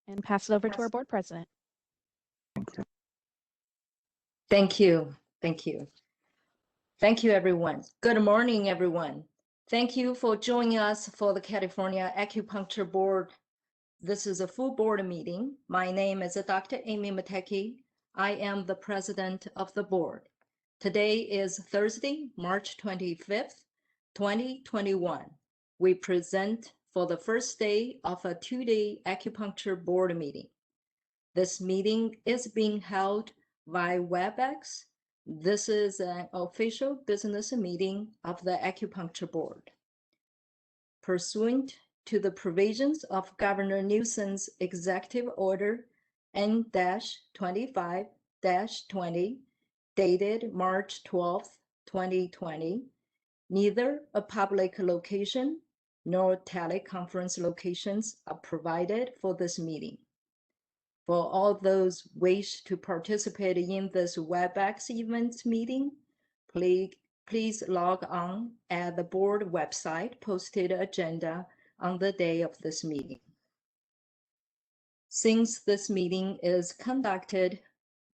and pass it over to our board president. Thank you. Thank you. Thank you, everyone. Good morning, everyone. Thank you for joining us for the California Acupuncture Board. This is a full board meeting. My name is Dr. Amy Matecki. I am the president of the board. Today is Thursday, March 25th, 2021. We present for the first day of a two-day acupuncture board meeting. This meeting is being held via WebEx. This is an official business meeting of the Acupuncture Board. Pursuant to the provisions of Governor Newsom's Executive Order N-25-20, dated March 12, 2020, neither a public location nor teleconference locations are provided for this meeting. For all those wish to participate in this WebEx event meeting, please log on at the board website posted agenda on the day of this meeting. Since this meeting is conducted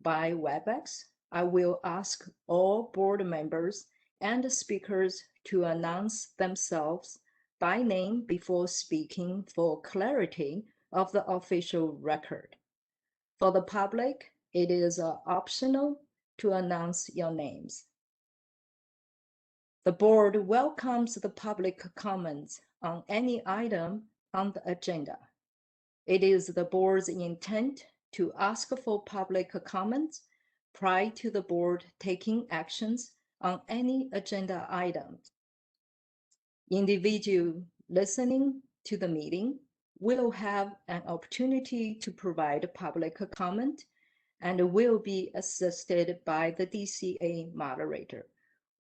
by WebEx, I will ask all board members and speakers to announce themselves by name before speaking for clarity of the official record. For the public, it is optional to announce your names. The board welcomes the public comments on any item on the agenda. It is the board's intent to ask for public comments prior to the board taking actions on any agenda item. Individuals listening to the meeting will have an opportunity to provide public comment and will be assisted by the DCA moderator,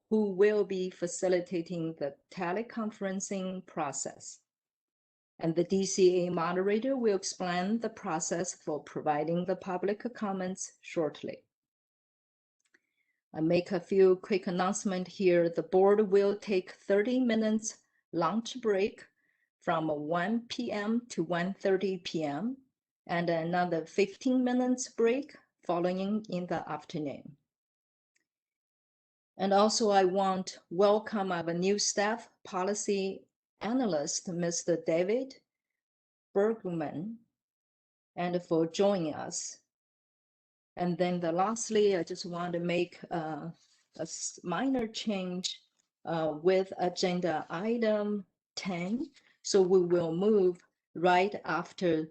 who will be facilitating the teleconferencing process. And the DCA moderator will explain the process for providing the public comments shortly. I make a few quick announcements here. The board will take 30 minutes lunch break from 1 p.m. to 1:30 p.m. and another 15 minutes break following in the afternoon. And also I want to welcome our new staff policy analyst, Mr. David Bergman, and for joining us. And then lastly, I just want to make a minor change with agenda item 10. So we will move right after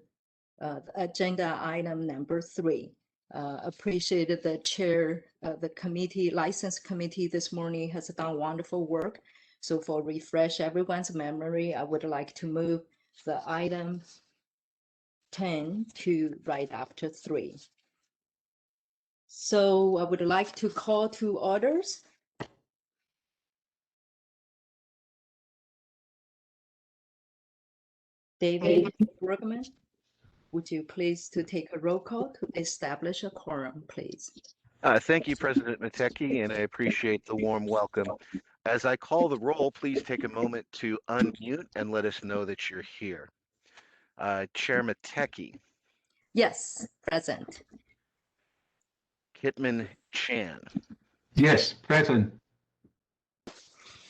agenda item number 3. Appreciated the chair of the committee, license committee this morning has done wonderful work. So for refresh everyone's memory, I would like to move the item 10 to right after 3. So I would like to call to orders. David Bergman, would you please to take a roll call to establish a quorum, please? Thank you, President Matecki, and I appreciate the warm welcome. As I call the roll, please take a moment to unmute and let us know that you're here. Chair Matecki. Yes, present. Kitman Chan. Yes, present.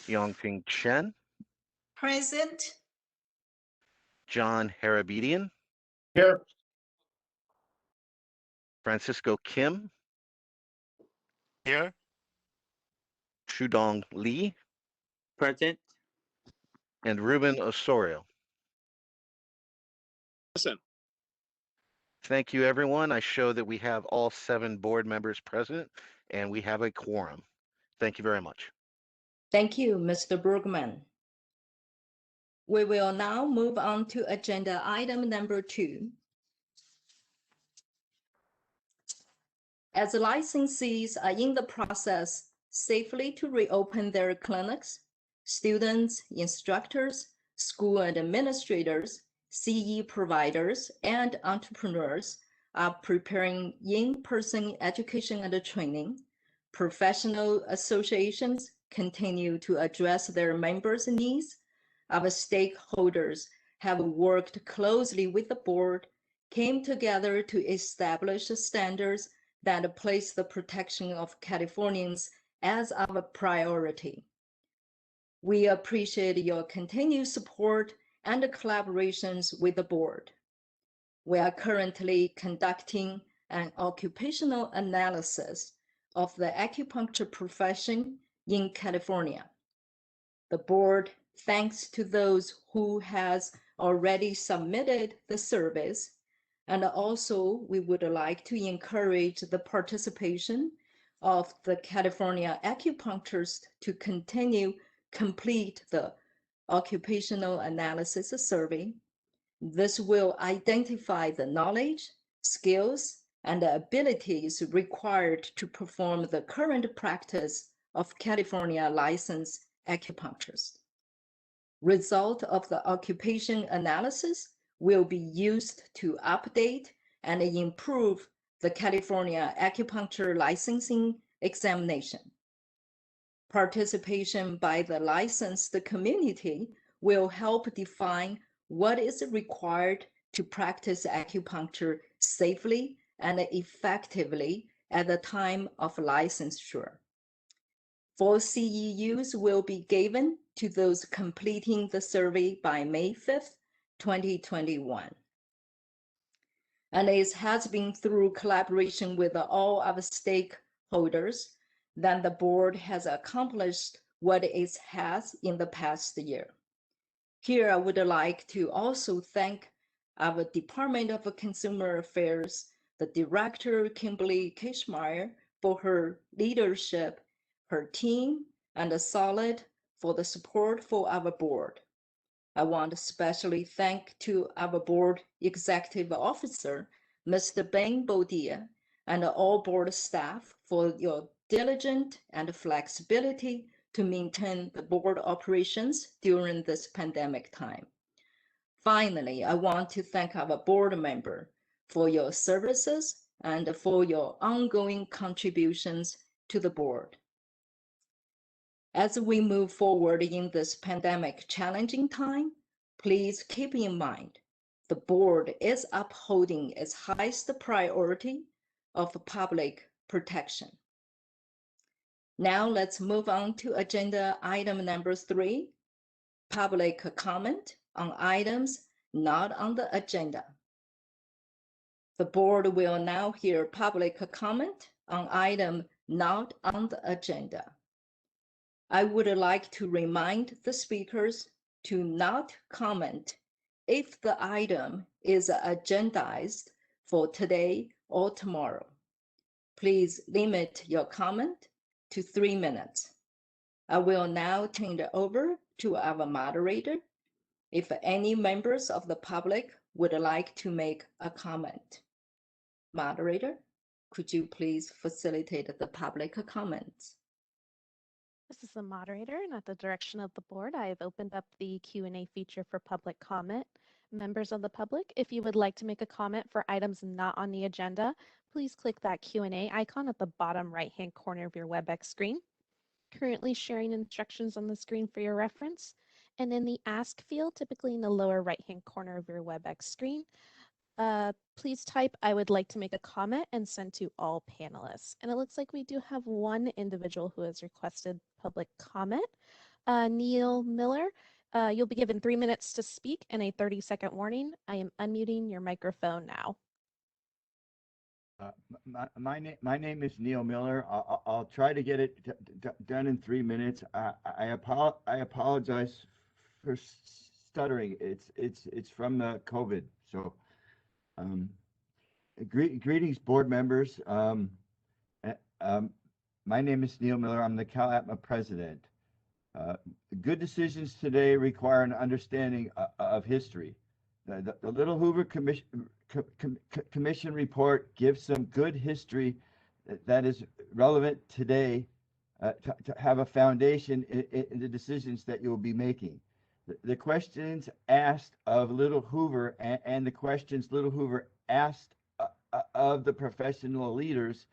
Yongping Chen. Present. John Harabedian. Here. Francisco Kim. Here. Shudong Lee. Present. And Ruben Osorio. Present. Thank you, everyone. I show that we have all 7 board members present and we have a quorum. Thank you very much. Thank you, Mr. Bergman. We will now move on to agenda item number 2. As licensees are in the process safely to reopen their clinics, students, instructors, school administrators, CE providers, and entrepreneurs are preparing in-person education and training. Professional associations continue to address their members' needs. Our stakeholders have worked closely with the board came together to establish standards that place the protection of Californians as our priority. We appreciate your continued support and collaborations with the board. We are currently conducting an occupational analysis of the acupuncture profession in California. The board thanks to those who has already submitted the surveys, and also we would like to encourage the participation of the California acupuncturists to continue complete the occupational analysis survey. This will identify the knowledge, skills, and abilities required to perform the current practice of California licensed acupuncturists. Result of the occupation analysis will be used to update and improve the California acupuncture licensing examination. Participation by the licensed community will help define what is required to practice acupuncture safely and effectively at the time of licensure. Full CEUs will be given to those completing the survey by May 5th, 2021. And it has been through collaboration with all our stakeholders that the board has accomplished what it has in the past year. Here, I would like to also thank our Department of Consumer Affairs, the Director, Kimberly Kishmeyer, for her leadership, her team, and Solid for the support for our board. I want to especially thank to our board executive officer, Mr. Ben Boudia, and all board staff for your diligence and flexibility to maintain the board operations during this pandemic time. Finally, I want to thank our board member for your services and for your ongoing contributions to the board. As we move forward in this pandemic challenging time, please keep in mind the board is upholding its highest priority of public protection. Now let's move on to agenda item number 3, public comment on items not on the agenda. The board will now hear public comment on item not on the agenda. I would like to remind the speakers to not comment if the item is agendized for today or tomorrow. Please limit your comment to 3 minutes. I will now turn it over to our moderator. If any members of the public would like to make a comment. Moderator, could you please facilitate the public comments? This is the moderator, and at the direction of the board, I have opened up the Q&A feature for public comment. Members of the public, if you would like to make a comment for items not on the agenda, please click that Q&A icon at the bottom right-hand corner of your WebEx screen. Currently sharing instructions on the screen for your reference, and in the Ask field, typically in the lower right-hand corner of your WebEx screen, please type, I would like to make a comment, and send to all panelists. And it looks like we do have one individual who has requested public comment. Neil Miller, you'll be given 3 minutes to speak and a 30-second warning. I am unmuting your microphone now. My name is Neil Miller. I'll try to get it done in 3 minutes. I apologize for stuttering. It's from the COVID. So, greetings, board members. My name is Neil Miller. I'm the CalAtma president. Good decisions today require an understanding of history. The Little Hoover Commission report gives some good history that is relevant today to have a foundation in the decisions that you'll be making. The questions asked of Little Hoover and the questions Little Hoover asked of the professional leaders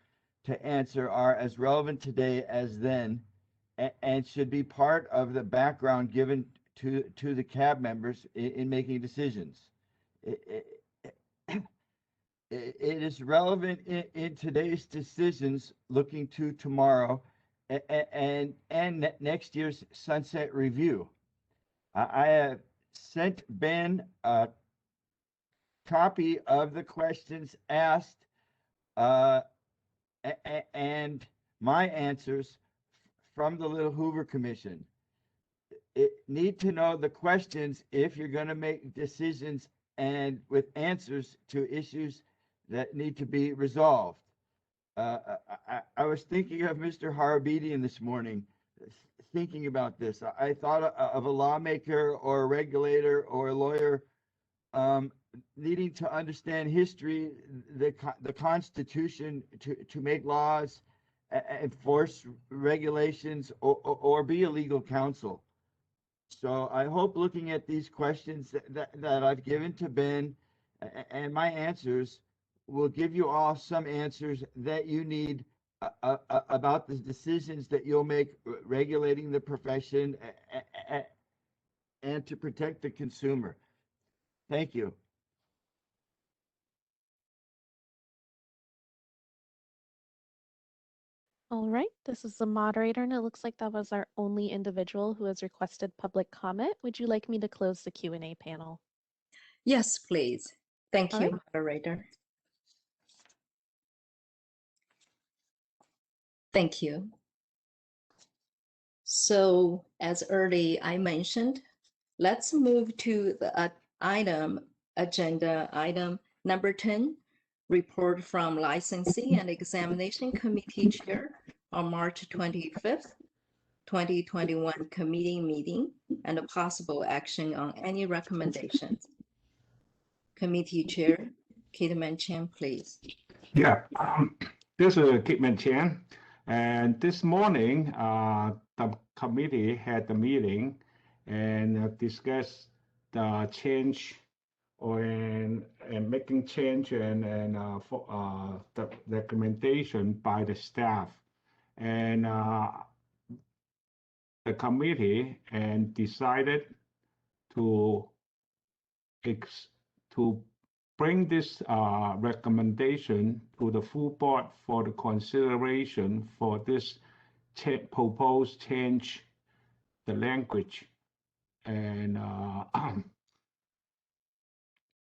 to answer are as relevant today as then, and should be part of the background given to the CAB members in making decisions. it is relevant in today's decisions looking to tomorrow and next year's sunset review. I have sent Ben a copy of the questions asked and my answers from the Little Hoover Commission. Need to know the questions if you're going to make decisions and with answers to issues that need to be resolved. I was thinking of Mr. Harabedian this morning, thinking about this. I thought of a lawmaker or a regulator or a lawyer needing to understand history, the Constitution to make laws, enforce regulations, or be a legal counsel. So I hope looking at these questions that I've given to Ben and my answers will give you all some answers that you need about the decisions that you'll make regulating the profession and to protect the consumer. Thank you. All right, this is the moderator, and it looks like that was our only individual who has requested public comment. Would you like me to close the Q&A panel? Yes, please. Thank All you, right. moderator. Thank you. So as early I mentioned, let's move to the agenda item number 10, report from Licensing and Examination Committee Chair on March 25th, 2021 committee meeting and a possible action on any recommendations. Committee Chair, Kidman Chen, please. Yeah, this is Kidman Chen. And this morning, the committee had a meeting and discussed the change and making change and for the recommendation by the staff. And the committee and decided to bring this recommendation to the full board for the consideration for this proposed change the language and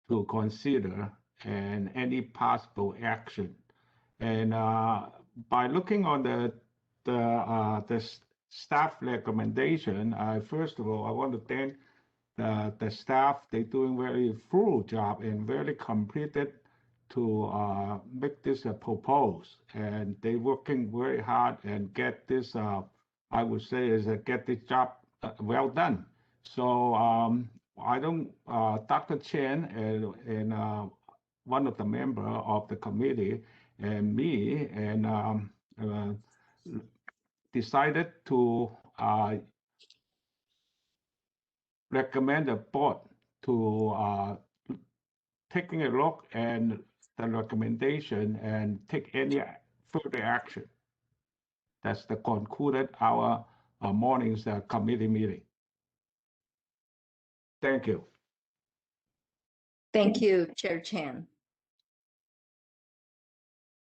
to consider and any possible action. And by looking on the staff recommendation, first of all, I want to thank the staff. They're doing very thorough job and very completed to make this proposed. And they're working very hard and get this, I would say, get this job well done. So I don't, Dr. Chen and one of the member of the committee and me and decided to recommend the board to taking a look and the recommendation and take any further action. That's the concluded our morning's committee meeting. Thank you. Thank you, Chair Chan.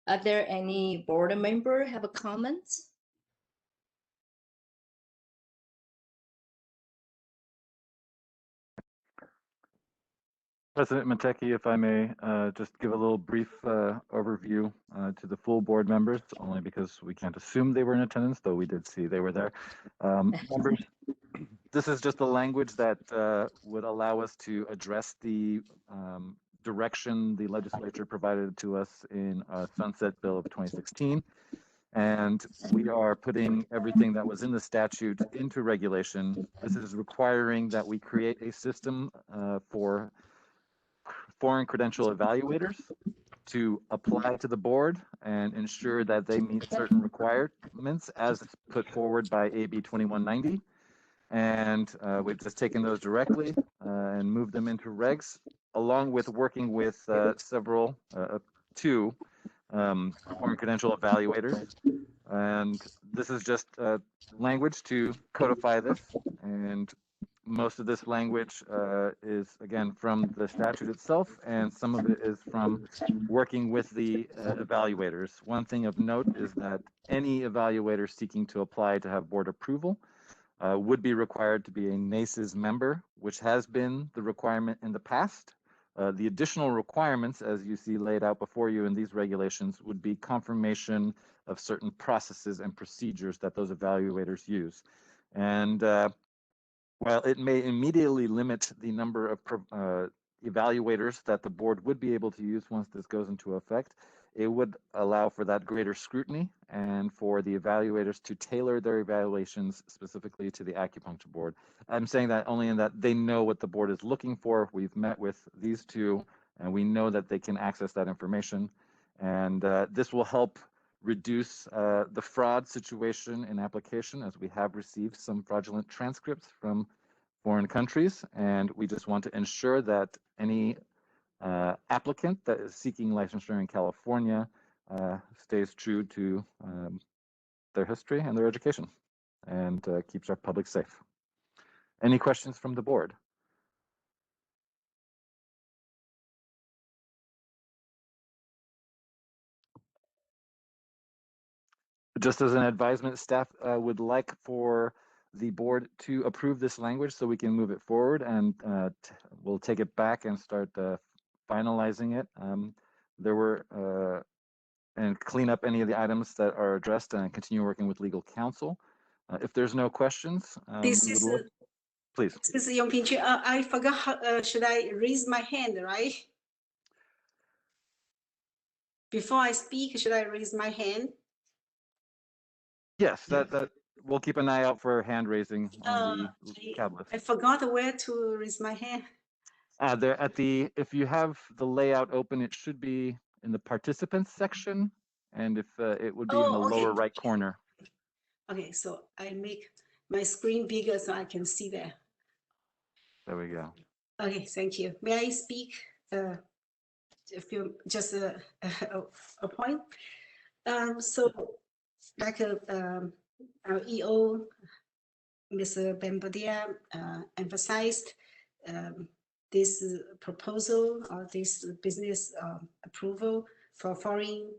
Are there any board member have comments? President Matecki, if I may, just give a little brief overview to the full board members, only because we can't assume they were in attendance, though we did see they were there. Members, this is just the language that would allow us to address the direction the legislature provided to us in Sunset Bill of 2016. And we are putting everything that was in the statute into regulation. This is requiring that we create a system for foreign credential evaluators to apply to the board and ensure that they meet certain requirements as put forward by AB 2190. And we've just taken those directly and moved them into regs, along with working with two foreign credential evaluators. And this is just language to codify this and most of this language is, again, from the statute itself, and some of it is from working with the evaluators. One thing of note is that any evaluator seeking to apply to have board approval would be required to be a NACES member, which has been the requirement in the past. The additional requirements, as you see laid out before you in these regulations, would be confirmation of certain processes and procedures that those evaluators use. And while it may immediately limit the number of evaluators that the board would be able to use once this goes into effect, it would allow for that greater scrutiny and for the evaluators to tailor their evaluations specifically to the acupuncture board. I'm saying that only in that they know what the board is looking for. We've met with these two, and we know that they can access that information. And this will help reduce the fraud situation in application, as we have received some fraudulent transcripts from foreign countries. And we just want to ensure that any applicant that is seeking licensure in California stays true to their history and their education, and keeps our public safe. Any questions from the board? Just as an advisement, staff would like for the board to approve this language so we can move it forward, and we'll take it back and start finalizing it. There were and clean up any of the items that are addressed and continue working with legal counsel. If there's no questions, This we is would look, please. This is Yongping. I forgot how, should I raise my hand, right? Before I speak, should I raise my hand? Yes, that we'll keep an eye out for hand raising on the tablet. I forgot where to raise my hand. There at the, if you have the layout open, it should be in the participants section, and if it would be in the lower right corner. Okay, so I make my screen bigger so I can see there. There we go. Okay, thank you. May I speak a few, just a point? So like our EO, Mr. Bembadia emphasized this proposal or this business approval for foreign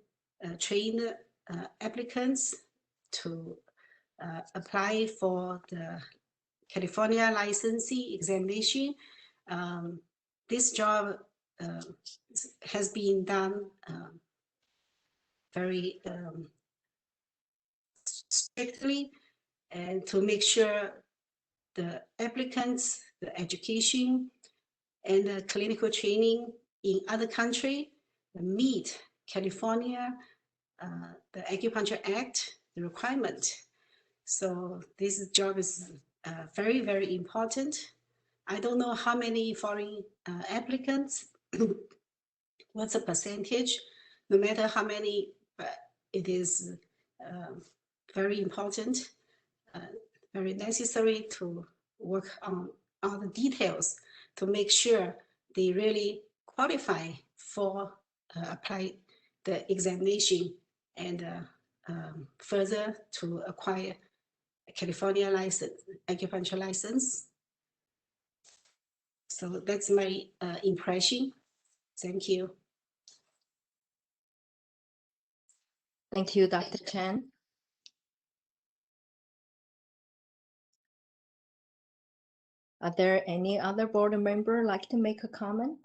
trained applicants to apply for the California licensing examination. This job has been done very strictly, and to make sure the applicants, the education, and the clinical training in other countries meet California, the Acupuncture Act, the requirement. So this job is very, very important. I don't know how many foreign applicants, what's the percentage, no matter how many, but it is very important, very necessary to work on all the details to make sure they really qualify for apply the examination and further to acquire a California license, acupuncture license. So that's my impression. Thank you. Thank you, Dr. Chen. Are there any other board member like to make a comment?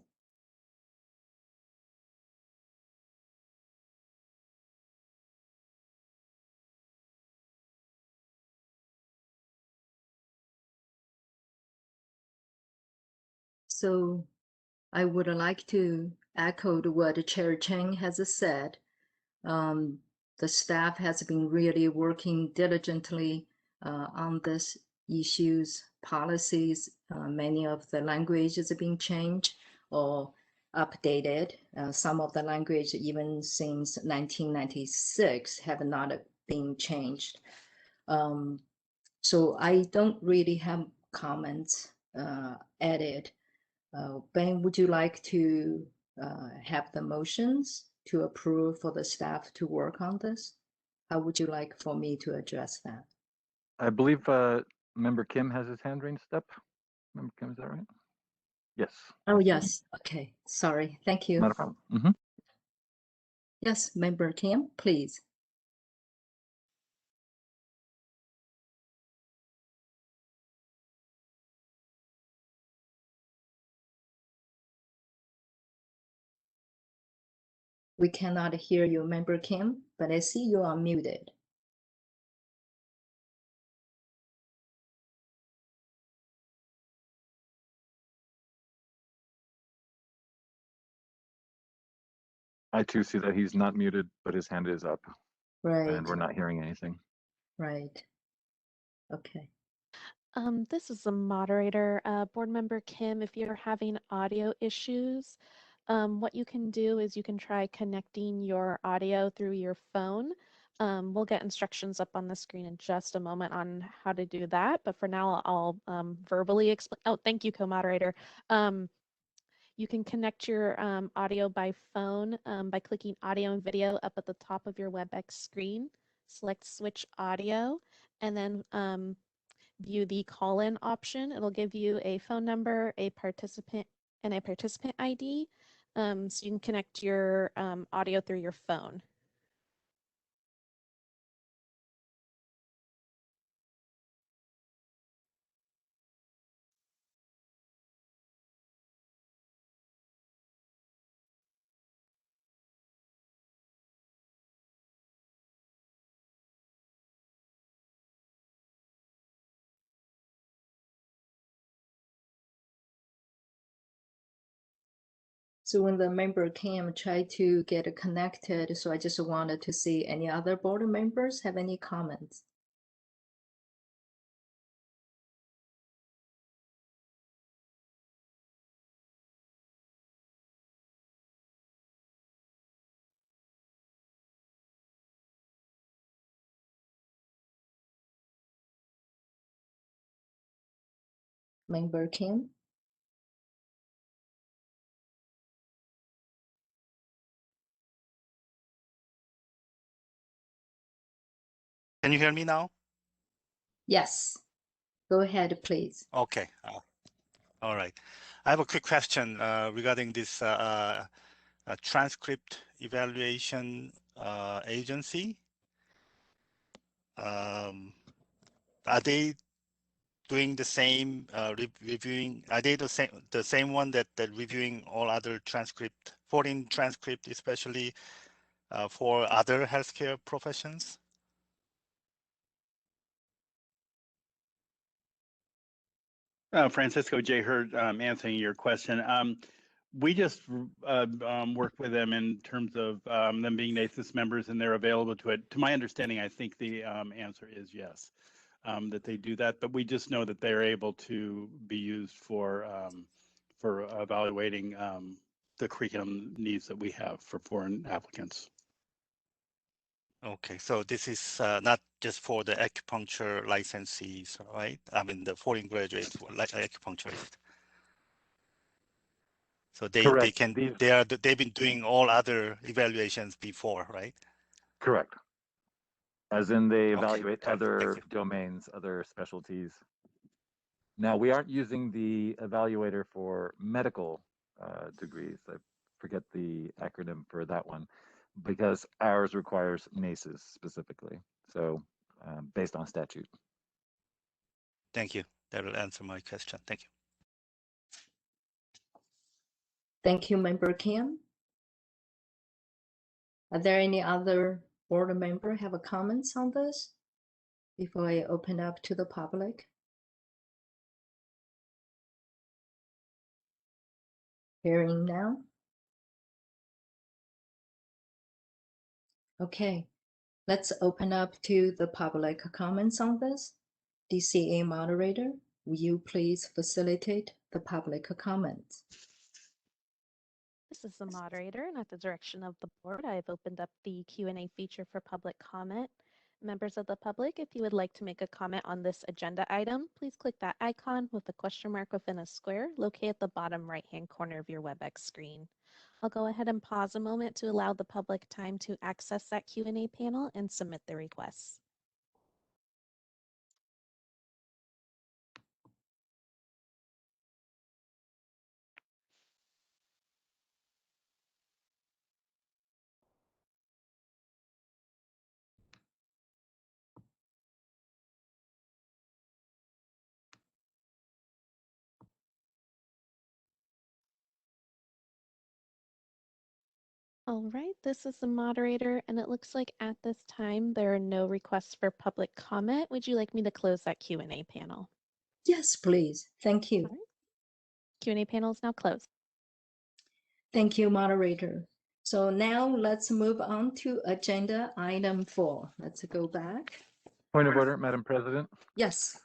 So I would like to echo what Chair Chen has said. The staff has been really working diligently on this issues, policies. Many of the languages have been changed or updated. Some of the language, even since 1996, have not been changed. So I don't really have comments added. Ben, would you like to have the motions to approve for the staff to work on this? How would you like for me to address that? I believe Member Kim has his hand raised up. Member Kim, is that right? Yes. Oh, yes. Okay. Sorry. Thank you. Not a problem. Mhm. Yes, Member Kim, please. We cannot hear you, Member Kim, but I see you are muted. I too see that he's not muted, but his hand is up, Right, and we're not hearing anything. right. Okay. This is the moderator, Board Member Kim. If you're having audio issues, what you can do is you can try connecting your audio through your phone. We'll get instructions up on the screen in just a moment on how to do that. But for now, I'll verbally explain. Oh, thank you, co-moderator. You can connect your audio by phone by clicking audio and video up at the top of your WebEx screen. Select switch audio and then view the call-in option. It'll give you a phone number, a participant, and a participant ID. So you can connect your audio through your phone. So when the member Kim tried to get connected, so I just wanted to see any other board members have any comments. Member Kim? Can you hear me now? Yes. Go ahead, please. Okay. All right. I have a quick question regarding this transcript evaluation agency. Are they doing the same reviewing? Are they the same one that reviewing all other transcript, foreign transcript, especially for other healthcare professions? Francisco J. Hurt, answering your question. We just work with them in terms of them being NACIS members and they're available to it. To my understanding, I think the answer is yes, that they do that. But we just know that they're able to be used for evaluating the curriculum needs that we have for foreign applicants. Okay, so this is not just for the acupuncture licensees, right? I mean, the foreign graduates, like acupuncturists. So they Correct. can they've been doing all other evaluations before, right? Correct. As in they Okay, evaluate got it. Thank other you. domains, other specialties. Now, we aren't using the evaluator for medical degrees. I forget the acronym for that one, because ours requires NACIS specifically. So based on statute. Thank you. That will answer my question. Thank you. Thank you, Member Kim. Are there any other board member have a comments on this before I open up to the public? Hearing now. Okay, let's open up to the public comments on this. DCA moderator, will you please facilitate the public comments? This is the moderator, and at the direction of the board, I've opened up the Q&A feature for public comment. Members of the public, if you would like to make a comment on this agenda item, please click that icon with the question mark within a square located at the bottom right-hand corner of your WebEx screen. I'll go ahead and pause a moment to allow the public time to access that Q&A panel and submit their requests. All right, this is the moderator, and it looks like at this time there are no requests for public comment. Would you like me to close that Q&A panel? Yes, please. Thank All you. right. Q&A panel is now closed. Thank you, moderator. So now let's move on to agenda item 4. Let's go back. Point of order, Madam President. Yes.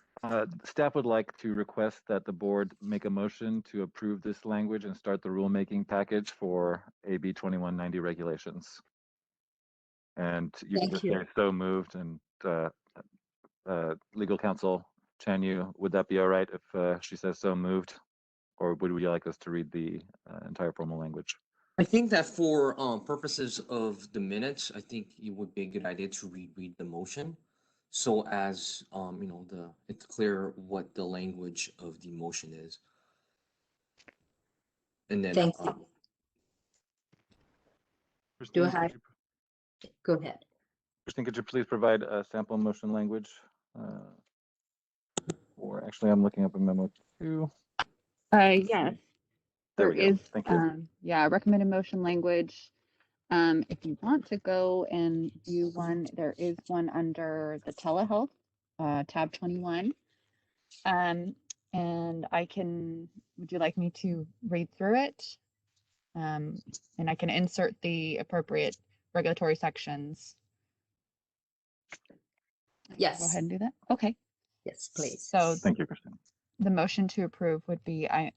Staff would like to request that the board make a motion to approve this language and start the rulemaking package for AB 2190 regulations. And you can Thank just you. say so moved, and legal counsel Chanyu, would that be all right if she says so moved? Or would you like us to read the entire formal language? I think that for purposes of the minutes, I think it would be a good idea to reread the motion, so as you know, it's clear what the language of the motion is. And then Thank you. Do Christine, I? Go ahead. Christine, could you please provide a sample motion language? Or actually, I'm looking up a memo too. Yes, There there we go. is, Thank you. yeah, recommended motion language. If you want to go and view one, there is one under the telehealth, tab 21. And would you like me to read through it? And I can insert the appropriate regulatory sections. Yes. Go ahead and do that. Okay. Yes, please. So Thank you, Christine. the motion to approve would be, I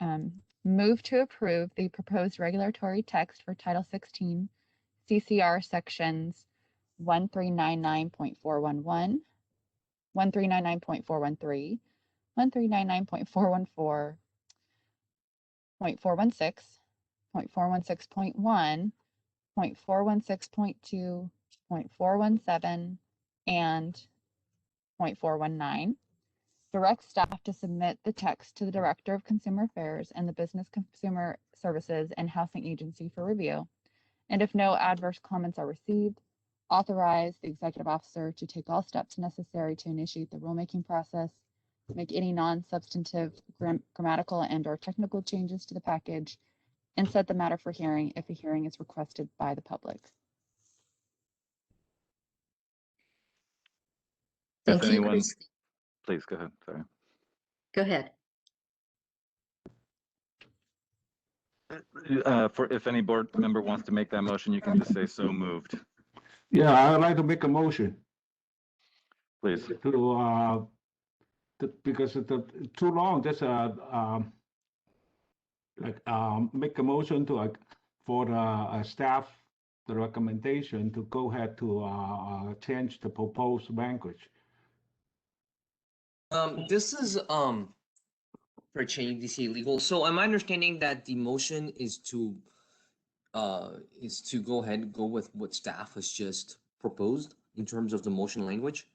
move to approve the proposed regulatory text for Title 16 CCR sections 1399.411, 1399.413, 1399.414, 0.416, 0.416.1, 0.416.2, 0.417, and 0.419. Direct staff to submit the text to the Director of Consumer Affairs and the Business Consumer Services and Housing Agency for review. And if no adverse comments are received, authorize the executive officer to take all steps necessary to initiate the rulemaking process, make any non-substantive grammatical and/or technical changes to the package, and set the matter for hearing if a hearing is requested by the public. If Thank you, anyone, Christine. please go ahead. Sorry. Go ahead. For if any board member wants to make that motion, you can just say so moved, Yeah, I'd like to make a motion please. because it's too long, just make a motion to for the staff, the recommendation to go ahead to change the proposed language. this is for changing DC legal. So am I understanding that the motion is to go ahead and go with what staff has just proposed in terms of the motion language?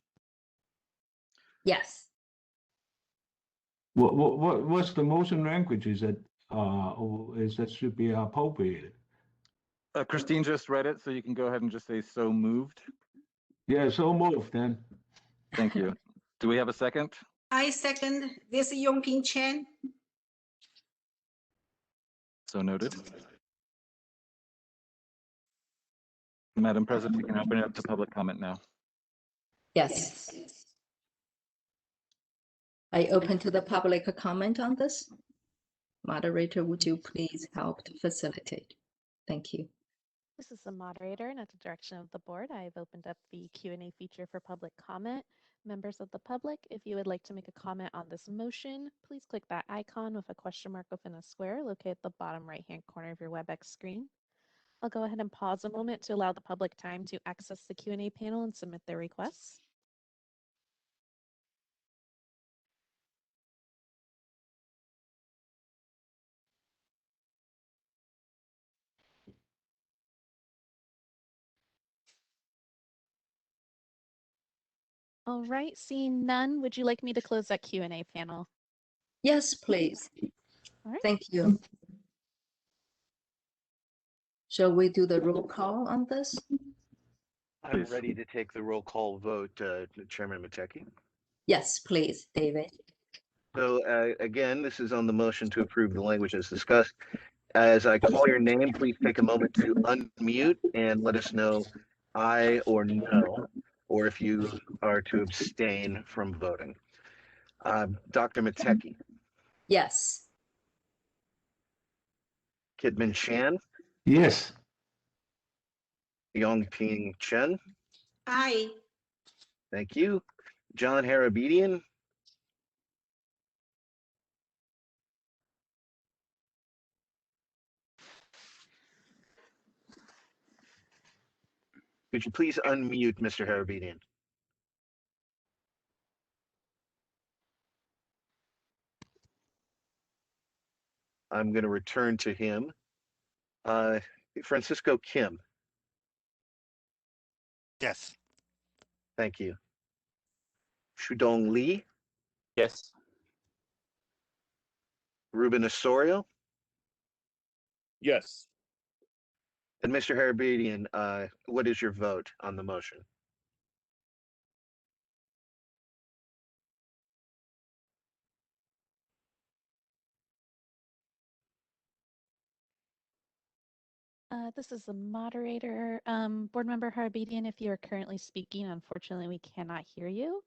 Yes. What's the motion language? Is that should be appropriate? Christine just read it, so you can go ahead and just say so moved. Yeah, so moved then. Thank you. Do we have a second? I second this Yongping Chen. So noted. Madam President, you can open it up to public comment now. Yes. I open to the public comment on this. Moderator, would you please help to facilitate? Thank you. This is the moderator, and at the direction of the board, I have opened up the Q&A feature for public comment. Members of the public, if you would like to make a comment on this motion, please click that icon with a question mark within a square located at the bottom right-hand corner of your WebEx screen. I'll go ahead and pause a moment to allow the public time to access the Q&A panel and submit their requests. All right, seeing none, would you like me to close that Q&A panel? Yes, please. All right. Thank you. Shall we do the roll call on this? I'm Please. ready to take the roll call vote, Chairman Matecki. Yes, please, David. So again, this is on the motion to approve the language as discussed. As I call your name, please take a moment to unmute and let us know aye or no, or if you are to abstain from voting. Dr. Matecki, Yes. Kidman Shan, Yes. Yongping Chen, Aye. thank you. John Harabedian, could you please unmute Mr. Harabedian? I'm going to return to him. Francisco Kim, Yes. thank you. Shudong Li, Yes. Ruben Osorio, Yes. and Mr. Harabedian, what is your vote on the motion? This is the moderator. Board Member Harabedian, if you are currently speaking, unfortunately, we cannot hear you.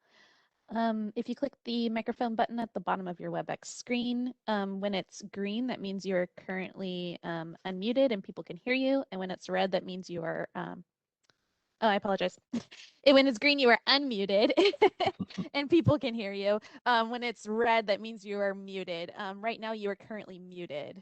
If you click the microphone button at the bottom of your WebEx screen, when it's green, that means you're currently unmuted and people can hear you. And when it's red, that means you are, oh, I apologize. When it's green, you are unmuted and people can hear you. When it's red, that means you are muted. Right now, you are currently muted.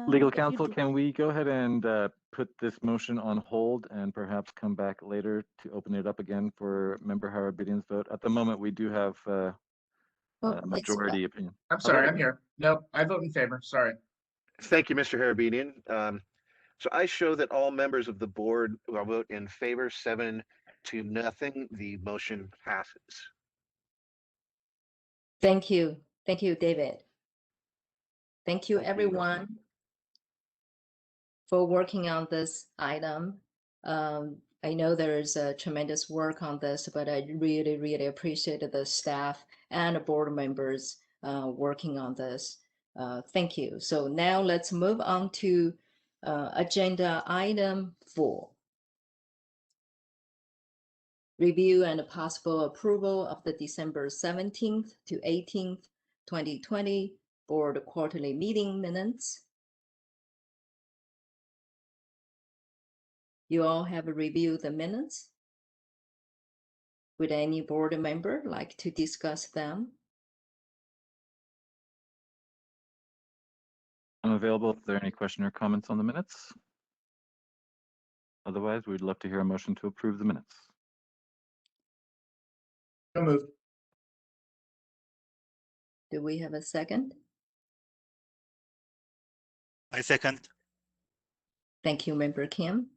Legal If you'd counsel, l- can we go ahead and put this motion on hold and perhaps come back later to open it up again for Member Harabedian's vote? At the moment, we do have Well, it's majority opinion. I'm sorry, I'm here. Nope, I vote in favor. Sorry. Thank you, Mr. Harabedian. So I show that all members of the board will vote in favor, 7-0. The motion passes. Thank you. Thank you, David. Thank you, Thank you. everyone, for working on this item. I know there's a tremendous work on this, but I really, really appreciate the staff and the board members working on this. Thank you. So now let's move on to agenda item 4. Review and possible approval of the December 17th to 18th, 2020 board quarterly meeting minutes. You all have reviewed the minutes. Would any board member like to discuss them? I'm available if there are any question or comments on the minutes. Otherwise, we'd love to hear a motion to approve the minutes. So moved. Do we have a second? I second. Thank you, Member Kim.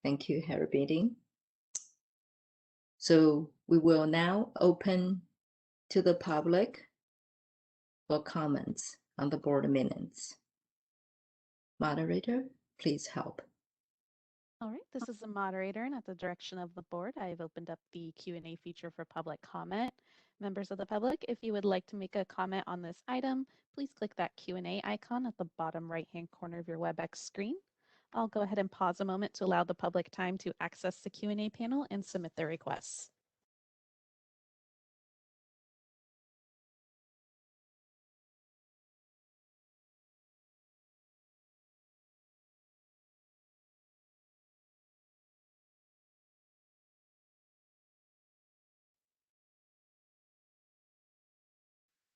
Thank you, Harabedian. So we will now open to the public for comments on the board minutes. Moderator, please help. All right, this is the moderator, and at the direction of the board, I've opened up the Q&A feature for public comment. Members of the public, if you would like to make a comment on this item, please click that Q&A icon at the bottom right-hand corner of your WebEx screen. I'll go ahead and pause a moment to allow the public time to access the Q&A panel and submit their requests.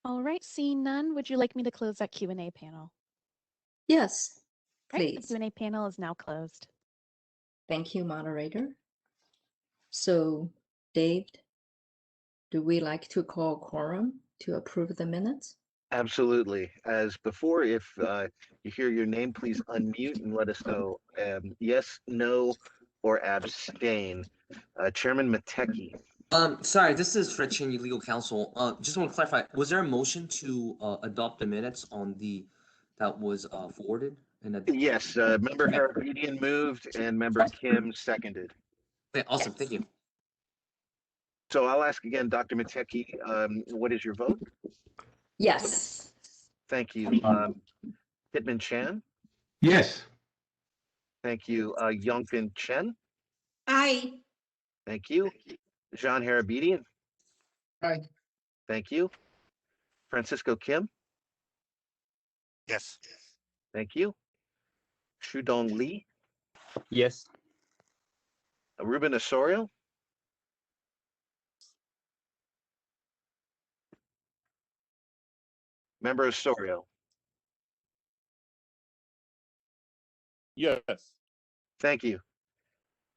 All right, seeing none, would you like me to close that Q&A panel? Yes, All right, the please. Q&A panel is now closed. Thank you, moderator. So, Dave, do we like to call quorum to approve the minutes? Absolutely. As before, if you hear your name, please unmute and let us know yes, no, or abstain. Chairman Matecki. Sorry, this is Fred Cheney, legal counsel. Just want to clarify, was there a motion to adopt the minutes on that was forwarded? And Yes, member Harabedian moved and member Kim seconded. okay, awesome. Yes. Thank you. So I'll ask again, Dr. Matecki, what is your vote? Yes. Thank you. Hitman Chan. Yes. Thank you. Yongfin Chen. Aye. Thank you. Jean Harabedian. Aye. Thank you. Francisco Kim. Yes. Thank you. Shudong Lee. Yes. Ruben Osorio. Member Osorio. Yes. Thank you.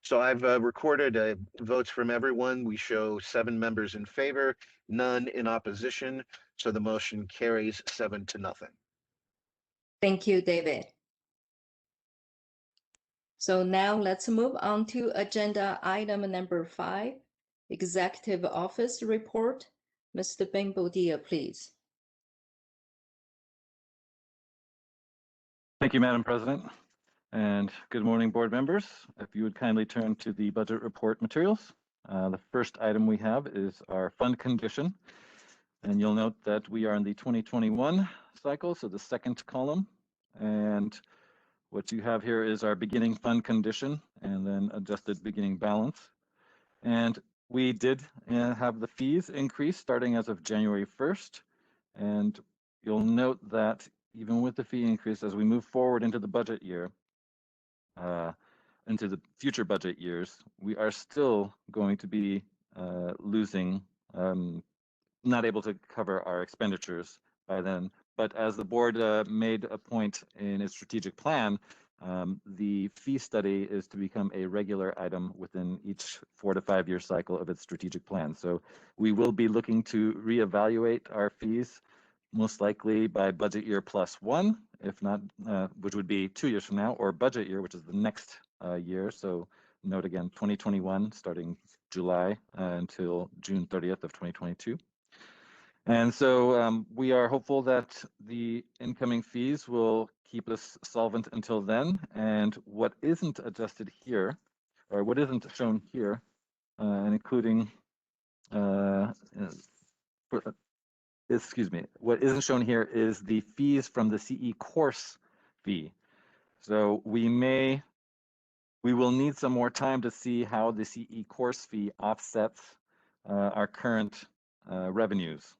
So I've recorded votes from everyone. We show 7 members in favor, none in opposition. So the motion carries 7-0. Thank you, David. So now let's move on to agenda item number 5, Executive Office Report. Mr. Benbodia, please. Thank you, Madam President. And good morning, board members. If you would kindly turn to the budget report materials. The first item we have is our fund condition. And you'll note that we are in the 2021 cycle, so the second column. And what you have here is our beginning fund condition and then adjusted beginning balance. And we did have the fees increase starting as of January 1st. And you'll note that even with the fee increase, as we move forward into the budget year, into the future budget years, we are still going to be losing, not able to cover our expenditures by then. But as the board made a point in its strategic plan, the fee study is to become a regular item within each 4 to 5 year cycle of its strategic plan. So we will be looking to reevaluate our fees most likely by budget year +1, if not, which would be 2 years from now, or budget year, which is the next year. So note again, 2021, starting July until June 30th of 2022. And so we are hopeful that the incoming fees will keep us solvent until then. And what isn't adjusted here, or what isn't shown here, and including, excuse me, what isn't shown here is the fees from the CE course fee. So we will need some more time to see how the CE course fee offsets our current revenues,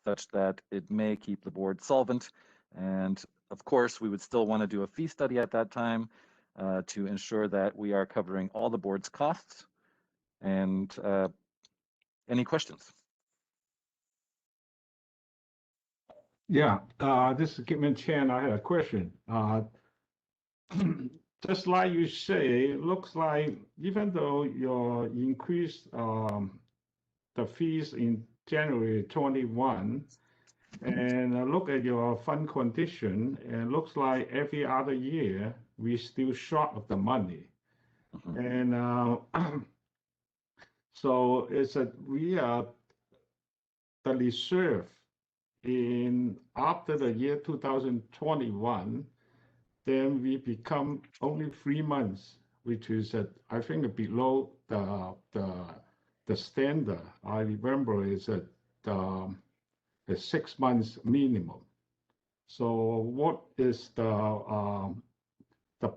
such that it may keep the board solvent. And of course, we would still want to do a fee study at that time to ensure that we are covering all the board's costs. And any questions? Yeah, this is Kitman Chan. I had a question. Just like you say, it looks like even though you increased the fees in January 21, and look at your fund condition, and it looks like every other year we're still short of the money. And so it's that we are the reserve in after the year 2021, then we become only 3 months, which is I think below the standard. I remember is at the 6 months minimum. So what is the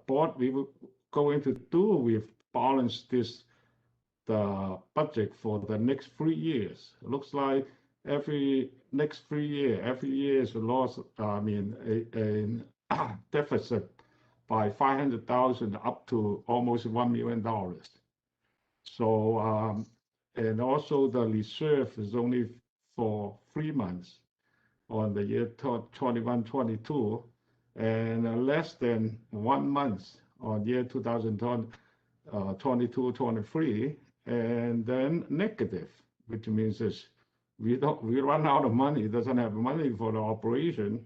board we will going to do with balance the budget for the next 3 years? It looks like every next 3 years, every year is a loss. I mean, a deficit by 500,000 up to almost $1 million. So, and also the reserve is only for 3 months on the year 21, 22, and less than 1 month on year 2022, 23, and then negative, which means is we run out of money, doesn't have money for the operation,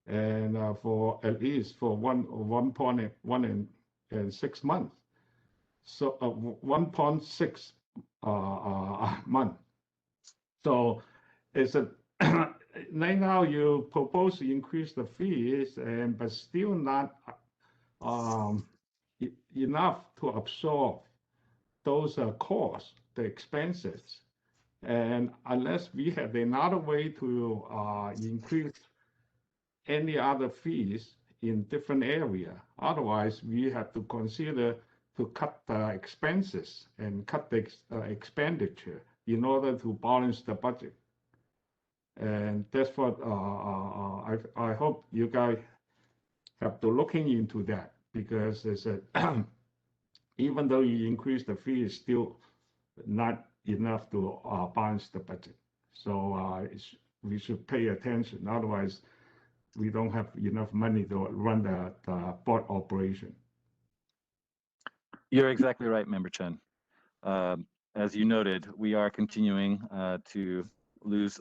and for at least for 1.1 and 6 months. So 1.6 month. So it's a right now you propose to increase the fees, but still not enough to absorb those costs, the expenses. And unless we have another way to increase any other fees in different area, otherwise we have to consider to cut the expenses and cut the expenditure in order to balance the budget. And that's what I hope you guys have to looking into that, because it's a even though you increase the fee, it's still not enough to balance the budget. So we should pay attention. Otherwise, we don't have enough money to run the board operation. You're exactly right, Member Chen. As you noted, we are continuing to lose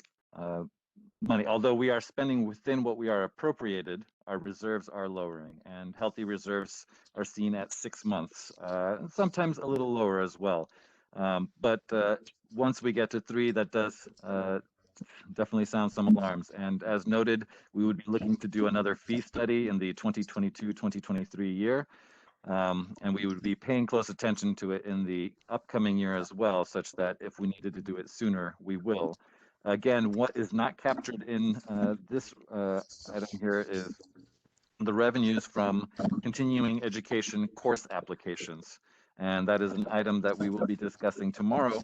money. Although we are spending within what we are appropriated, our reserves are lowering, and healthy reserves are seen at 6 months, sometimes a little lower as well. But once we get to 3, that does definitely sound some alarms. And as noted, we would be looking to do another fee study in the 2022-2023 year. And we would be paying close attention to it in the upcoming year as well, such that if we needed to do it sooner, we will. Again, what is not captured in this item here is the revenues from continuing education course applications. And that is an item that we will be discussing tomorrow.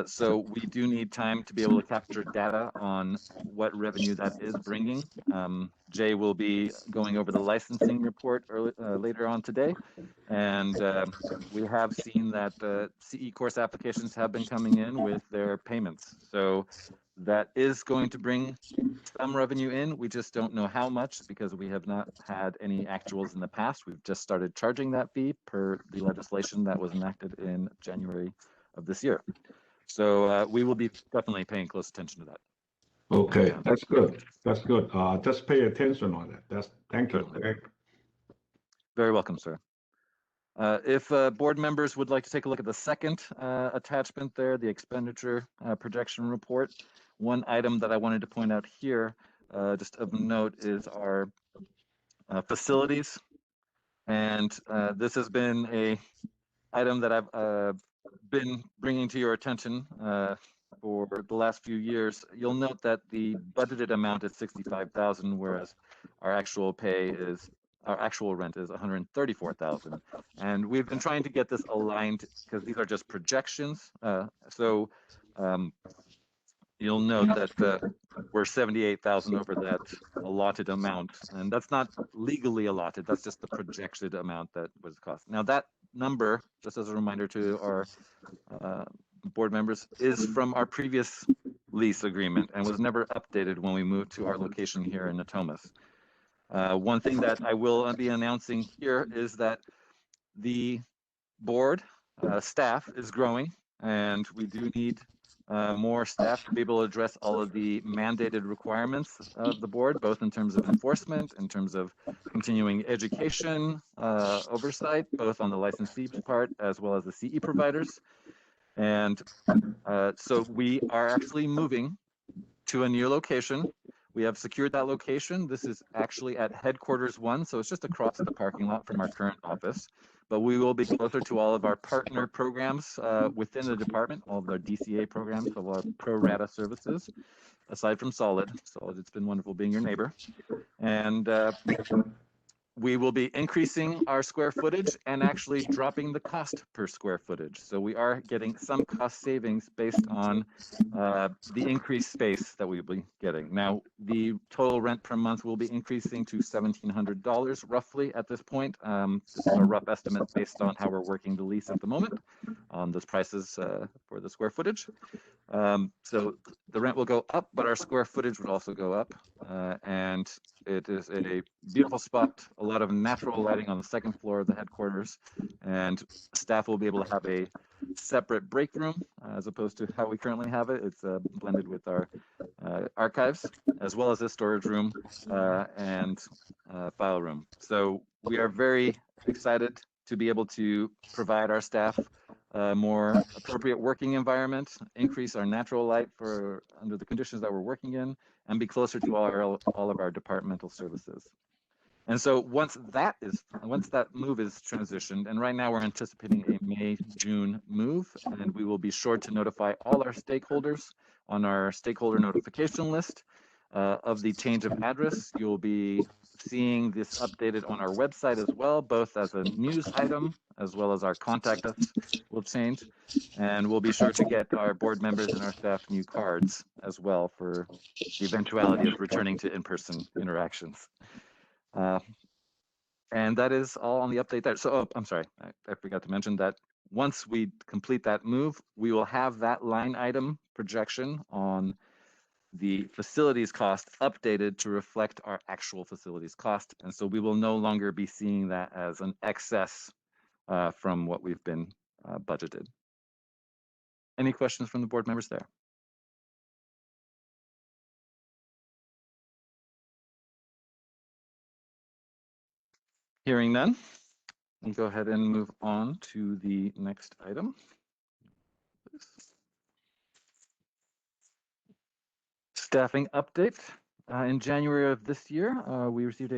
So we do need time to be able to capture data on what revenue that is bringing. Jay will be going over the licensing report later on today. And we have seen that CE course applications have been coming in with their payments. So that is going to bring some revenue in. We just don't know how much, because we have not had any actuals in the past. We've just started charging that fee per the legislation that was enacted in January of this year. So we will be definitely paying close attention to that. Okay, that's good. That's good. Just pay attention on it. Thank you. Okay. Very welcome, sir. If board members would like to take a look at the second attachment there, the expenditure projection report, one item that I wanted to point out here, just of note, is our facilities. And this has been a item that I've been bringing to your attention for the last few years. You'll note that the budgeted amount is $65,000, whereas our actual rent is $134,000. And we've been trying to get this aligned, because these are just projections. You'll note that we're $78,000 over that allotted amount, and that's not legally allotted. That's just the projected amount that was cost. Now that number, just as a reminder to our board members, is from our previous lease agreement and was never updated when we moved to our location here in Natomas. One thing that I will be announcing here is that the board staff is growing, and we do need more staff to be able to address all of the mandated requirements of the board, both in terms of enforcement, in terms of continuing education oversight, both on the licensee part as well as the CE providers. And so we are actually moving to a new location. We have secured that location. This is actually at headquarters 1, so it's just across the parking lot from our current office. But we will be closer to all of our partner programs within the department, all of our DCA programs, all of our pro rata services, aside from Solid. Solid, it's been wonderful being your neighbor. And we will be increasing our square footage and actually dropping the cost per square footage. So we are getting some cost savings based on the increased space that we'll be getting. Now, the total rent per month will be increasing to $1,700 roughly at this point. This is a rough estimate based on how we're working the lease at the moment on those prices for the square footage. So the rent will go up, but our square footage would also go up. And it is a beautiful spot, a lot of natural lighting on the second floor of the headquarters, and staff will be able to have a separate break room as opposed to how we currently have it. It's blended with our archives, as well as a storage room and file room. So we are very excited to be able to provide our staff a more appropriate working environment, increase our natural light for under the conditions that we're working in, and be closer to all of our departmental services. And so once that move is transitioned, and right now we're anticipating a May-June move, and we will be sure to notify all our stakeholders on our stakeholder notification list of the change of address. You'll be seeing this updated on our website as well, both as a news item as well as our contact us will change. And we'll be sure to get our board members and our staff new cards as well for the eventuality of returning to in-person interactions. And that is all on the update there. So, oh, I'm sorry, I forgot to mention that once we complete that move, we will have that line item projection on the facilities cost updated to reflect our actual facilities cost. And so we will no longer be seeing that as an excess from what we've been budgeted. Any questions from the board members there? Hearing none, we'll go ahead and move on to the next item. Staffing update. In January of this year, we received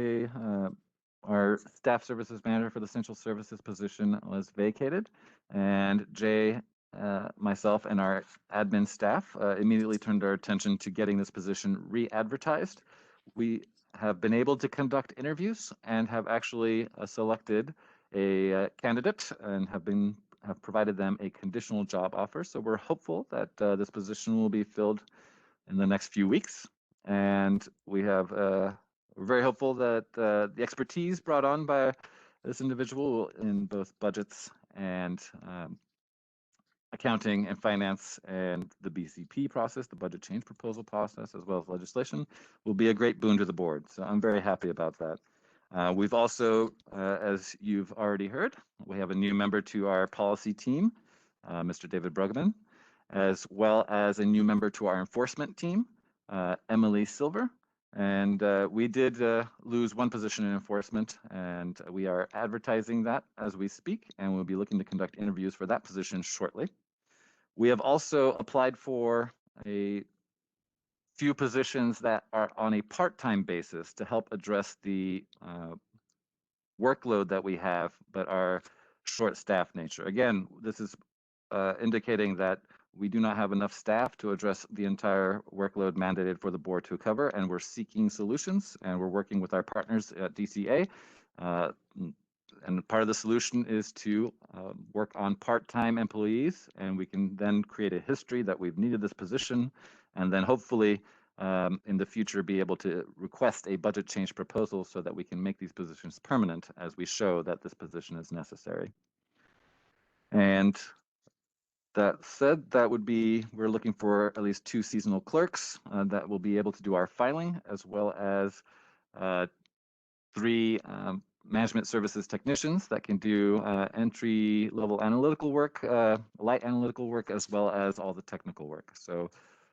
our staff services manager for the central services position was vacated, and Jay, myself, and our admin staff immediately turned our attention to getting this position re-advertised. We have been able to conduct interviews and have actually selected a candidate and have provided them a conditional job offer. So we're hopeful that this position will be filled in the next few weeks. And we have, we're very hopeful that the expertise brought on by this individual in both budgets and accounting and finance and the BCP process, the budget change proposal process, as well as legislation, will be a great boon to the board. So I'm very happy about that. We've also, as you've already heard, we have a new member to our policy team, Mr. David Brugman, as well as a new member to our enforcement team, Emily Silver. And we did lose one position in enforcement, and we are advertising that as we speak, and we'll be looking to conduct interviews for that position shortly. We have also applied for a few positions that are on a part-time basis to help address the workload that we have, but are short-staffed nature. Again, this is indicating that we do not have enough staff to address the entire workload mandated for the board to cover, and we're seeking solutions, and we're working with our partners at DCA. And part of the solution is to work on part-time employees, and we can then create a history that we've needed this position, and then hopefully in the future be able to request a budget change proposal so that we can make these positions permanent as we show that this position is necessary. And that said, that would be, we're looking for at least 2 seasonal clerks that will be able to do our filing, as well as 3 management services technicians that can do entry-level analytical work, light analytical work, as well as all the technical work. So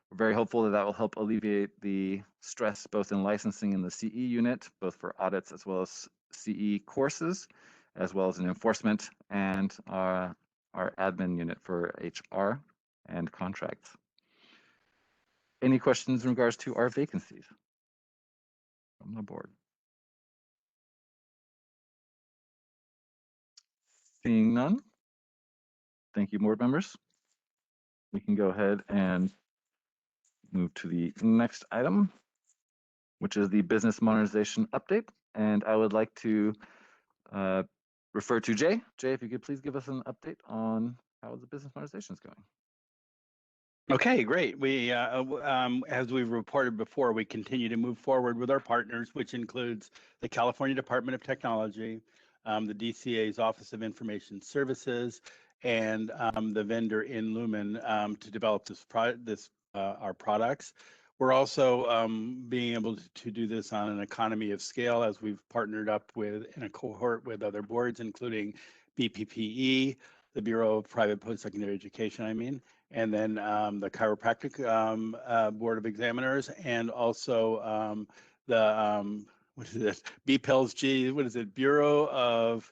we're very hopeful that that will help alleviate the stress both in licensing in the CE unit, both for audits as well as CE courses, as well as in enforcement and our admin unit for HR and contracts. Any questions in regards to our vacancies from the board? Seeing none, thank you, board members. We can go ahead and move to the next item, which is the business modernization update. And I would like to refer to Jay. Jay, if you could please give us an update on how the business modernization is going. Okay, great. We, as we've reported before, we continue to move forward with our partners, which includes the California Department of Technology, the DCA's Office of Information Services, and the vendor in Lumen to develop our products. We're also being able to do this on an economy of scale as we've partnered up with in a cohort with other boards, including BPPE, the Bureau of Private Post-Secondary Education, and then the Chiropractic Board of Examiners, and also the, what is it, BPELS-G, what is it, Bureau of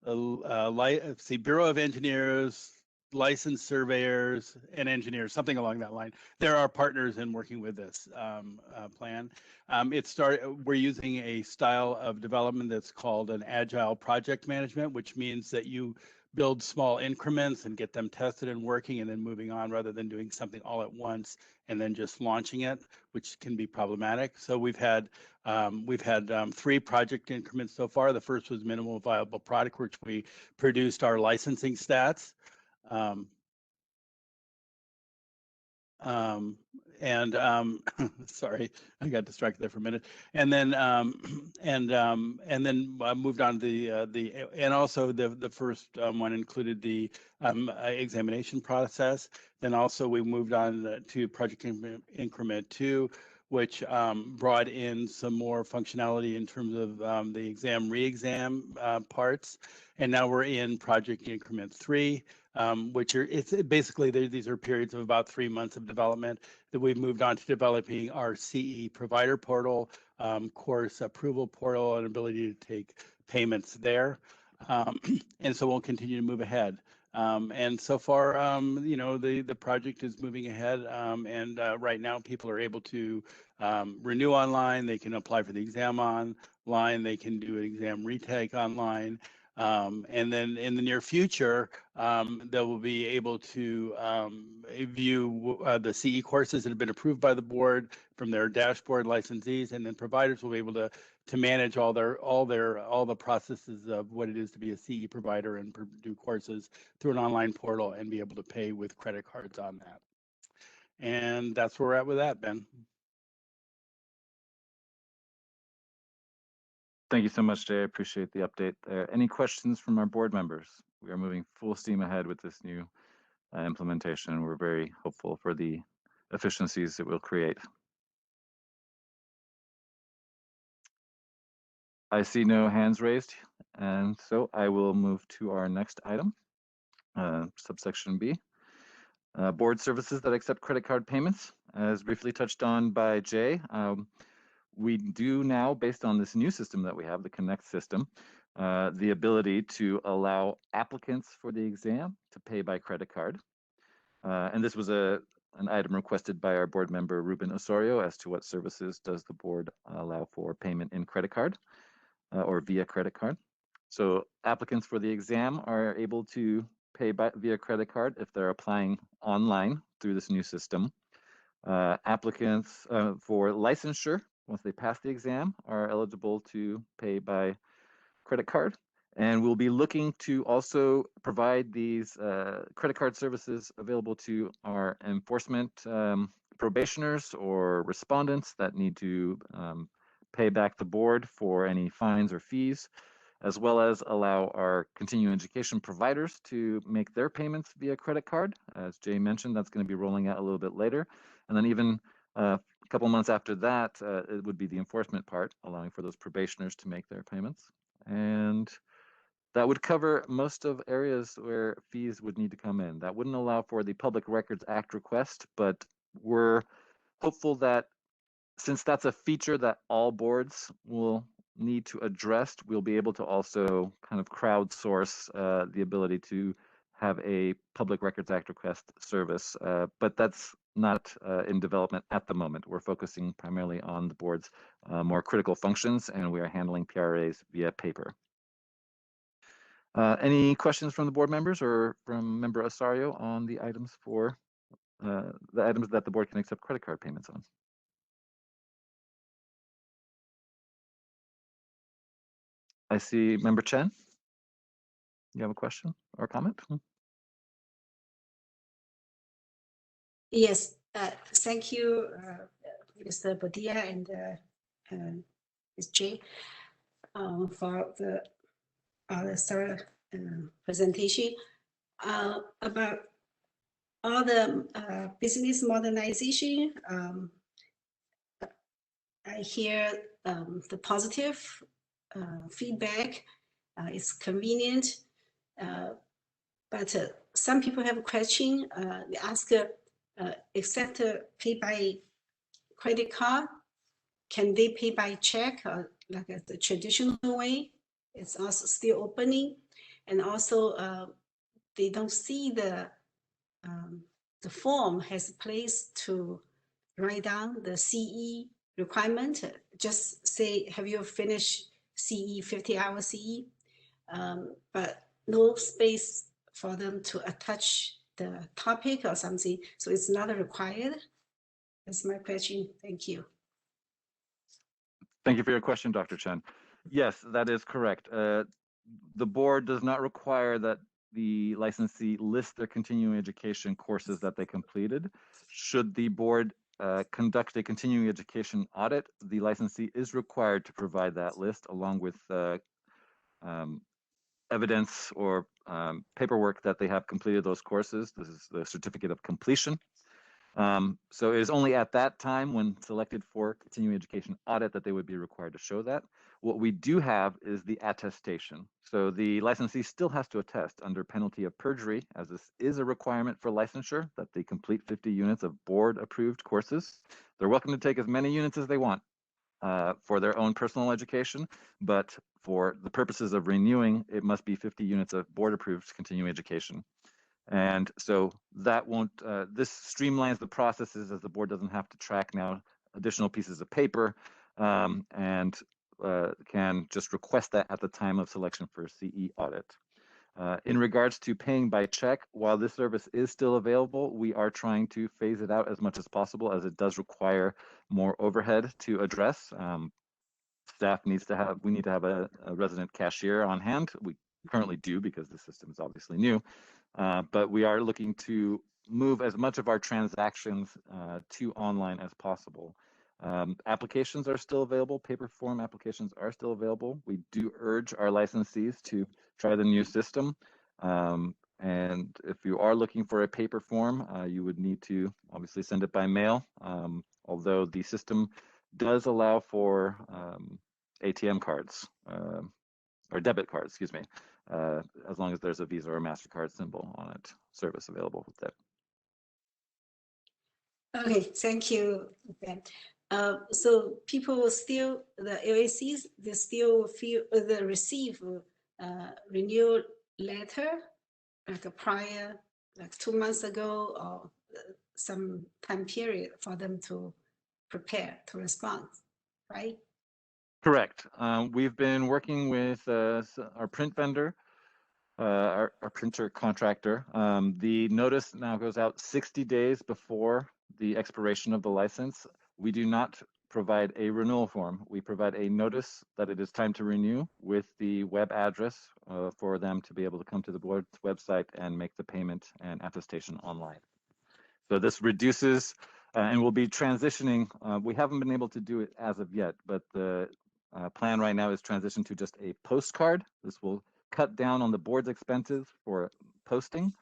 Bureau of Engineers, licensed surveyors and engineers, something along that line. They're our partners in working with this plan. We're using a style of development that's called an agile project management, which means that you build small increments and get them tested and working and then moving on, rather than doing something all at once and then just launching it, which can be problematic. So we've had 3 project increments so far. The first was minimal viable product, which we produced our licensing stats. Sorry, I got distracted there for a minute. And then moved on to and also the first one included the examination process. Then also we moved on to project increment 2, which brought in some more functionality in terms of the exam re-exam parts. And now we're in project increment 3, which are basically these are periods of about 3 months of development that we've moved on to developing our CE provider portal, course approval portal, and ability to take payments there. And so we'll continue to move ahead. And so far, the project is moving ahead, and right now people are able to renew online. They can apply for the exam online. They can do an exam retake online. And then in the near future, they will be able to view the CE courses that have been approved by the board from their dashboard licensees, and then providers will be able to manage all the processes of what it is to be a CE provider and do courses through an online portal and be able to pay with credit cards on that. And that's where we're at with that, Ben. Thank you so much, Jay. I appreciate the update there. Any questions from our board members? We are moving full steam ahead with this new implementation. We're very hopeful for the efficiencies it will create. I see no hands raised, and so I will move to our next item, subsection B. Board services that accept credit card payments. As briefly touched on by Jay, we do now, based on this new system that we have, the Connect system, the ability to allow applicants for the exam to pay by credit card. And this was an item requested by our board member, Ruben Osorio, as to what services does the board allow for payment in credit card or via credit card. So applicants for the exam are able to pay via credit card if they're applying online through this new system. Applicants for licensure, once they pass the exam, are eligible to pay by credit card. And we'll be looking to also provide these credit card services available to our enforcement probationers or respondents that need to pay back the board for any fines or fees, as well as allow our continuing education providers to make their payments via credit card. As Jay mentioned, that's going to be rolling out a little bit later. And then even a couple months after that, it would be the enforcement part, allowing for those probationers to make their payments. And that would cover most of areas where fees would need to come in. That wouldn't allow for the Public Records Act request, but we're hopeful that since that's a feature that all boards will need to address, we'll be able to also kind of crowdsource the ability to have a Public Records Act request service, but that's not in development at the moment. We're focusing primarily on the board's more critical functions, and we are handling PRAs via paper. Any questions from the board members or from Member Osorio on the items that the board can accept credit card payments on? I see Member Chen. You have a question or comment? Yes, thank you, Mr. Badia and Ms. Jay, for the thorough presentation about all the business modernization. I hear the positive feedback. It's convenient, but some people have a question. They ask, except pay by credit card, can they pay by check like the traditional way? It's also still opening, and also they don't see the the form has a place to write down the CE requirement. Just say, have you finished CE, 50-hour CE? But no space for them to attach the topic or something. So it's not required. That's my question. Thank you. Thank you for your question, Dr. Chen. Yes, that is correct. The board does not require that the licensee list their continuing education courses that they completed. Should the board conduct a continuing education audit, the licensee is required to provide that list along with evidence or paperwork that they have completed those courses. This is the certificate of completion. So it is only at that time when selected for continuing education audit that they would be required to show that. What we do have is the attestation. So the licensee still has to attest under penalty of perjury, as this is a requirement for licensure, that they complete 50 units of board approved courses. They're welcome to take as many units as they want for their own personal education, but for the purposes of renewing, it must be 50 units of board approved continuing education. And so that won't, this streamlines the processes as the board doesn't have to track now additional pieces of paper and can just request that at the time of selection for a CE audit. In regards to paying by check, while this service is still available, we are trying to phase it out as much as possible as it does require more overhead to address. Staff needs to have, we need to have a resident cashier on hand. We currently do because the system is obviously new. But we are looking to move as much of our transactions to online as possible. Applications are still available. Paper form applications are still available. We do urge our licensees to try the new system. And if you are looking for a paper form, you would need to obviously send it by mail. Although the system does allow for ATM cards or debit cards, excuse me. As long as there's a Visa or a MasterCard symbol on it, service available with that. Okay, thank you, Ben. So people will still, the LACs, they still feel they receive renewal letter like a prior, like 2 months ago or some time period for them to prepare to respond, right? Correct. We've been working with our print vendor, our printer contractor. The notice now goes out 60 days before the expiration of the license. We do not provide a renewal form. We provide a notice that it is time to renew with the web address for them to be able to come to the board's website and make the payment and attestation online. So this reduces and we'll be transitioning. We haven't been able to do it as of yet, but the plan right now is transition to just a postcard. This will cut down on the board's expenses for posting,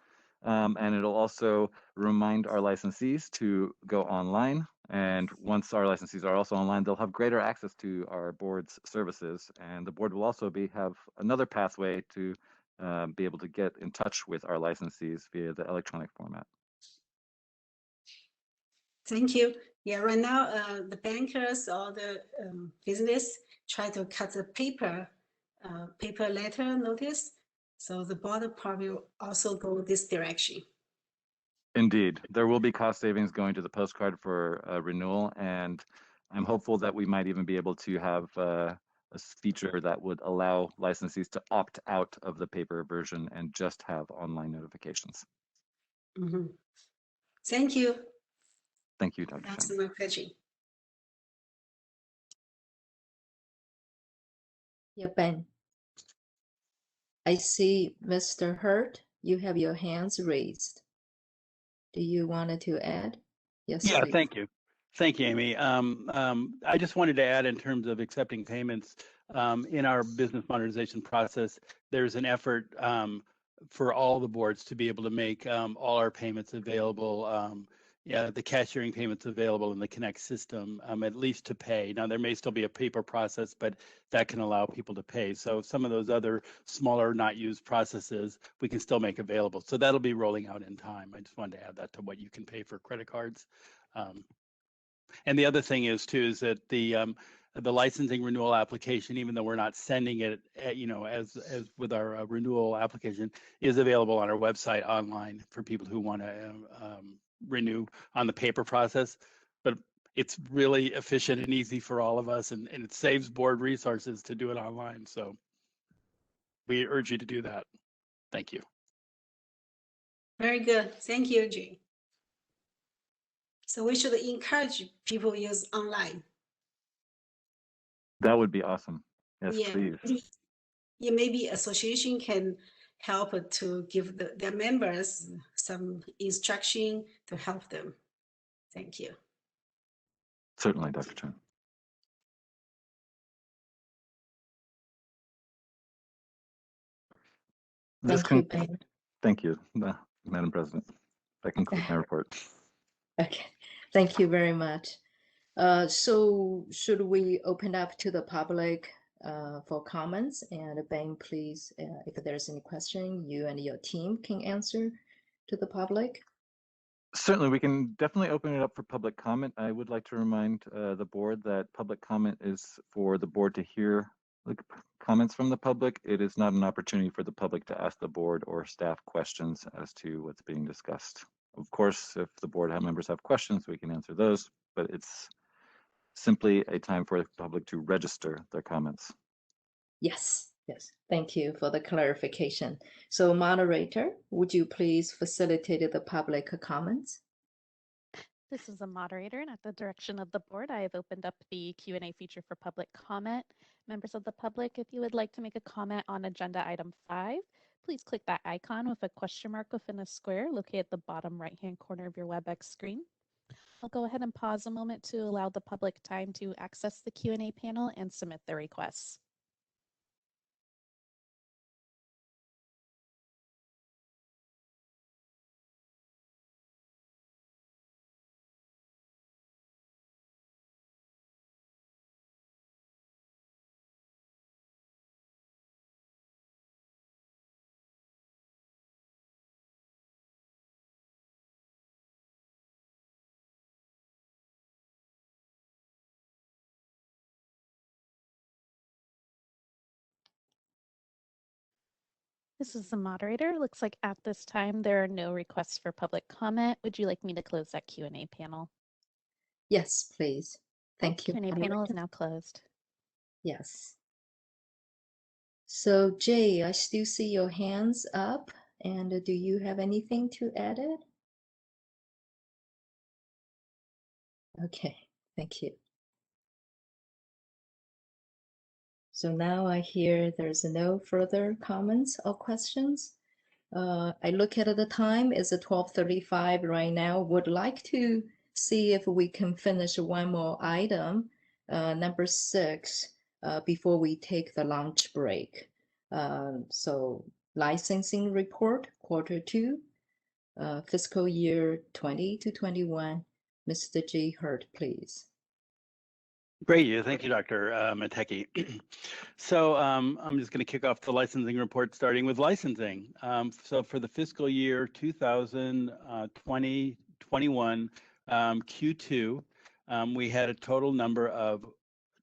and it'll also remind our licensees to go online. And once our licensees are also online, they'll have greater access to our board's services, and the board will also have another pathway to be able to get in touch with our licensees via the electronic format. Thank you. Yeah, right now the bankers or the business try to cut the paper letter notice. So the board probably will also go this direction. Indeed, there will be cost savings going to the postcard for renewal, and I'm hopeful that we might even be able to have a feature that would allow licensees to opt out of the paper version and just have online notifications. Mm-hmm. Thank you. Thank you, Dr. That's Chen. my question. Yeah, Ben. I see Mr. Hurt, you have your hands raised. Do you want to add? Yes, Yeah, please. thank you. Thank you, Amy. I just wanted to add in terms of accepting payments in our business modernization process, there's an effort for all the boards to be able to make all our payments available. Yeah, the cashiering payments available in the Connect system, at least to pay. Now, there may still be a paper process, but that can allow people to pay. So some of those other smaller, not used processes, we can still make available. So that'll be rolling out in time. I just wanted to add that to what you can pay for credit cards. And the other thing is too, is that the the licensing renewal application, even though we're not sending it, as with our renewal application, is available on our website online for people who want to renew on the paper process. But it's really efficient and easy for all of us, and it saves board resources to do it online. So we urge you to do that. Thank you. Very good. Thank you, Jay. So we should encourage people to use online. That would be awesome. Yes, Yeah. please. Yeah, maybe association can help to give their members some instruction to help them. Thank you. Certainly, Dr. Chen. Thank you, Ben. Thank you, Madam President. That concludes my report. Okay, thank you very much. So should we open up to the public for comments? And Ben, please, if there's any question, you and your team can answer to the public. Certainly, we can definitely open it up for public comment. I would like to remind the board that public comment is for the board to hear comments from the public. It is not an opportunity for the public to ask the board or staff questions as to what's being discussed. Of course, if the board members have questions, we can answer those, but it's simply a time for the public to register their comments. Yes, yes. Thank you for the clarification. So moderator, would you please facilitate the public comments? This is a moderator, and at the direction of the board, I have opened up the Q&A feature for public comment. Members of the public, if you would like to make a comment on agenda item 5, please click that icon with a question mark within a square located at the bottom right-hand corner of your WebEx screen. I'll go ahead and pause a moment to allow the public time to access the Q&A panel and submit their requests. This is the moderator. Looks like at this time there are no requests for public comment. Would you like me to close that Q&A panel? Yes, please. Thank you. Q&A panel is now closed. Yes. So Jay, I still see your hands up. And do you have anything to add it? Okay, thank you. So now I hear there's no further comments or questions. I look at the time, it's 12:35 right now. Would like to see if we can finish one more item, number 6, before we take the lunch break. So licensing report, Q2, fiscal year 20 to 21. Mr. G. Hurt, please. Great, thank you, Dr. Matecki. So I'm just going to kick off the licensing report, starting with licensing. So for the fiscal year 2020-21 Q2, we had a total number of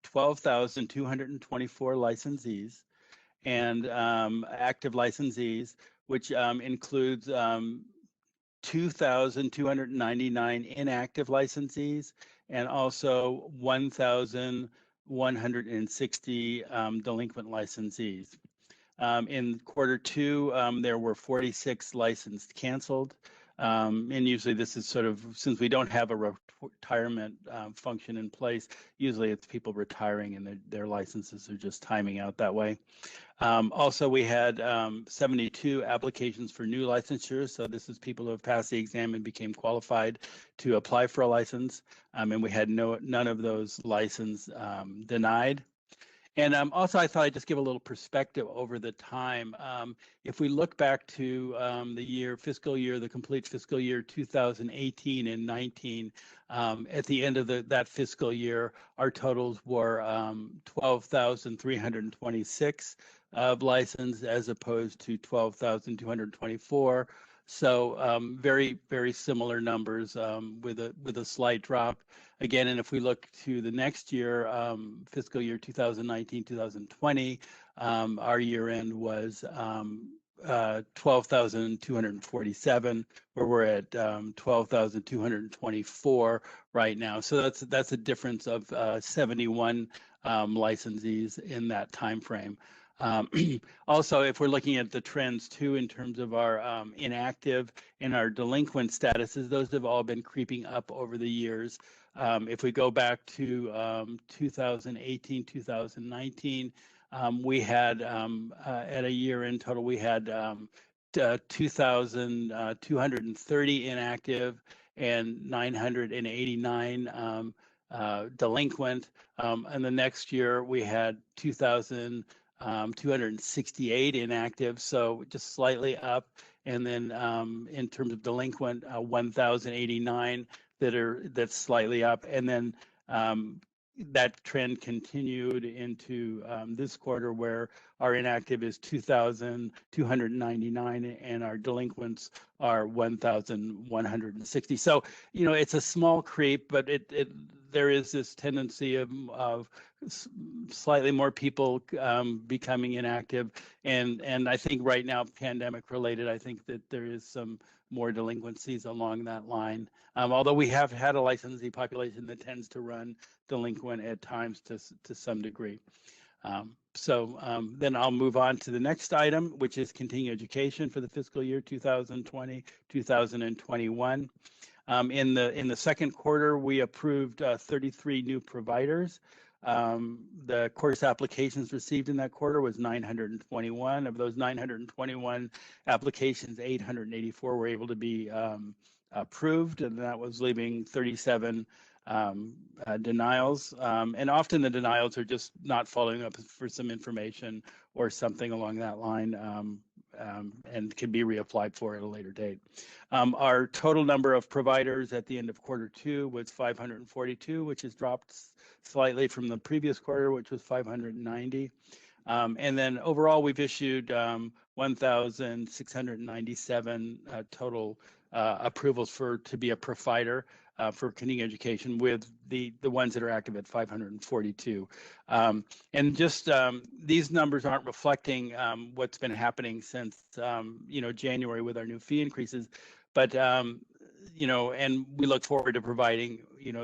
12,224 licensees and active licensees, which includes 2,299 inactive licensees and also 1,160 delinquent licensees. In Q2, there were 46 licensed canceled. And usually this is sort of, since we don't have a retirement function in place, usually it's people retiring and their licenses are just timing out that way. Also, we had 72 applications for new licensures. So this is people who have passed the exam and became qualified to apply for a license. And we had none of those licenses denied. And also, I thought I'd just give a little perspective over the time. If we look back to the complete fiscal year 2018 and 19, at the end of that fiscal year, our totals were 12,326 of license as opposed to 12,224. So very, very similar numbers with a slight drop. Again, and if we look to the next year, fiscal year 2019-2020, our year end was 12,247, where we're at 12,224 right now. So that's a difference of 71 licensees in that time frame. Also, if we're looking at the trends too, in terms of our inactive and our delinquent statuses, those have all been creeping up over the years. If we go back to 2018, 2019, we had at a year in total, we had 2,230 inactive and 989 delinquent. And the next year we had 2,268 inactive, so just slightly up. And then in terms of delinquent, 1,089 that's slightly up. And then that trend continued into this quarter, where our inactive is 2,299 and our delinquents are 1,160. So, you know, it's a small creep, but there is this tendency of slightly more people becoming inactive. And I think right now, pandemic related, I think that there is some more delinquencies along that line. Although we have had a licensee population that tends to run delinquent at times to some degree. Then I'll move on to the next item, which is continuing education for the fiscal year 2020-2021. In the second quarter, we approved 33 new providers. The course applications received in that quarter was 921. Of those 921 applications, 884 were able to be approved, and that was leaving 37 denials. And often the denials are just not following up for some information or something along that line, and can be reapplied for at a later date. Our total number of providers at the end of quarter two was 542, which has dropped slightly from the previous quarter, which was 590. And then overall, we've issued 1,697 total approvals to be a provider for continuing education, with the ones that are active at 542. And just these numbers aren't reflecting what's been happening since January with our new fee increases, but and we look forward to providing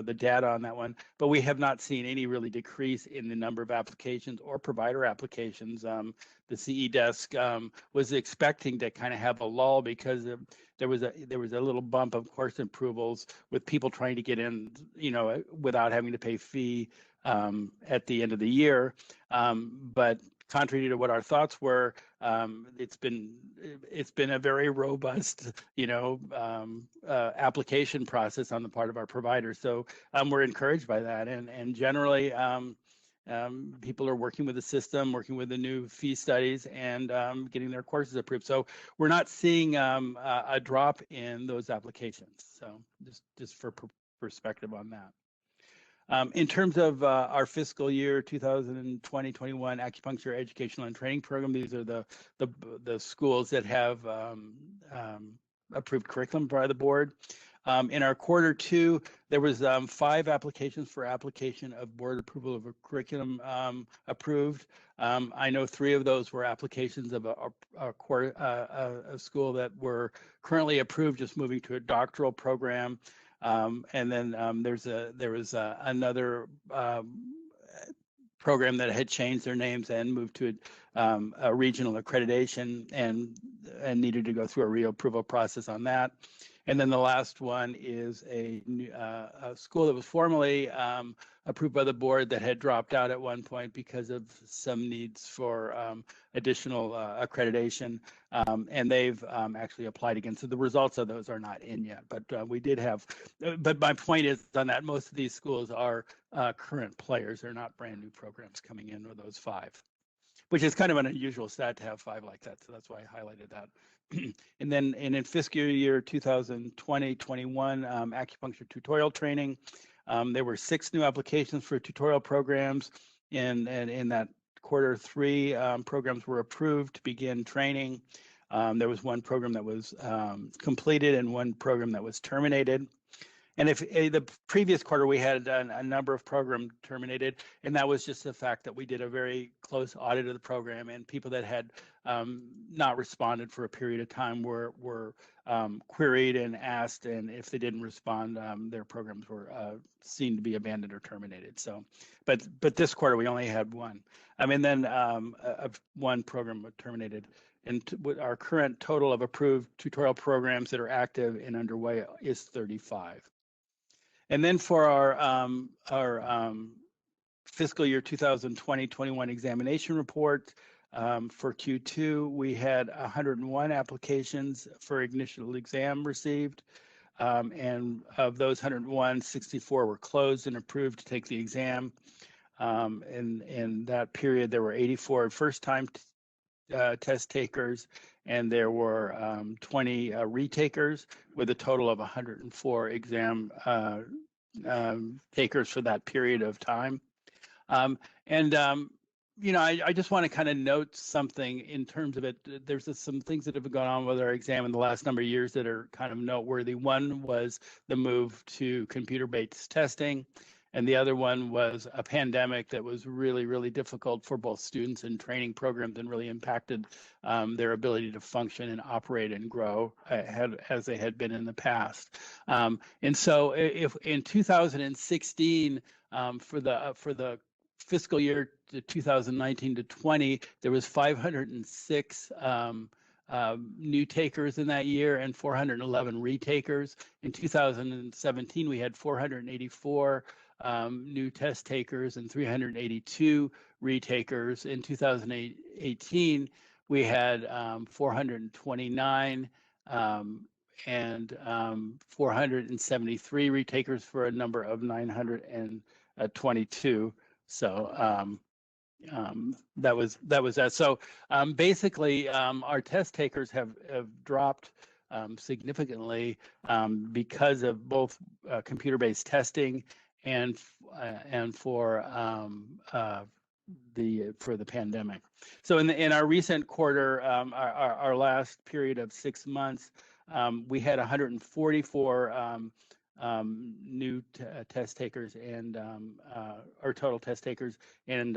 the data on that one. But we have not seen any really decrease in the number of applications or provider applications. The CE desk was expecting to kind of have a lull because there was a little bump of course approvals with people trying to get in, without having to pay fee at the end of the year. But contrary to what our thoughts were, it's been a very robust, application process on the part of our providers. So we're encouraged by that, and generally, people are working with the system, working with the new fee studies, and getting their courses approved. So we're not seeing a drop in those applications. So just for perspective on that. In terms of our fiscal year 2020-21 acupuncture educational and training program, these are the schools that have approved curriculum by the board. In our quarter two, there was 5 applications for application of board approval of a curriculum approved. I know 3 of those were applications of a school that were currently approved, just moving to a doctoral program. And then there was another program that had changed their names and moved to a regional accreditation and needed to go through a reapproval process on that. And then the last one is a school that was formerly approved by the board that had dropped out at one point because of some needs for additional accreditation, and they've actually applied again. So the results of those are not in yet, but we did have. But my point is on that most of these schools are current players. They're not brand new programs coming in with those 5, which is kind of an unusual stat to have 5 like that. So that's why I highlighted that. And then in fiscal year 2020-21 acupuncture tutorial training, there were 6 new applications for tutorial programs, and in that quarter 3 programs were approved to begin training. There was one program that was completed and one program that was terminated. And if the previous quarter, we had a number of programs terminated, and that was just the fact that we did a very close audit of the program, and people that had not responded for a period of time were queried and asked, and if they didn't respond, their programs were seen to be abandoned or terminated. So, but this quarter we only had one. And then one program was terminated. And with our current total of approved tutorial programs that are active and underway is 35. And then for our fiscal year 2020-21 examination report for Q2, we had 101 applications for initial exam received. And of those 101, 64 were closed and approved to take the exam. In that period, there were 84 first-time test takers, and there were 20 retakers, with a total of 104 exam takers for that period of time. I just want to kind of note something in terms of it. There's some things that have gone on with our exam in the last number of years that are kind of noteworthy. One was the move to computer-based testing, and the other one was a pandemic that was really, really difficult for both students and training programs, and really impacted their ability to function and operate and grow as they had been in the past. And so if in 2016, for the fiscal year 2019 to 20, there was 506 new takers in that year and 411 retakers. In 2017, we had 484 new test takers and 382 retakers. In 2018, we had 429 and 473 retakers for a number of 922. So that was that. So basically, our test takers have dropped significantly because of both computer-based testing and for the pandemic. So in our recent quarter, our last period of 6 months, we had 144 new test takers, and our total test takers, and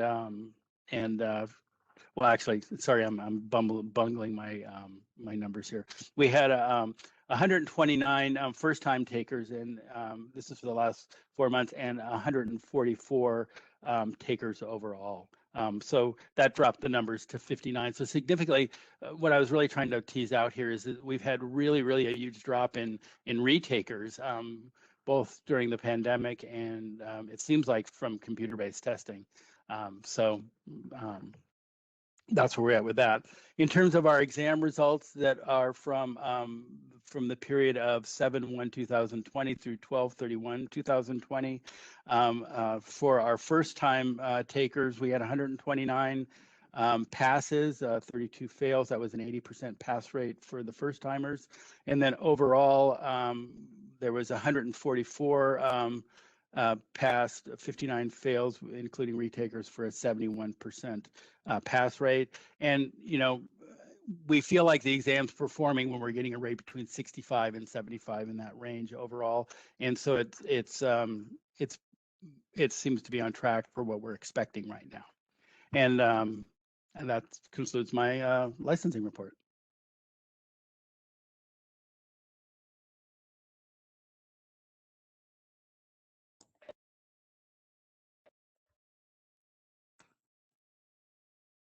well, actually, sorry, I'm bungling my my numbers here. We had 129 first-time takers, and this is for the last 4 months, and 144 takers overall. So that dropped the numbers to 59. So significantly, what I was really trying to tease out here is that we've had really a huge drop in retakers, both during the pandemic and it seems like from computer-based testing. That's where we're at with that. In terms of our exam results that are from the period of 7/1/2020 through 12/31/2020, for our first-time takers, we had 129 passes, 32 fails. That was an 80% pass rate for the first-timers. And then overall, there was 144 passed, 59 fails, including retakers, for a 71% pass rate. And we feel like the exam's performing when we're getting a rate between 65 and 75 in that range overall. And so it seems to be on track for what we're expecting right now. And that concludes my licensing report.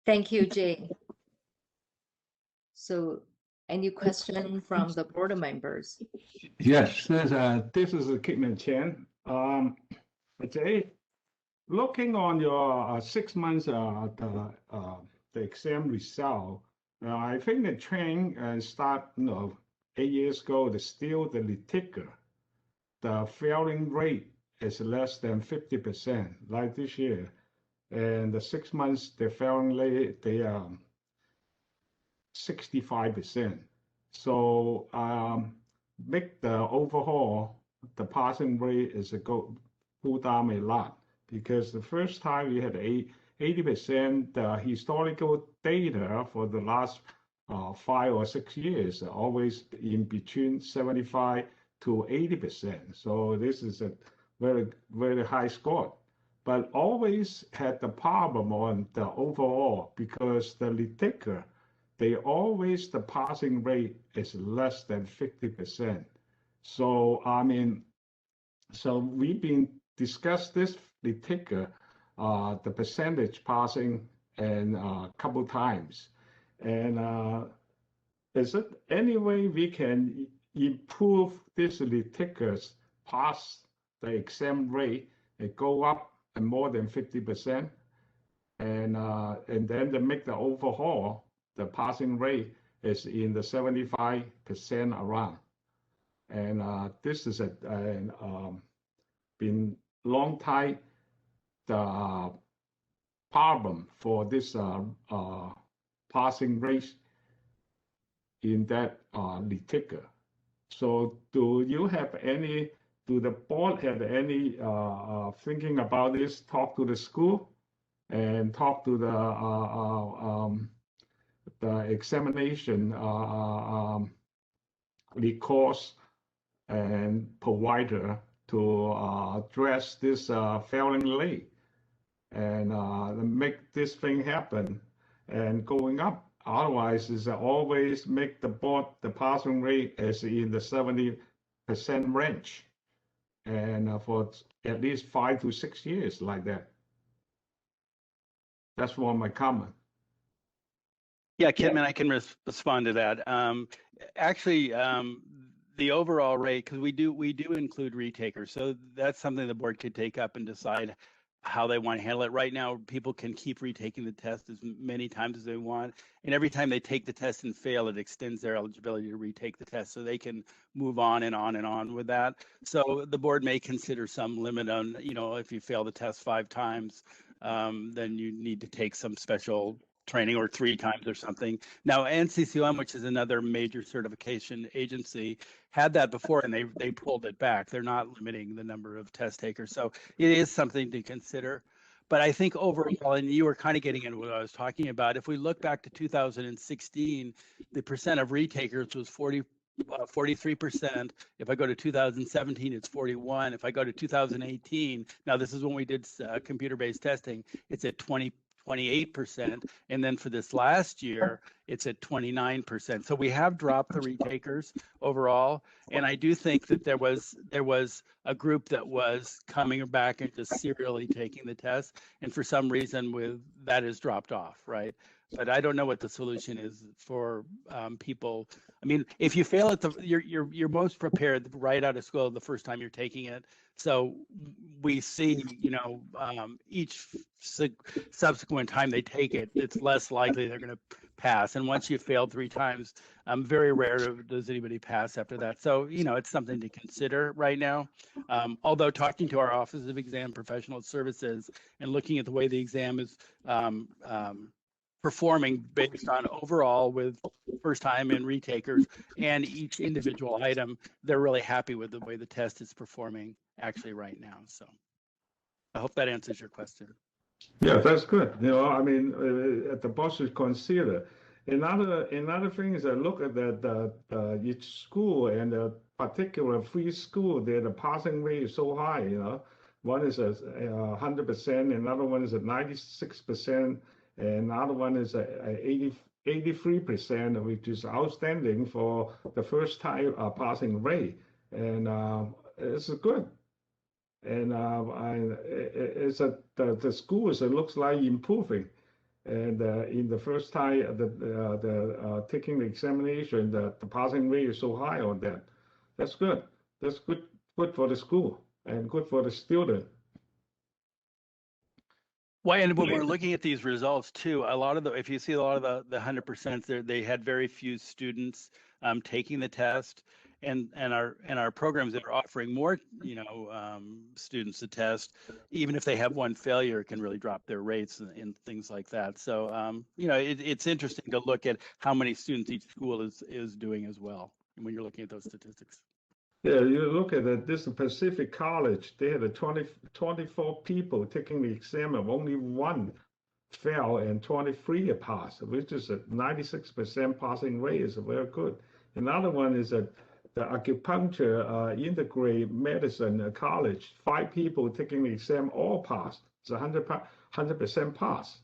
Thank you, Jay. So any question from the board members? Yes, this is Kidman Chen. Jay, looking on your 6 months the exam result, I think the trend start 8 years ago. Still the retaker, the failing rate is less than 50%, like this year. And the 6 months, the failing rate, they are 65%. So make the overall, the passing rate is pull down a lot, because the first time we had 80%. The historical data for the last 5 or 6 years, always in between 75 to 80%. So this is a very, very high score. But always had the problem on the overall because the retaker, the passing rate is less than 50%. So, I mean, so we've been discussed this retaker, the percentage passing and a couple times. And is it any way we can improve this retakers pass the exam rate and go up and more than 50%? And then to make the overall, the passing rate is in the 75% around. And this is been long time the problem for this passing rate in that retaker. So do the board have any thinking about this, talk to the school and talk to the examination recourse and provider to address this failing rate and make this thing happen and going up. Otherwise, is always make the passing rate as in the 70% range, and for at least 5 to 6 years like that. That's one my comment. Yeah, Kim, and I can respond to that. Actually, the overall rate, because we do include retakers, so that's something the board could take up and decide how they want to handle it. Right now, people can keep retaking the test as many times as they want, and every time they take the test and fail, it extends their eligibility to retake the test, so they can move on and on and on with that. So the board may consider some limit on, if you fail the test 5 times, then you need to take some special training, or 3 times or something. Now, NCCOM, which is another major certification agency, had that before, and they pulled it back. They're not limiting the number of test takers. So it is something to consider. But I think overall, and you were kind of getting into what I was talking about, if we look back to 2016, the percent of retakers was 43%. If I go to 2017, it's 41. If I go to 2018, now this is when we did computer-based testing, it's at 28%, and then for this last year, it's at 29%. So we have dropped the retakers overall, and I do think that there was a group that was coming back and just serially taking the test, and for some reason that has dropped off, right? But I don't know what the solution is for people. I mean, if you fail at you're most prepared right out of school the first time you're taking it. So we see, each subsequent time they take it, it's less likely they're going to pass. And once you've failed 3 times, very rare does anybody pass after that. So, it's something to consider right now. Although talking to our Office of Exam Professional Services and looking at the way the exam is performing based on overall with first time and retakers and each individual item, they're really happy with the way the test is performing actually right now. So I hope that answers your question. Yeah, that's good. I mean, the board should consider. Another thing is that look at each school and a particular free school, the passing rate is so high. One is 100%, another one is at 96%, and another one is 83%, which is outstanding for the first time passing rate, and it's good. And the schools, it looks like improving. And in the first time, taking the examination, the passing rate is so high on that. That's good. That's good for the school and good for the student. Well, and when we're looking at these results too, if you see a lot of the 100%, they had very few students taking the test. And our programs that are offering more, students to test, even if they have one failure, it can really drop their rates and things like that. So, it's interesting to look at how many students each school is doing as well when you're looking at those statistics. Yeah, you look at this Pacific College, they had 24 people taking the exam, and only one fail and 23 pass, which is a 96% passing rate is very good. Another one is that the acupuncture integrate medicine college, 5 people taking the exam all passed. It's 100% pass.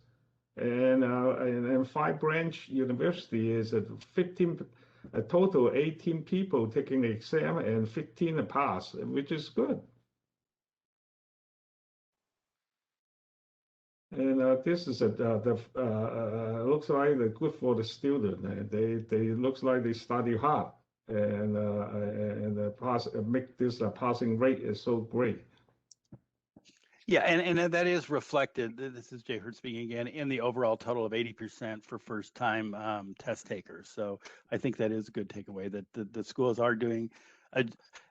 And 5 branch university is at 15, a total 18 people taking the exam and 15 pass, which is good. And this is looks like they're good for the student. They looks like they study hard, and the pass make this passing rate is so great. Yeah, and that is reflected. This is Jay Hurt speaking again, in the overall total of 80% for first-time test takers. So I think that is a good takeaway that the schools are doing.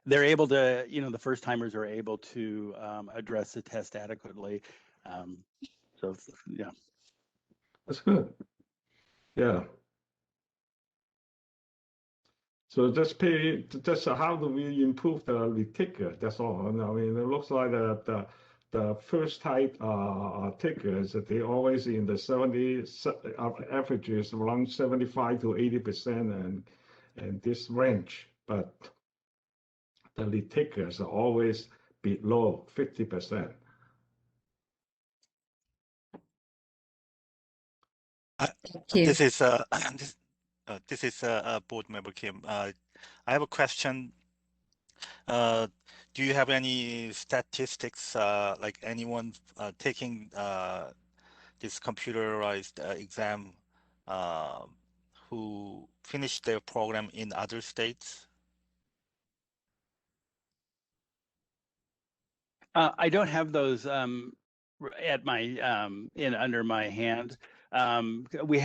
They're able to, the first-timers are able to address the test adequately. So yeah, That's good. Yeah. So just how do we improve the retaker? That's all. I mean, it looks like the first type takers, they always in the 70 averages around 75 to 80% and this range, but the retakers are always below 50%. you. This is this is Board Member Kim. I have a question. Do you have any statistics, like anyone taking this computerized exam who finished their program in other states? I don't have those at my under my hand. We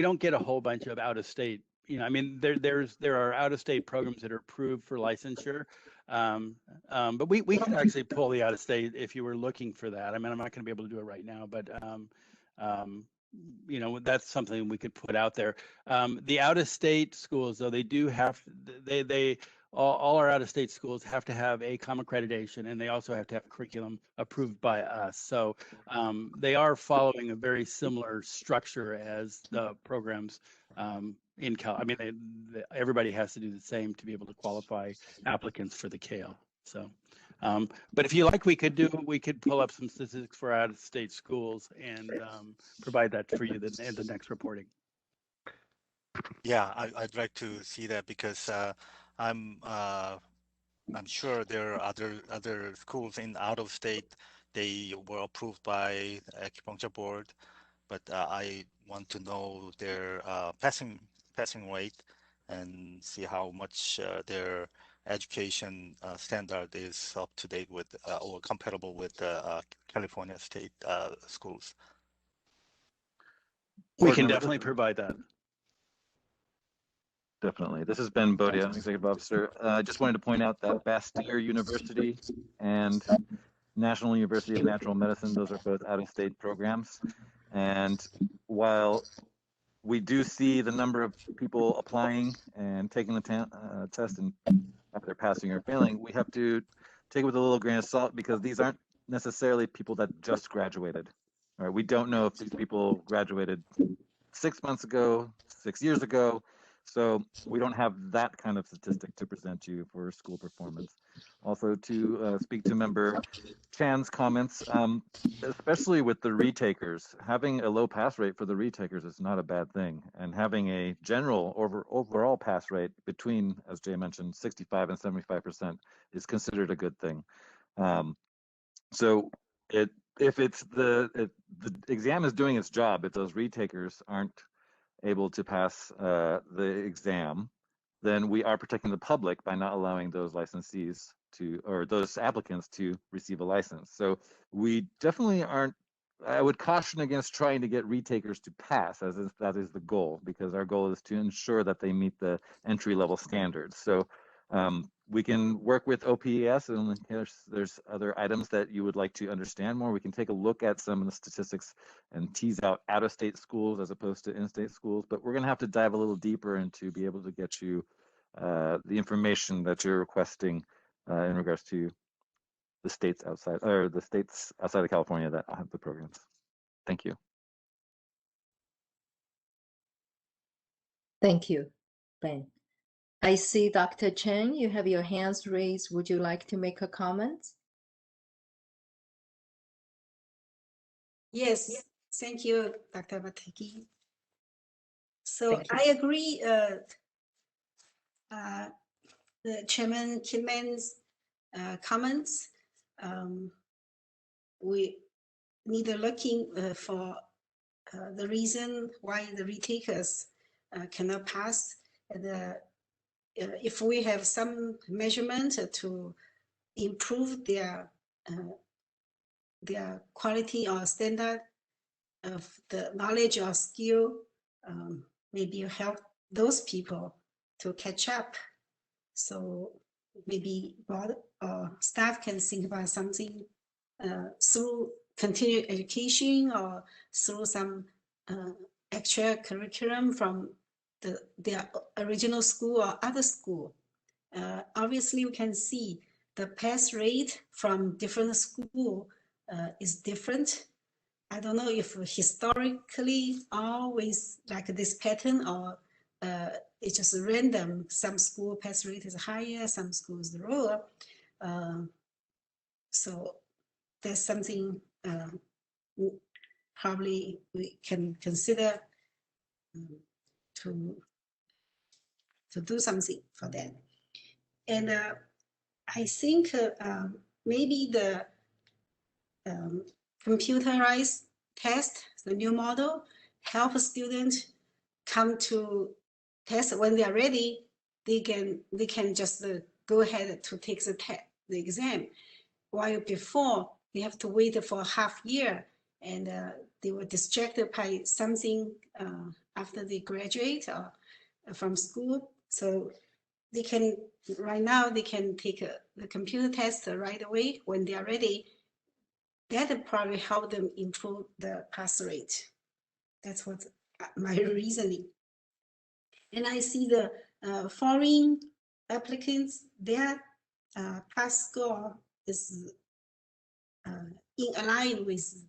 don't get a whole bunch of out of state. I mean, there are out of state programs that are approved for licensure, but we can actually pull the out of state if you were looking for that. I mean, I'm not going to be able to do it right now, but that's something we could put out there. The out of state schools, though, they do have all our out-of-state schools have to have ACOM accreditation, and they also have to have curriculum approved by us. So they are following a very similar structure as the programs in Cal. I mean, everybody has to do the same to be able to qualify applicants for the CALE. So, but if you like, we could pull up some statistics for out-of-state schools and provide that for you in the next reporting. Yeah, I'd like to see that because I'm sure there are other schools in out of state. They were approved by Acupuncture Board, but I want to know their passing rate and see how much their education standard is up to date with or compatible with California state schools. We can definitely provide that. Definitely. This has been Bodia, Executive Officer. I just wanted to point out that Bastyr University and National University of Natural Medicine, those are both out-of-state programs. And while we do see the number of people applying and taking the test and either passing or failing, we have to take it with a little grain of salt because these aren't necessarily people that just graduated. All right, we don't know if these people graduated 6 months ago, 6 years ago. So we don't have that kind of statistic to present you for school performance. Also, to speak to Member Chan's comments, especially with the retakers, having a low pass rate for the retakers is not a bad thing. And having a general overall pass rate between, as Jay mentioned, 65 and 75% is considered a good thing. So if the exam is doing its job, if those retakers aren't able to pass the exam, then we are protecting the public by not allowing those licensees or those applicants to receive a license. So we definitely aren't, I would caution against trying to get retakers to pass, as that is the goal, because our goal is to ensure that they meet the entry-level standards. So we can work with OPS, and there's other items that you would like to understand more. We can take a look at some of the statistics and tease out out-of-state schools as opposed to in-state schools, but we're going to have to dive a little deeper and to be able to get you the information that you're requesting in regards to the states outside of California that have the programs. Thank you. Thank you, Ben. I see Dr. Chen, you have your hands raised. Would you like to make a comment? Yes, thank you, Dr. Matecki. So Thank you. I agree the Chairman Kinman's comments. We need looking for the reason why the retakers cannot pass. And if we have some measurement to improve their quality or standard of the knowledge or skill, maybe help those people to catch up. So maybe board or staff can think about something through continued education or through some extra curriculum from their original school or other school. Obviously, we can see the pass rate from different school is different. I don't know if historically always like this pattern or it's just random. Some school pass rate is higher, some schools lower. So that's something probably we can consider to do something for that. And I think maybe the computerized test, the new model, help students come to test when they are ready. They can just go ahead to take the exam. While before they have to wait for a half year, and they were distracted by something after they graduate or from school. So they can right now they can take the computer test right away when they are ready. That probably help them improve the pass rate. That's what my reasoning. And I see the foreign applicants, their pass score is in line with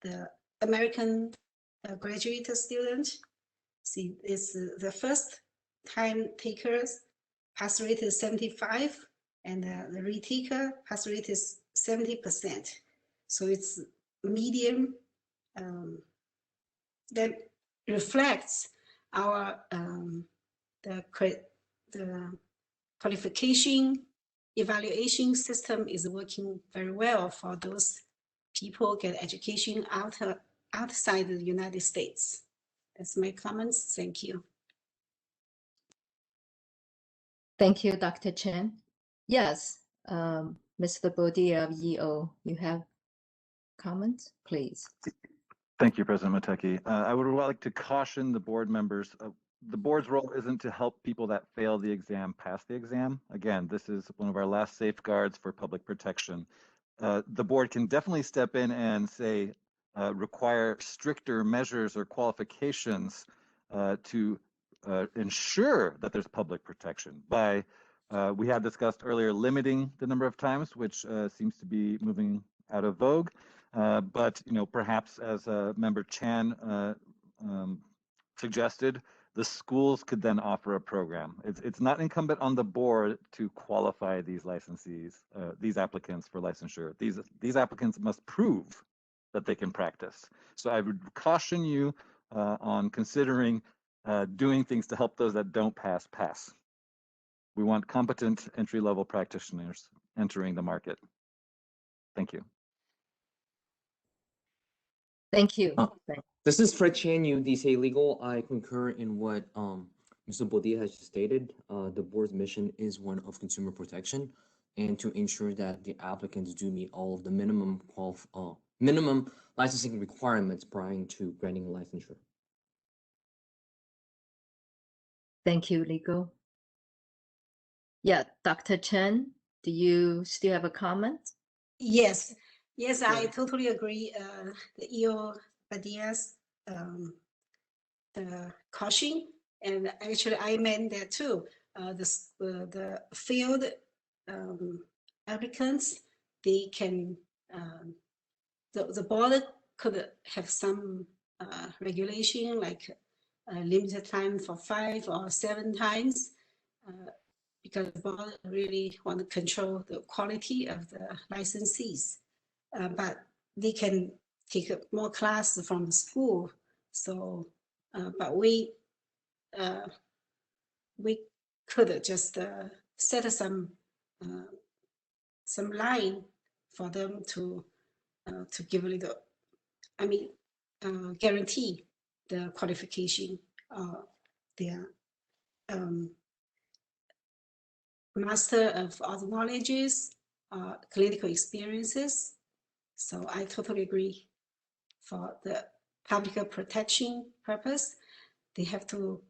the American graduate student. See, it's the first time takers pass rate is 75, and the retaker pass rate is 70%. So it's medium that reflects our the qualification evaluation system is working very well for those people get education outside the United States. That's my comments. Thank you. Thank you, Dr. Chen. Yes, Mr. Bodie of EO, you have comments, please. Thank you, President Matecki. I would like to caution the board members. The board's role isn't to help people that fail the exam pass the exam. Again, this is one of our last safeguards for public protection. The board can definitely step in and say, require stricter measures or qualifications to ensure that there's public protection by, we had discussed earlier, limiting the number of times, which seems to be moving out of vogue. But perhaps as Member Chan suggested, the schools could then offer a program. It's not incumbent on the board to qualify these licensees, these applicants for licensure. These applicants must prove that they can practice. So I would caution you on considering doing things to help those that don't pass. We want competent entry-level practitioners entering the market. Thank you. Thank you. This is Fred Chan, UDC Legal. I concur in what Mr. Bodie has stated. The board's mission is one of consumer protection and to ensure that the applicants do meet all of the minimum licensing requirements prior to granting a licensure. Thank you, legal. Yeah, Dr. Chen, do you still have a comment? Yes, I totally agree. The EO Badia's the caution, and actually I meant that too. The field applicants, they can the board could have some regulation like limited time for 5 or 7 times, because the board really want to control the quality of the licensees. But they can take more class from the school. So, but we could just set some line for them to give a little, guarantee the qualification, their master of all the knowledges, clinical experiences. So I totally agree. For the public protection purpose, they have to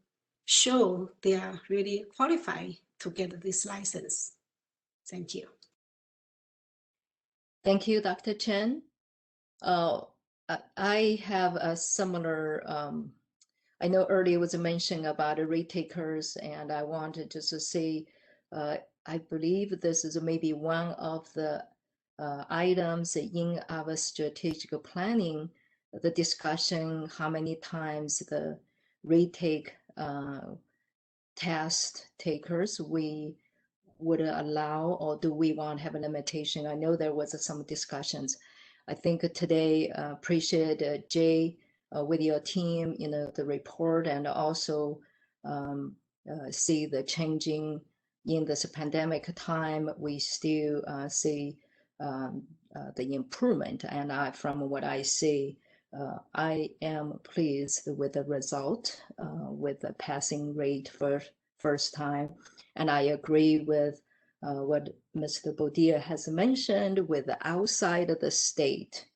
show they are really qualified to get this license. Thank you. Thank you, Dr. Chen. I have a similar, I know earlier was mentioned about the rate takers, and I wanted just to say, I believe this is maybe one of the items in our strategic planning, the discussion, how many times the rate take test takers we would allow, or do we want to have a limitation? I know there was some discussions. I think today appreciate Jay with your team, the report, and also see the changing in this pandemic time. We still see the improvement, and from what I see, I am pleased with the result, with the passing rate for first time. And I agree with what Mr. Bodia has mentioned with the outside of the state,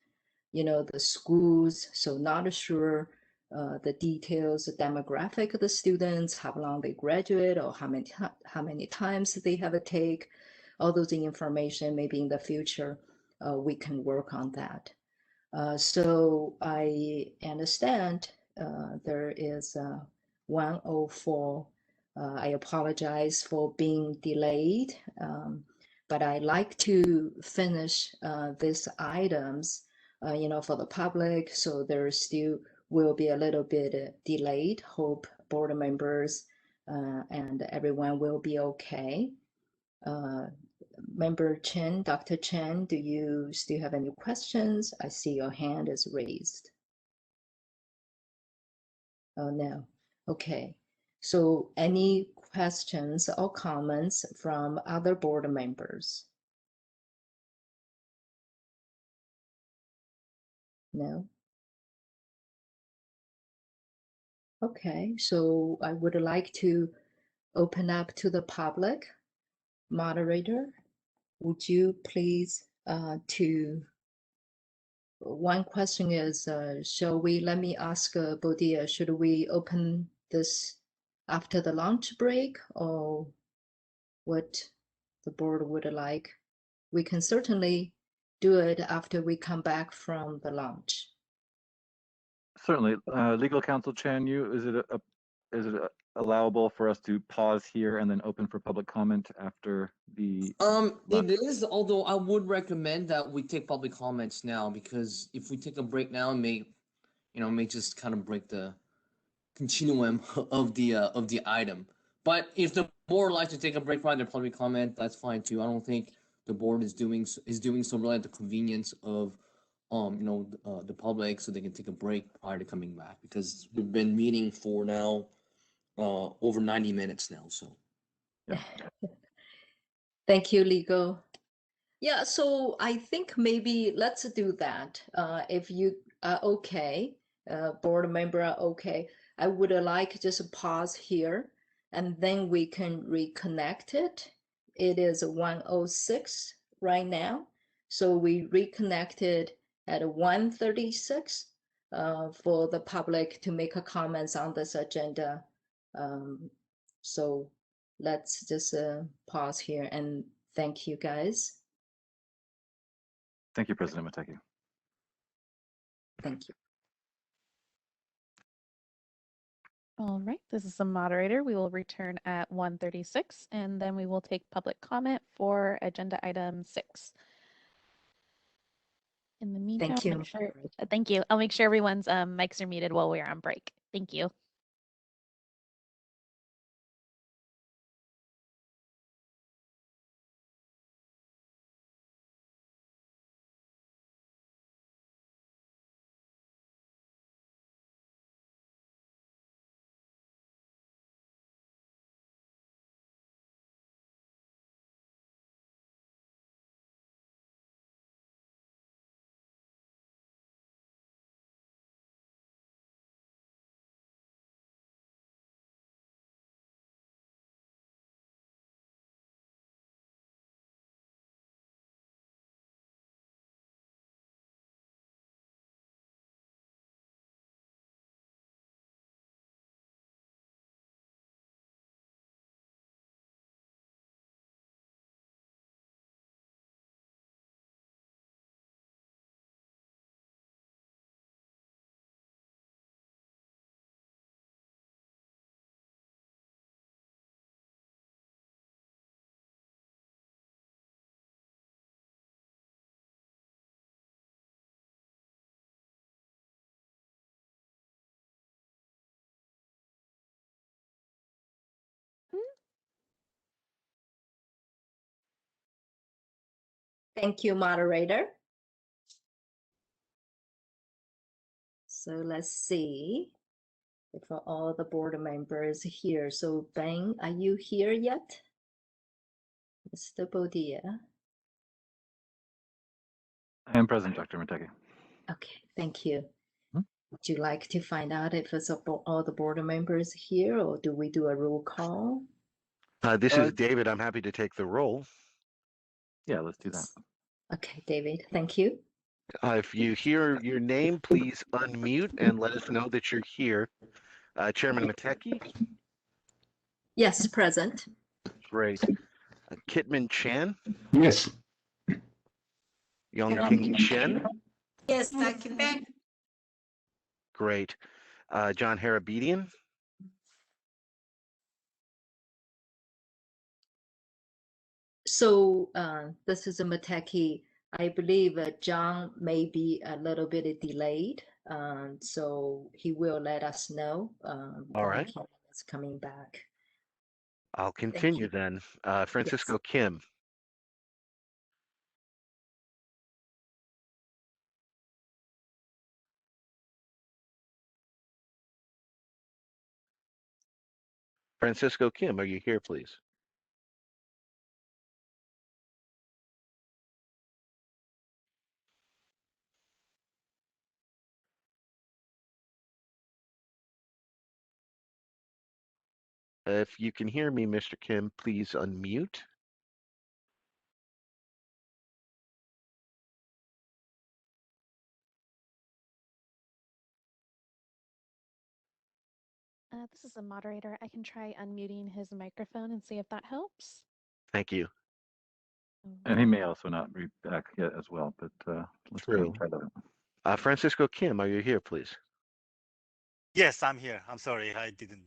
the schools, so not sure the details, the demographic of the students, how long they graduate, or how many times they have to take, all those information, maybe in the future, we can work on that. So I understand there is 104. I apologize for being delayed, but I like to finish these items, for the public. So there still will be a little bit delayed. Hope board members and everyone will be okay. Member Chen, Dr. Chen, do you still have any questions? I see your hand is raised. Oh, no. Okay. So any questions or comments from other board members? No? Okay, so I would like to open up to the public. Moderator, would you please one question is, let me ask Bodia, should we open this after the lunch break, or what the board would like? We can certainly do it after we come back from the lunch. Certainly. Legal counsel Chan Yu, is it allowable for us to pause here and then open for public comment after the it is, although I would recommend that we take public comments now, because if we take a break now, it may just kind of break the continuum of the item. But if the board likes to take a break from the public comment, that's fine too. I don't think the board is doing so really at the convenience of the public, so they can take a break prior to coming back, because we've been meeting for now over 90 minutes now. So yeah. Thank you, legal. Yeah, so I think maybe let's do that. If you are okay, board member are okay, I would like just pause here, and then we can reconnect it. It is 1:06 right now, so we reconnected at 1:36 for the public to make a comments on this agenda. So let's just pause here and thank you guys. Thank you, President Matecki. Thank you. All right, this is the moderator. We will return at 1:36, and then we will take public comment for agenda item 6. In the meantime, Thank you. thank you. I'll make sure everyone's mics are muted while we're on break. Thank you. Thank you, moderator. So let's see if all the board members here. So Ben, are you here yet? Mr. Bodia. I am present, Dr. Matecki. Okay, thank you. Hmm? Would you like to find out if it's all the board members here, or do we do a roll call? This is David. I'm happy to take the roll. Yeah, let's do that. Okay, David, thank you. If you hear your name, please unmute and let us know that you're here. Chairman Matecki? Yes, present. Great. Kitman Chan? Yes. Yongping Chen? Yes, Dr. Beck. Great. John Harabedian? So this is a Matecki. I believe John may be a little bit delayed, so he will let us know All right. he is coming back. I'll continue then. Francisco Kim? Francisco Kim, are you here, please? If you can hear me, Mr. Kim, please unmute. This is a moderator. I can try unmuting his microphone and see if that helps. Thank you. And he may also not be back yet as well, but let's go ahead and try that. Francisco Kim, are you here, please? Yes, I'm here. I'm sorry, I didn't.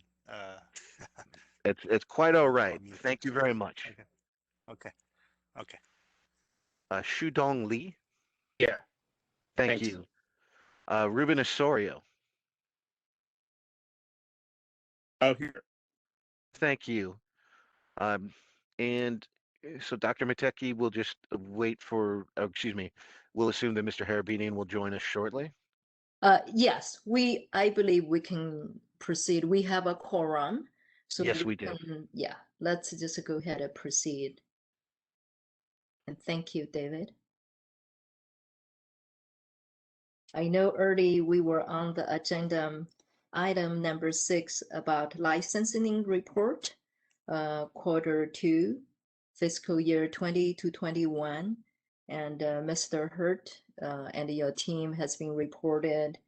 It's quite all right. Thank you very much. Okay. Okay. Shudong Li? Yeah. Thank Thanks. you. Ruben Osorio? Oh, here. Thank you. And so Dr. Matecki will just wait for, excuse me, we'll assume that Mr. Harabedian will join us shortly. Yes, I believe we can proceed. We have a quorum. So yes, we do. Yeah, let's just go ahead and proceed. And thank you, David. I know early we were on the agenda item number 6 about licensing report, Q2, fiscal year 20 to 21. And Mr. Hurt and your team has been reported.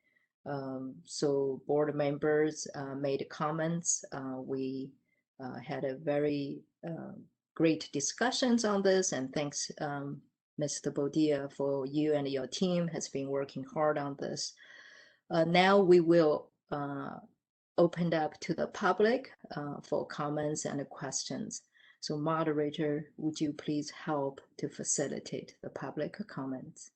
So board members made comments. We had a very great discussions on this, and thanks Mr. Bodia for you and your team has been working hard on this. Now we will open up to the public for comments and questions. So moderator, would you please help to facilitate the public comments?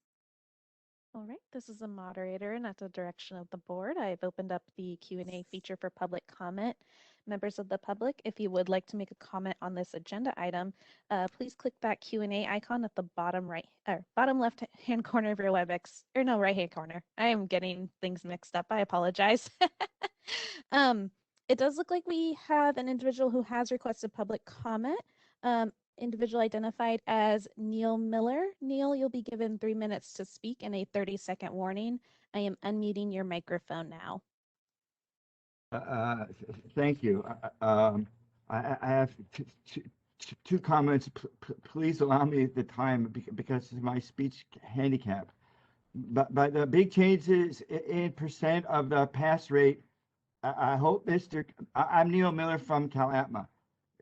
All right, this is a moderator, and at the direction of the board, I've opened up the Q&A feature for public comment. Members of the public, if you would like to make a comment on this agenda item, please click that Q&A icon at the bottom left hand corner of your WebEx, or no, right hand corner. I am getting things mixed up. I apologize. It does look like we have an individual who has requested public comment. Individual identified as Neil Miller. Neil, you'll be given 3 minutes to speak and a 30-second warning. I am unmuting your microphone now. Thank you. I have two comments. Please allow me the time because of my speech handicap. But the big changes in percent of the pass rate, I hope I'm Neil Miller from CalAtma.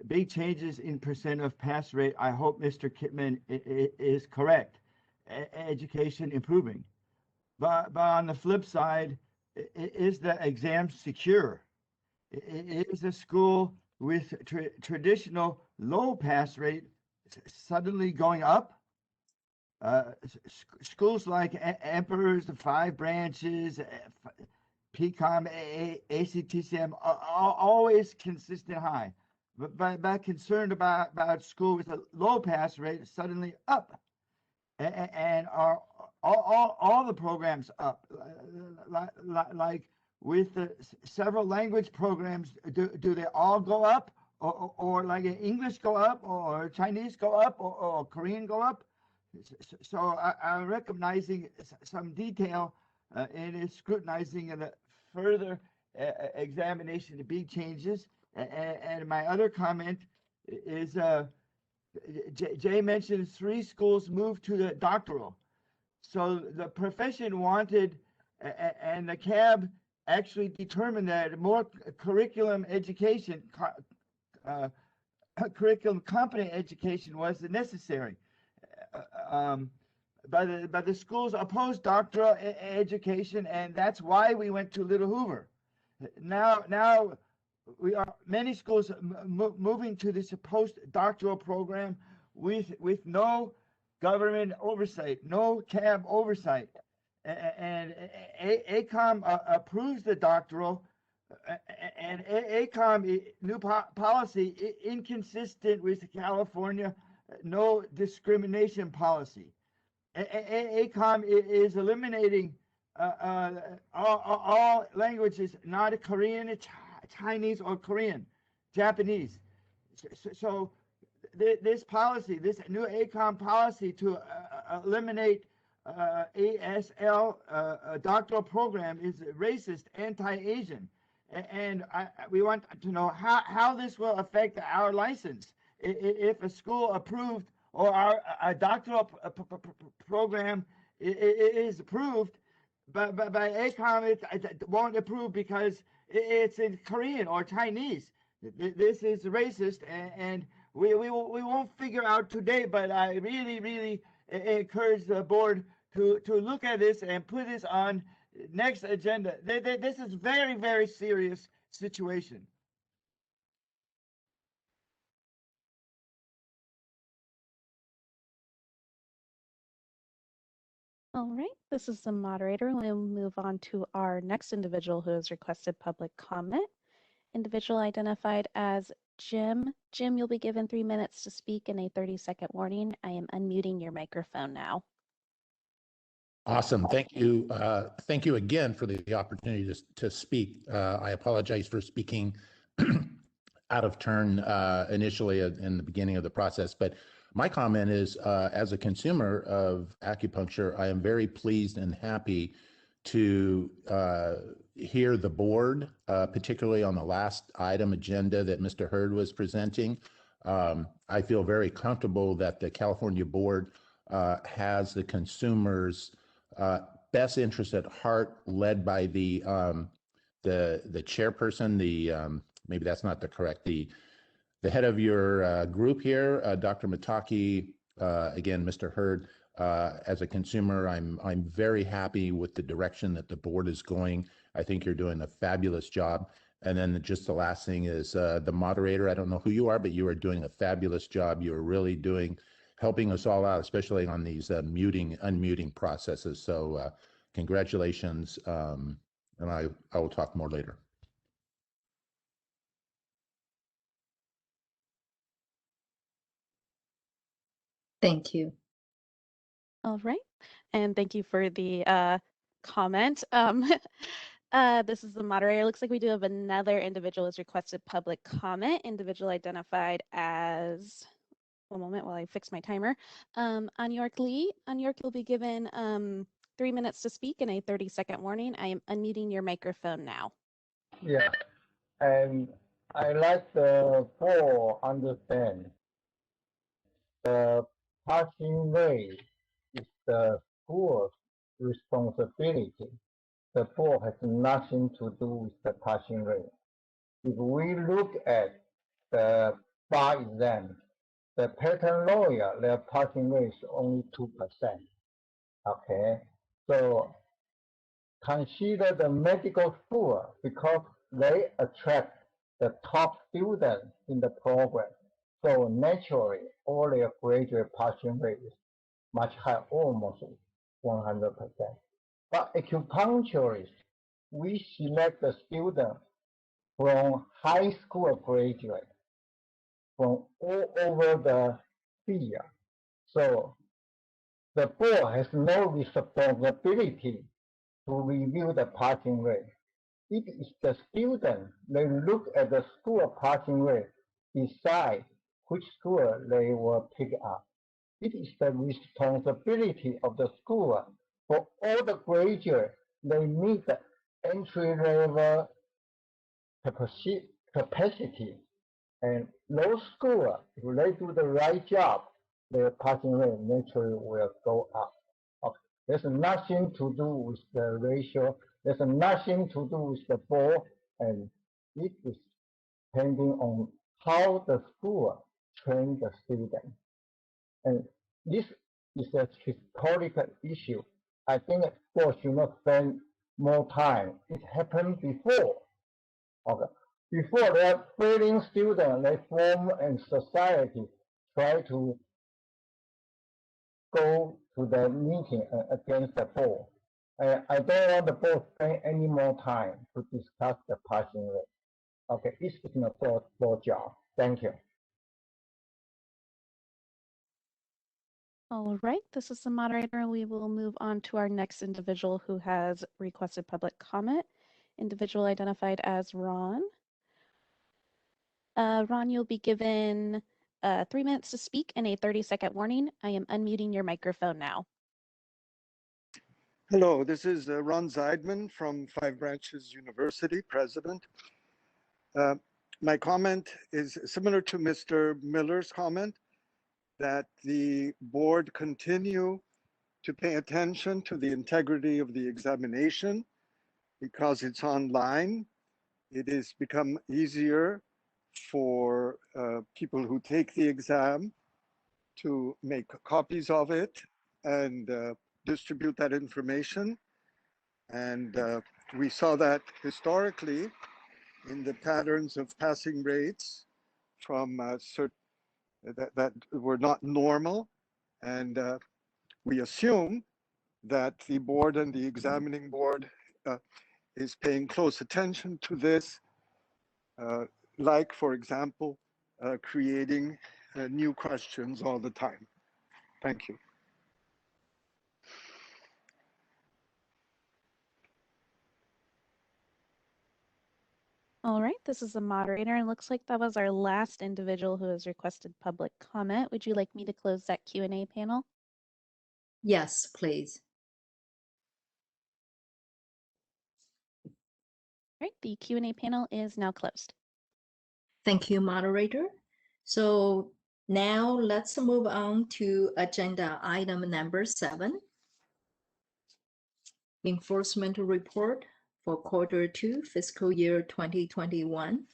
Big changes in percent of pass rate. I hope Mr. Kitman is correct. Education improving. But on the flip side, is the exam secure? Is a school with traditional low pass rate suddenly going up? Schools like Emperor's, the 5 branches, PCOM, ACTCM, are always consistent high. But concerned about school with a low pass rate suddenly up. and are all the programs up, like with the several language programs, do they all go up, or like English go up, or Chinese go up, or Korean go up? So I'm recognizing some detail and scrutinizing the further examination of big changes. And my other comment is Jay mentioned 3 schools moved to the doctoral. So the profession wanted, and the CAB actually determined that more curriculum education, curriculum competent education was necessary. But the schools opposed doctoral education, and that's why we went to Little Hoover. Now we are many schools moving to this postdoctoral program with no government oversight, no CAB oversight, and ACOM approves the doctoral, and ACOM new policy inconsistent with California no discrimination policy. ACOM is eliminating all languages, not Korean, Chinese, or Korean, Japanese. So this policy, this new ACOM policy to eliminate ASL doctoral program is racist, anti-Asian. And we want to know how this will affect our license. If a school approved or our doctoral program is approved, but by ACOM it won't approve because it's in Korean or Chinese. This is racist, and we won't figure out today, but I really encourage the board to look at this and put this on next agenda. This is very serious situation. All right, this is the moderator. We'll move on to our next individual who has requested public comment. Individual identified as Jim. Jim, you'll be given 3 minutes to speak and a 30-second warning. I am unmuting your microphone now. Awesome. Thank you. Thank you again for the opportunity to speak. I apologize for speaking out of turn initially in the beginning of the process, but my comment is, as a consumer of acupuncture, I am very pleased and happy to hear the board, particularly on the last item agenda that Mr. Hurd was presenting. I feel very comfortable that the California board has the consumers' best interest at heart, led by the chairperson, maybe that's not the correct, the head of your group here, Dr. Matecki, again, Mr. Hurd. As a consumer, I'm very happy with the direction that the board is going. I think you're doing a fabulous job. And then just the last thing is the moderator. I don't know who you are, but you are doing a fabulous job. You are really helping us all out, especially on these unmuting processes. So congratulations, and I will talk more later. Thank you. All right, and thank you for the comment. This is the moderator. Looks like we do have another individual who's requested public comment. Individual identified as, one moment while I fix my timer. Anyork Lee. Anyork, you'll be given 3 minutes to speak and a 30-second warning. I am unmuting your microphone now. Yeah, and I like the board understand the passing rate is the school's responsibility. The board has nothing to do with the passing rate. If we look at the bar exam, the patent lawyer, their passing rate is only 2%. Okay, so consider the medical school because they attract the top students in the program. So naturally, all their graduate passing rate is much higher, almost 100%. But acupuncturists, we select the student from high school graduate, from all over the field. So The board has no responsibility to review the passing rate. It is the student. They look at the school passing rate, decide which school they will pick up. It is the responsibility of the school for all the graduates. They meet the entry level capacity. And those schools, if they do the right job, their passing rate naturally will go up. Okay. There's nothing to do with the ratio. There's nothing to do with the board, and it is depending on how the school train the student. And this is a historical issue. I think board should not spend more time. It happened before. Okay. Before that, failing students, they form a society, try to go to the meeting against the board. I don't want the board spend any more time to discuss the passing rate. Okay, this is not board job. Thank you. All right, this is the moderator. We will move on to our next individual who has requested public comment. Individual identified as Ron. Ron, you'll be given 3 minutes to speak and a 30-second warning. I am unmuting your microphone now. Hello, this is Ron Zeidman from Five Branches University, president. My comment is similar to Mr. Miller's comment, that the board continue to pay attention to the integrity of the examination because it's online. It has become easier for people who take the exam to make copies of it and distribute that information. And we saw that historically in the patterns of passing rates from that were not normal. And we assume that the board and the examining board is paying close attention to this, like, for example, creating new questions all the time. Thank you. All right, this is the moderator, and looks like that was our last individual who has requested public comment. Would you like me to close that Q&A panel? Yes, please. All right, the Q&A panel is now closed. Thank you, moderator. So now let's move on to agenda item number 7. Enforcement report for Q2 fiscal year 2021.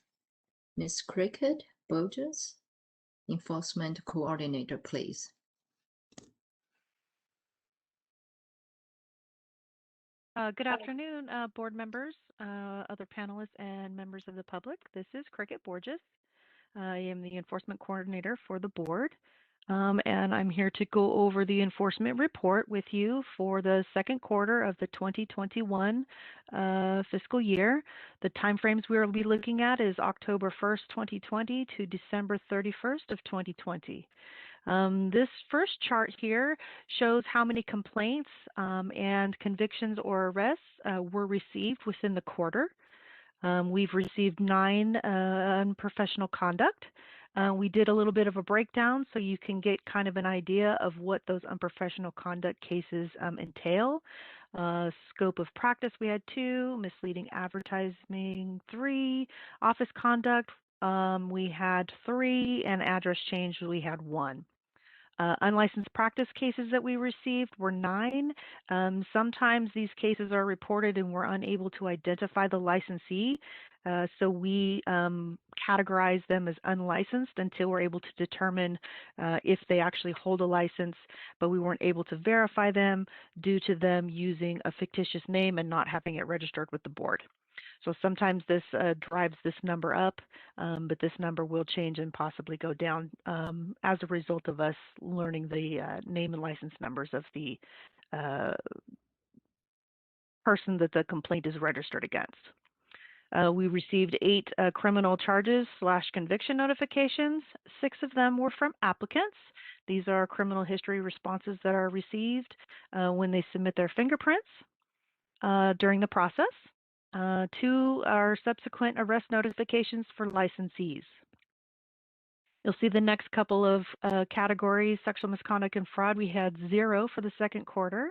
Ms. Cricket Burgess, enforcement coordinator, please. Good afternoon, board members, other panelists, and members of the public. This is Cricket Borges. I am the enforcement coordinator for the board, and I'm here to go over the enforcement report with you for the second quarter of the 2021 fiscal year. The timeframes we will be looking at is October 1st, 2020 to December 31st of 2020. This first chart here shows how many complaints and convictions or arrests were received within the quarter. We've received 9 unprofessional conduct. We did a little bit of a breakdown so you can get kind of an idea of what those unprofessional conduct cases entail. Scope of practice, we had 2, misleading advertising 3, office conduct, we had 3, and address change, we had 1. Unlicensed practice cases that we received were 9. Sometimes these cases are reported and we're unable to identify the licensee, so we categorize them as unlicensed until we're able to determine if they actually hold a license, but we weren't able to verify them due to them using a fictitious name and not having it registered with the board. So sometimes this drives this number up, but this number will change and possibly go down as a result of us learning the name and license numbers of the person that the complaint is registered against. We received 8 criminal charges / conviction notifications. 6 of them were from applicants. These are criminal history responses that are received when they submit their fingerprints during the process. 2 are subsequent arrest notifications for licensees. You'll see the next couple of categories: sexual misconduct and fraud. We had 0 for the second quarter.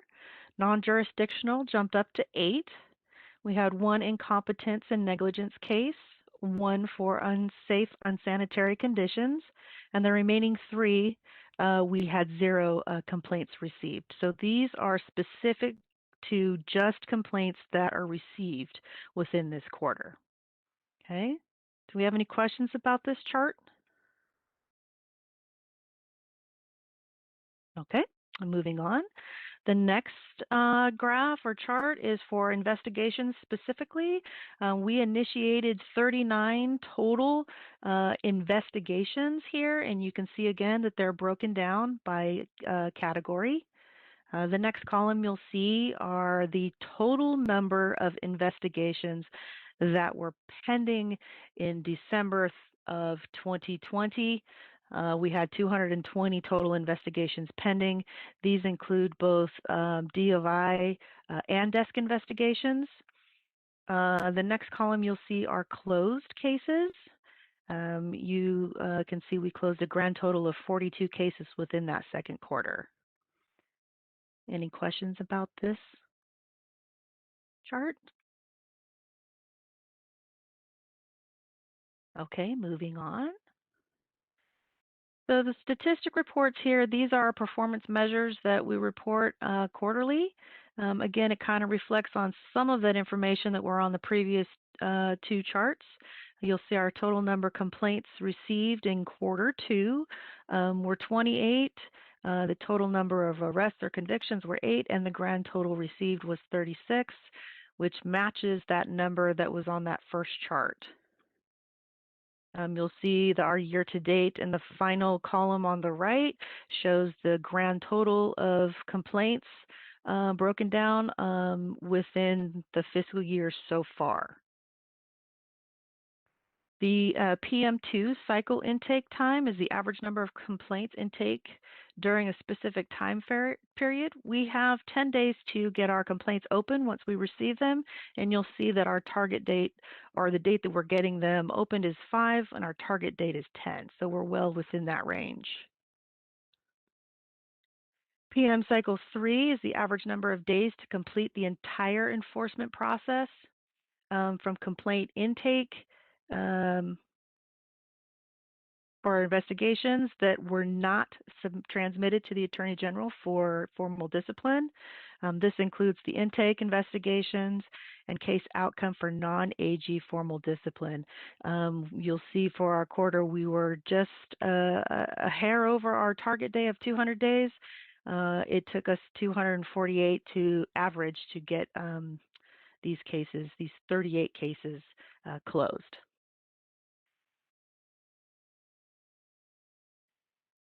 Non-jurisdictional jumped up to 8. We had 1 incompetence and negligence case, 1 for unsafe, unsanitary conditions, and the remaining 3, we had 0 complaints received. So these are specific to just complaints that are received within this quarter. Okay, do we have any questions about this chart? Okay, I'm moving on. The next graph or chart is for investigations specifically. We initiated 39 total investigations here, and you can see again that they're broken down by category. The next column you'll see are the total number of investigations that were pending in December of 2020. We had 220 total investigations pending. These include both DOI and desk investigations. The next column you'll see are closed cases. You can see we closed a grand total of 42 cases within that second quarter. Any questions about this chart? Okay, moving on. So the statistic reports here, these are performance measures that we report quarterly. Again, it kind of reflects on some of that information that were on the previous 2 charts. You'll see our total number of complaints received in quarter 2 were 28. The total number of arrests or convictions were 8, and the grand total received was 36, which matches that number that was on that first chart. You'll see that our year-to-date in the final column on the right shows the grand total of complaints broken down within the fiscal year so far. The PM2 cycle intake time is the average number of complaints intake during a specific time period. We have 10 days to get our complaints open once we receive them, and you'll see that our target date, or the date that we're getting them opened, is 5, and our target date is 10, so we're well within that range. PM cycle 3 is the average number of days to complete the entire enforcement process from complaint intake for investigations that were not transmitted to the Attorney General for formal discipline. This includes the intake investigations and case outcome for non-AG formal discipline. You'll see for our quarter we were just a hair over our target day of 200 days. It took us 248 to average to get these cases, these 38 cases closed.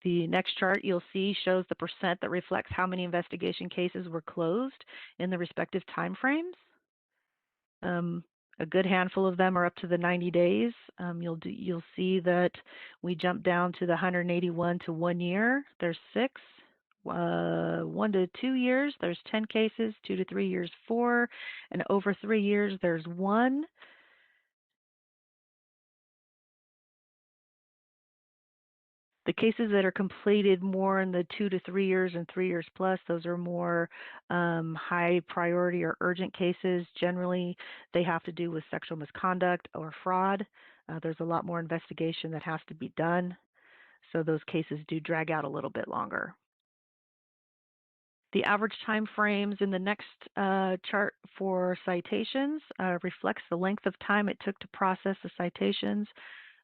The next chart you'll see shows the percent that reflects how many investigation cases were closed in the respective time frames. A good handful of them are up to the 90 days. You'll see that we jumped down to the 181 to 1 year. There's 6. 1 to 2 years, there's 10 cases. 2 to 3 years, 4, and over 3 years, there's 1. The cases that are completed more in the 2 to 3 years and 3 years plus, those are more high priority or urgent cases. Generally, they have to do with sexual misconduct or fraud. There's a lot more investigation that has to be done. So those cases do drag out a little bit longer. The average time frames in the next chart for citations reflects the length of time it took to process the citations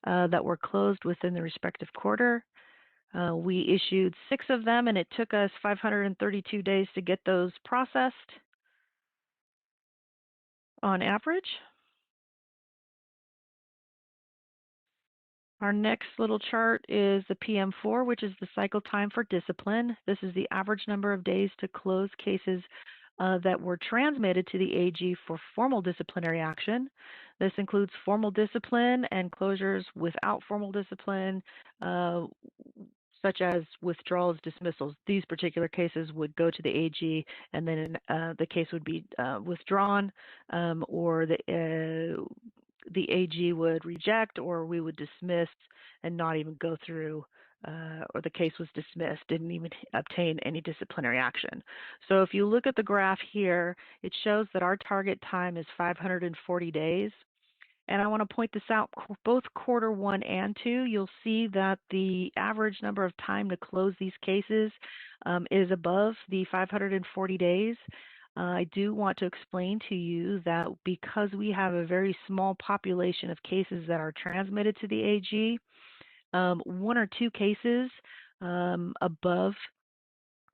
that were closed within the respective quarter. We issued 6 of them, and it took us 532 days to get those processed on average. Our next little chart is the PM4, which is the cycle time for discipline. This is the average number of days to close cases that were transmitted to the AG for formal disciplinary action. This includes formal discipline and closures without formal discipline, such as withdrawals, dismissals. These particular cases would go to the AG, and then the case would be withdrawn, or the AG would reject, or we would dismiss and not even go through, or the case was dismissed, didn't even obtain any disciplinary action. So if you look at the graph here, it shows that our target time is 540 days. And I want to point this out, both quarter 1 and 2, you'll see that the average number of time to close these cases is above the 540 days. I do want to explain to you that because we have a very small population of cases that are transmitted to the AG, 1 or 2 cases above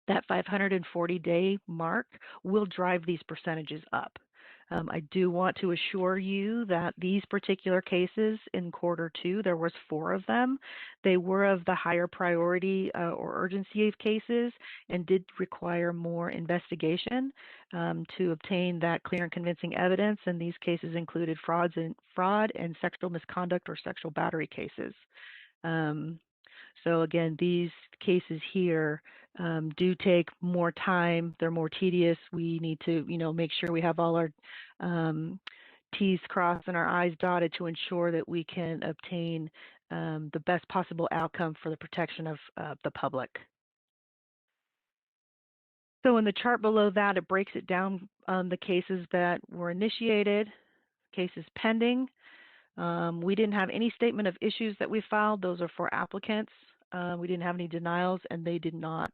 that 540-day mark will drive these percentages up. I do want to assure you that these particular cases in quarter 2, there was 4 of them. They were of the higher priority or urgency of cases and did require more investigation to obtain that clear and convincing evidence. And these cases included fraud and sexual misconduct or sexual battery cases. So again, these cases here do take more time. They're more tedious. We need to, make sure we have all our T's crossed and our I's dotted to ensure that we can obtain the best possible outcome for the protection of the public. So in the chart below that, it breaks it down the cases that were initiated, cases pending. We didn't have any statement of issues that we filed. Those are for applicants. We didn't have any denials, and they did not.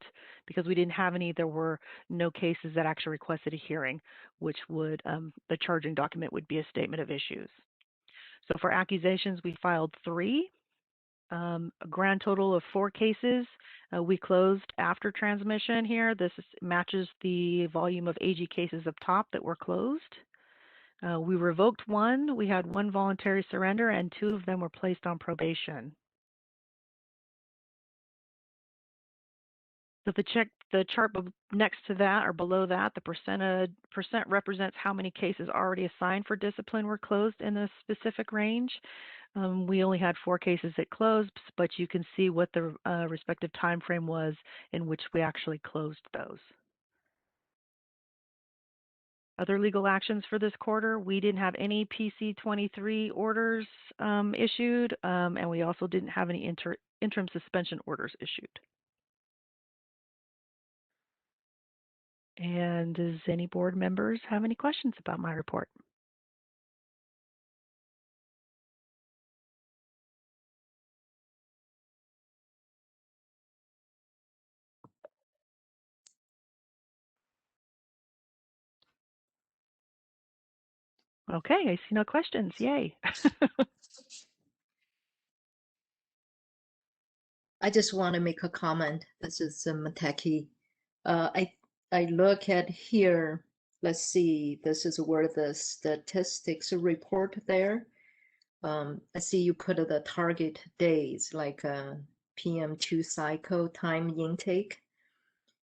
Because we didn't have any, there were no cases that actually requested a hearing, which would, the charging document would be a statement of issues. So for accusations, we filed 3, a grand total of 4 cases. We closed after transmission here. This matches the volume of AG cases up top that were closed. We revoked 1. We had 1 voluntary surrender, and 2 of them were placed on probation. So the chart next to that or below that, the percent represents how many cases already assigned for discipline were closed in a specific range. We only had 4 cases that closed, but you can see what the respective time frame was in which we actually closed those. Other legal actions for this quarter, we didn't have any PC-23 orders issued, and we also didn't have any interim suspension orders issued. And does any board members have any questions about my report? Okay, I see no questions. Yay. I just want to make a comment. This is Matecki. I look at here, let's see, this is where the statistics report there. I see you put the target days, like PM2 cycle time intake,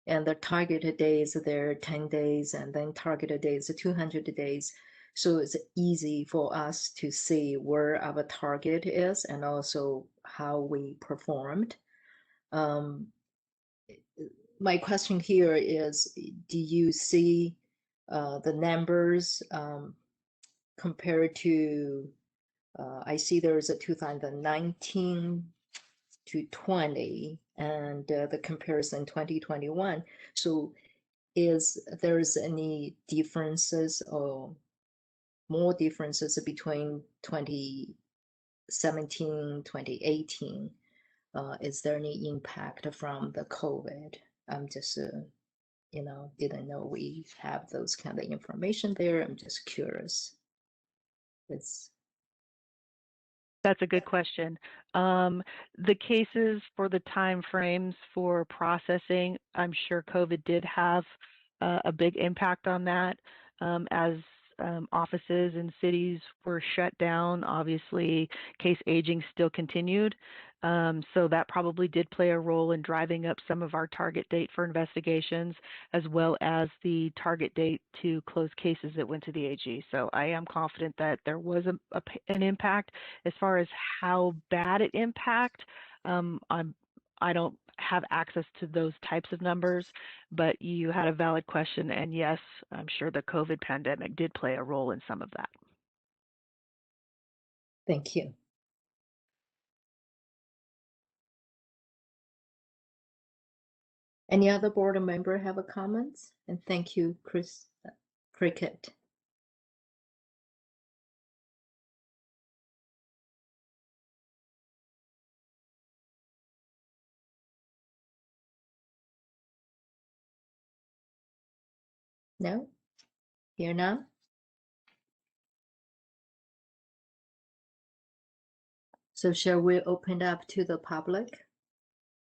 and the targeted days there 10 days, and then targeted days 200 days. So it's easy for us to see where our target is and also how we performed. My question here is, do you see the numbers compared to, I see there's a 2019 to 20 and the comparison 2021. So is there's any differences or more differences between 2017, 2018? Is there any impact from the COVID? I'm just, didn't know we have those kind of information there. I'm just curious. That's a good question. The cases for the time frames for processing, I'm sure COVID did have a big impact on that. As offices in cities were shut down, obviously case aging still continued. So that probably did play a role in driving up some of our target date for investigations, as well as the target date to close cases that went to the AG. So I am confident that there was an impact. As far as how bad it impact, I don't have access to those types of numbers, but you had a valid question, and yes, I'm sure the COVID pandemic did play a role in some of that. Thank you. Any other board member have a comments? And thank you, Chris Cricket. No? Here now? So shall we open up to the public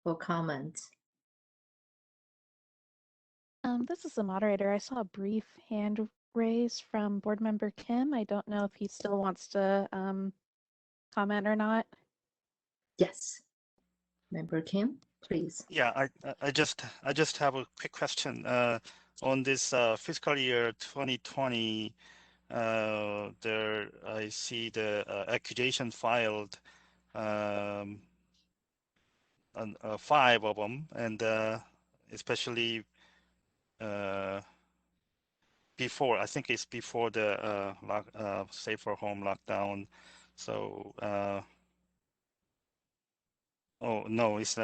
for comments? This is the moderator. I saw a brief hand raise from board member Kim. I don't know if he still wants to comment or not. Yes. Member Kim, please. Yeah, I just have a quick question. On this fiscal year 2020, there I see the accusation filed, and 5 of them, and especially before, I think it's before the safe for home lockdown. So oh no, it's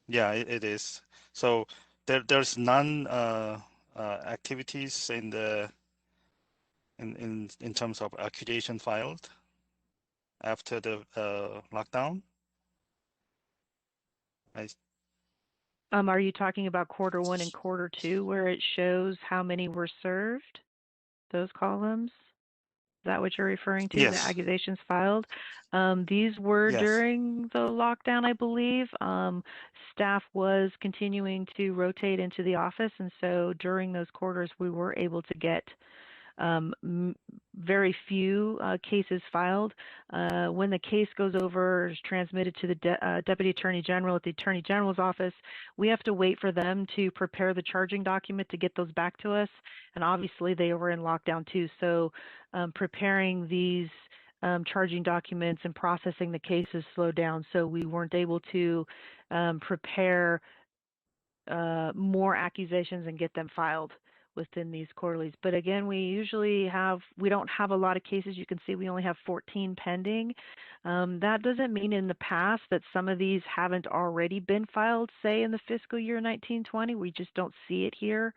yeah, it is. So there's none activities in the in terms of accusation filed after the lockdown. Are you talking about Q1 and Q2 where it shows how many were served? Those columns? Is that what you're referring to? The Yes. accusations filed? These were Yes. during the lockdown, I believe. Staff was continuing to rotate into the office, and so during those quarters, we were able to get very few cases filed. When the case goes over, is transmitted to the Deputy Attorney General at the Attorney General's office, we have to wait for them to prepare the charging document to get those back to us. And obviously they were in lockdown too. So preparing these charging documents and processing the cases slowed down. So we weren't able to prepare more accusations and get them filed within these quarterlies. But again, we don't have a lot of cases. You can see we only have 14 pending. That doesn't mean in the past that some of these haven't already been filed, say in the fiscal year 1920. We just don't see it here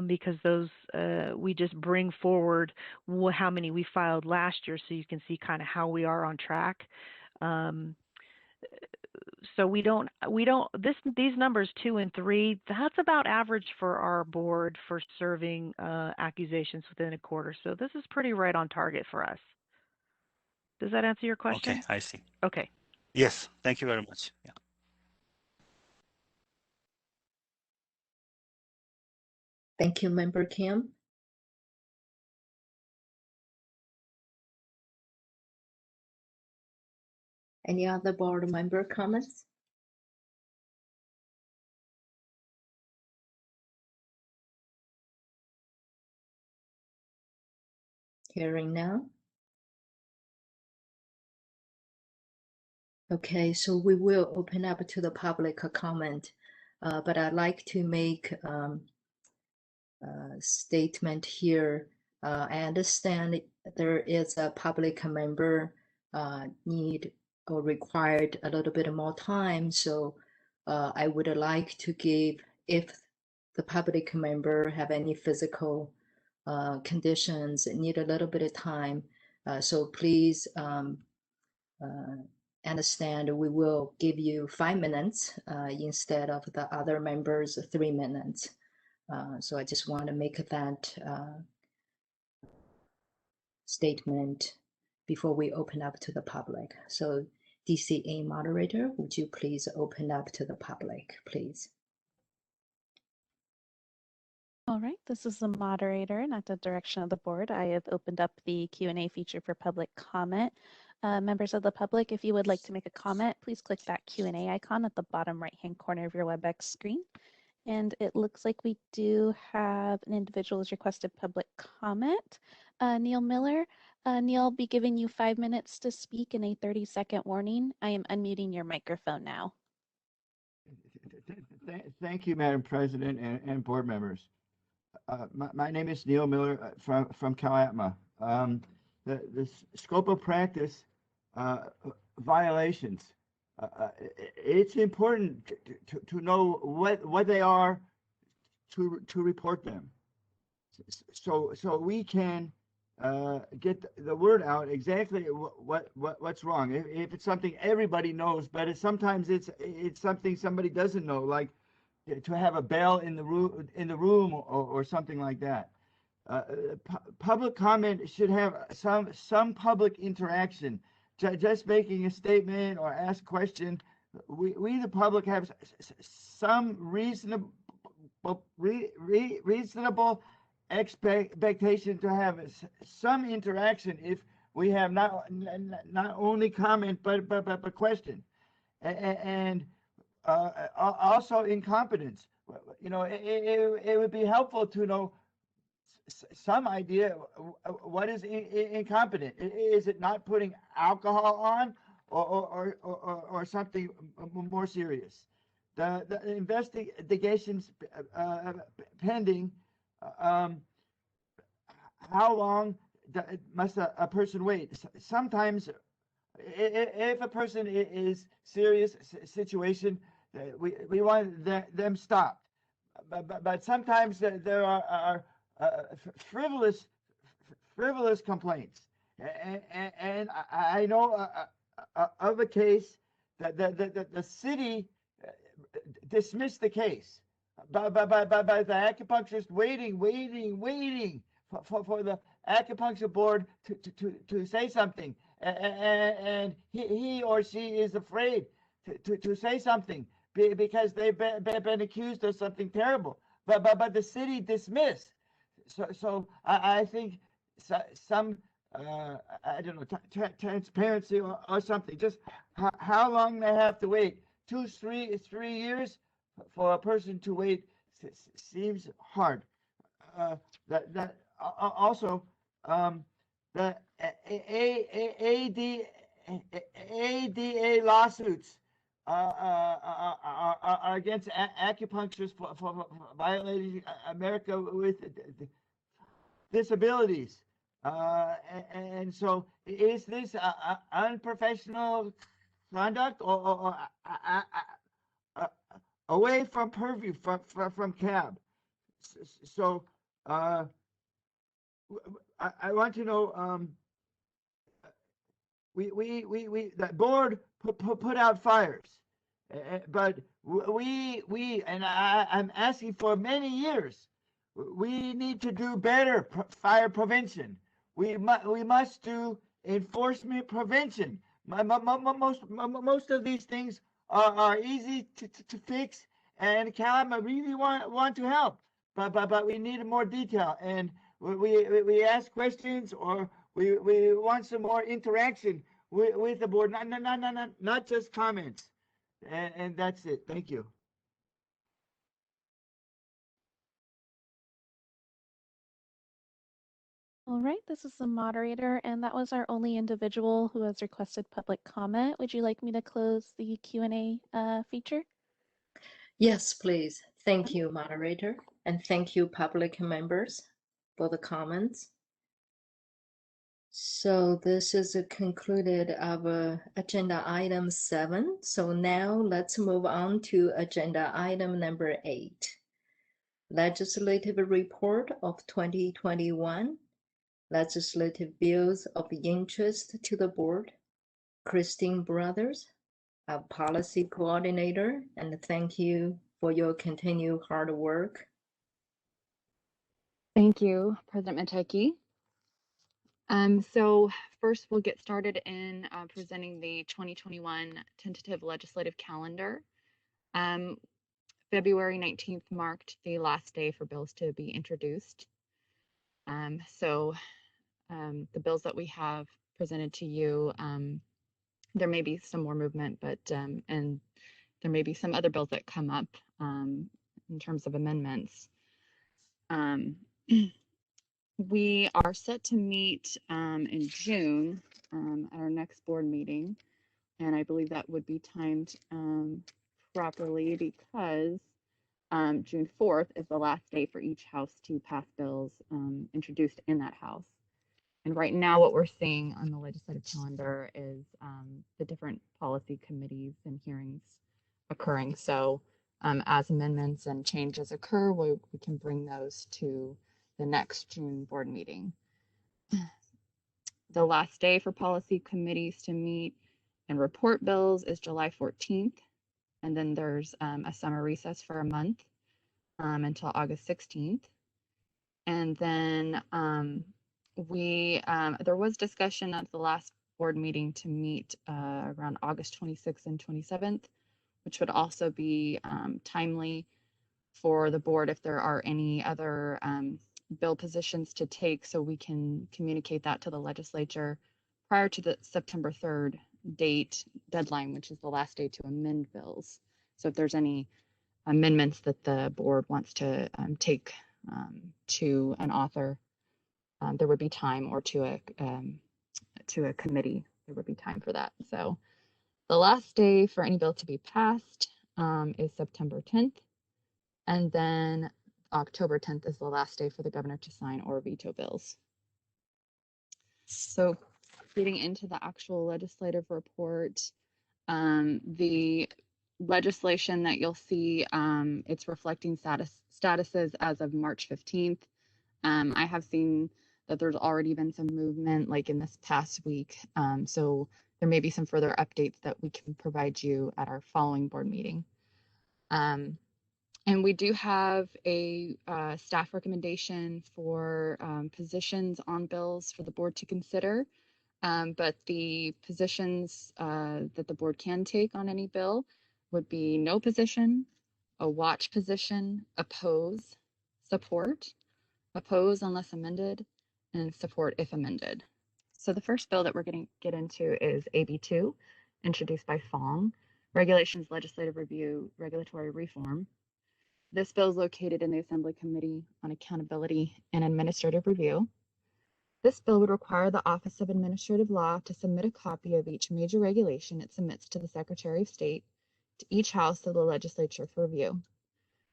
because those we just bring forward how many we filed last year, so you can see kind of how we are on track. So these numbers 2 and 3, that's about average for our board for serving accusations within a quarter. So this is pretty right on target for us. Does that answer your question? Okay, I see. Okay. Yes, thank you very much. Yeah. Thank you, Member Kim. Any other board member comments? Hearing now. Okay, so we will open up to the public comment, but I'd like to make a statement here. I understand there is a public member need or required a little bit more time, so I would like to give, if the public member have any physical conditions, need a little bit of time, so please understand we will give you 5 minutes instead of the other members 3 minutes. So I just want to make that statement before we open up to the public. So DCA moderator, would you please open up to the public, please? All right, this is the moderator, and at the direction of the board, I have opened up the Q&A feature for public comment. Members of the public, if you would like to make a comment, please click that Q&A icon at the bottom right-hand corner of your WebEx screen. And it looks like we do have an individual who's requested public comment. Neil Miller. Neil, I'll be giving you 5 minutes to speak and a 30-second warning. I am unmuting your microphone now. Thank you, Madam President and board members. My name is Neil Miller from CalAtma. The scope of practice violations. It's important to know what they are to report them, so we can get the word out exactly what's wrong. If it's something everybody knows, but sometimes it's something somebody doesn't know, like to have a bell in the room or something like that. Public comment should have some public interaction. Just making a statement or ask a question, we the public have some reasonable expectation to have some interaction if we have not only comment but question, and also incompetence. You know, it would be helpful to know some idea what is incompetent. Is it not putting alcohol on, or something more serious? The investigations pending. How long must a person wait? Sometimes, if a person is serious situation, we want them stopped. But sometimes there are frivolous complaints, and I know of a case that the city dismissed the case by the acupuncturist waiting for the acupuncture board to say something, and he or she is afraid to say something because they've been accused of something terrible, but the city dismissed. So I think some I don't know, transparency or something. Just how long they have to wait? 3 years for a person to wait seems hard. That also, the ADA lawsuits are against acupuncturists for violating America with disabilities. And so, is this unprofessional conduct or away from purview from CAB? So I want to know, the board put out fires, but we and I'm asking for many years. We need to do better fire prevention. We must do enforcement prevention. Most of these things are easy to fix, and CalAtma really want to help, but we need more detail, and we ask questions, or we want some more interaction with the board, not just comments, and that's it. Thank you. All right, this is the moderator, and that was our only individual who has requested public comment. Would you like me to close the Q&A feature? Yes, please. Thank you, moderator, and thank you, public members, for the comments. So this is a concluded of agenda item 7. So now let's move on to agenda item number 8. Legislative report of 2021. Legislative bills of interest to the board. Christine Brothers, our policy coordinator, and thank you for your continued hard work. Thank you, President Matecki. So first we'll get started in presenting the 2021 tentative legislative calendar. February 19th marked the last day for bills to be introduced. So the bills that we have presented to you, there may be some more movement, but and there may be some other bills that come up in terms of amendments. We are set to meet in June at our next board meeting, and I believe that would be timed properly because June 4th is the last day for each house to pass bills introduced in that house. And right now, what we're seeing on the legislative calendar is the different policy committees and hearings occurring. So as amendments and changes occur, we can bring those to the next June board meeting. The last day for policy committees to meet and report bills is July 14th. And then there's a summer recess for a month until August 16th. And then there was discussion at the last board meeting to meet around August 26th and 27th, which would also be timely for the board if there are any other bill positions to take, so we can communicate that to the legislature prior to the September 3rd deadline, which is the last day to amend bills. So if there's any amendments that the board wants to take to an author, there would be time, or to a committee, there would be time for that. So the last day for any bill to be passed is September 10th, and then October 10th is the last day for the governor to sign or veto bills. So getting into the actual legislative report, the legislation that you'll see, it's reflecting statuses as of March 15th. I have seen that there's already been some movement like in this past week. So there may be some further updates that we can provide you at our following board meeting. And we do have a staff recommendation for positions on bills for the board to consider. But the positions that the board can take on any bill would be no position, a watch position, oppose, support, oppose unless amended, and support if amended. So the first bill that we're going to get into is AB2, introduced by Fong, Regulations Legislative Review, Regulatory Reform. This bill is located in the Assembly Committee on Accountability and Administrative Review. This bill would require the Office of Administrative Law to submit a copy of each major regulation it submits to the Secretary of State to each house of the legislature for review.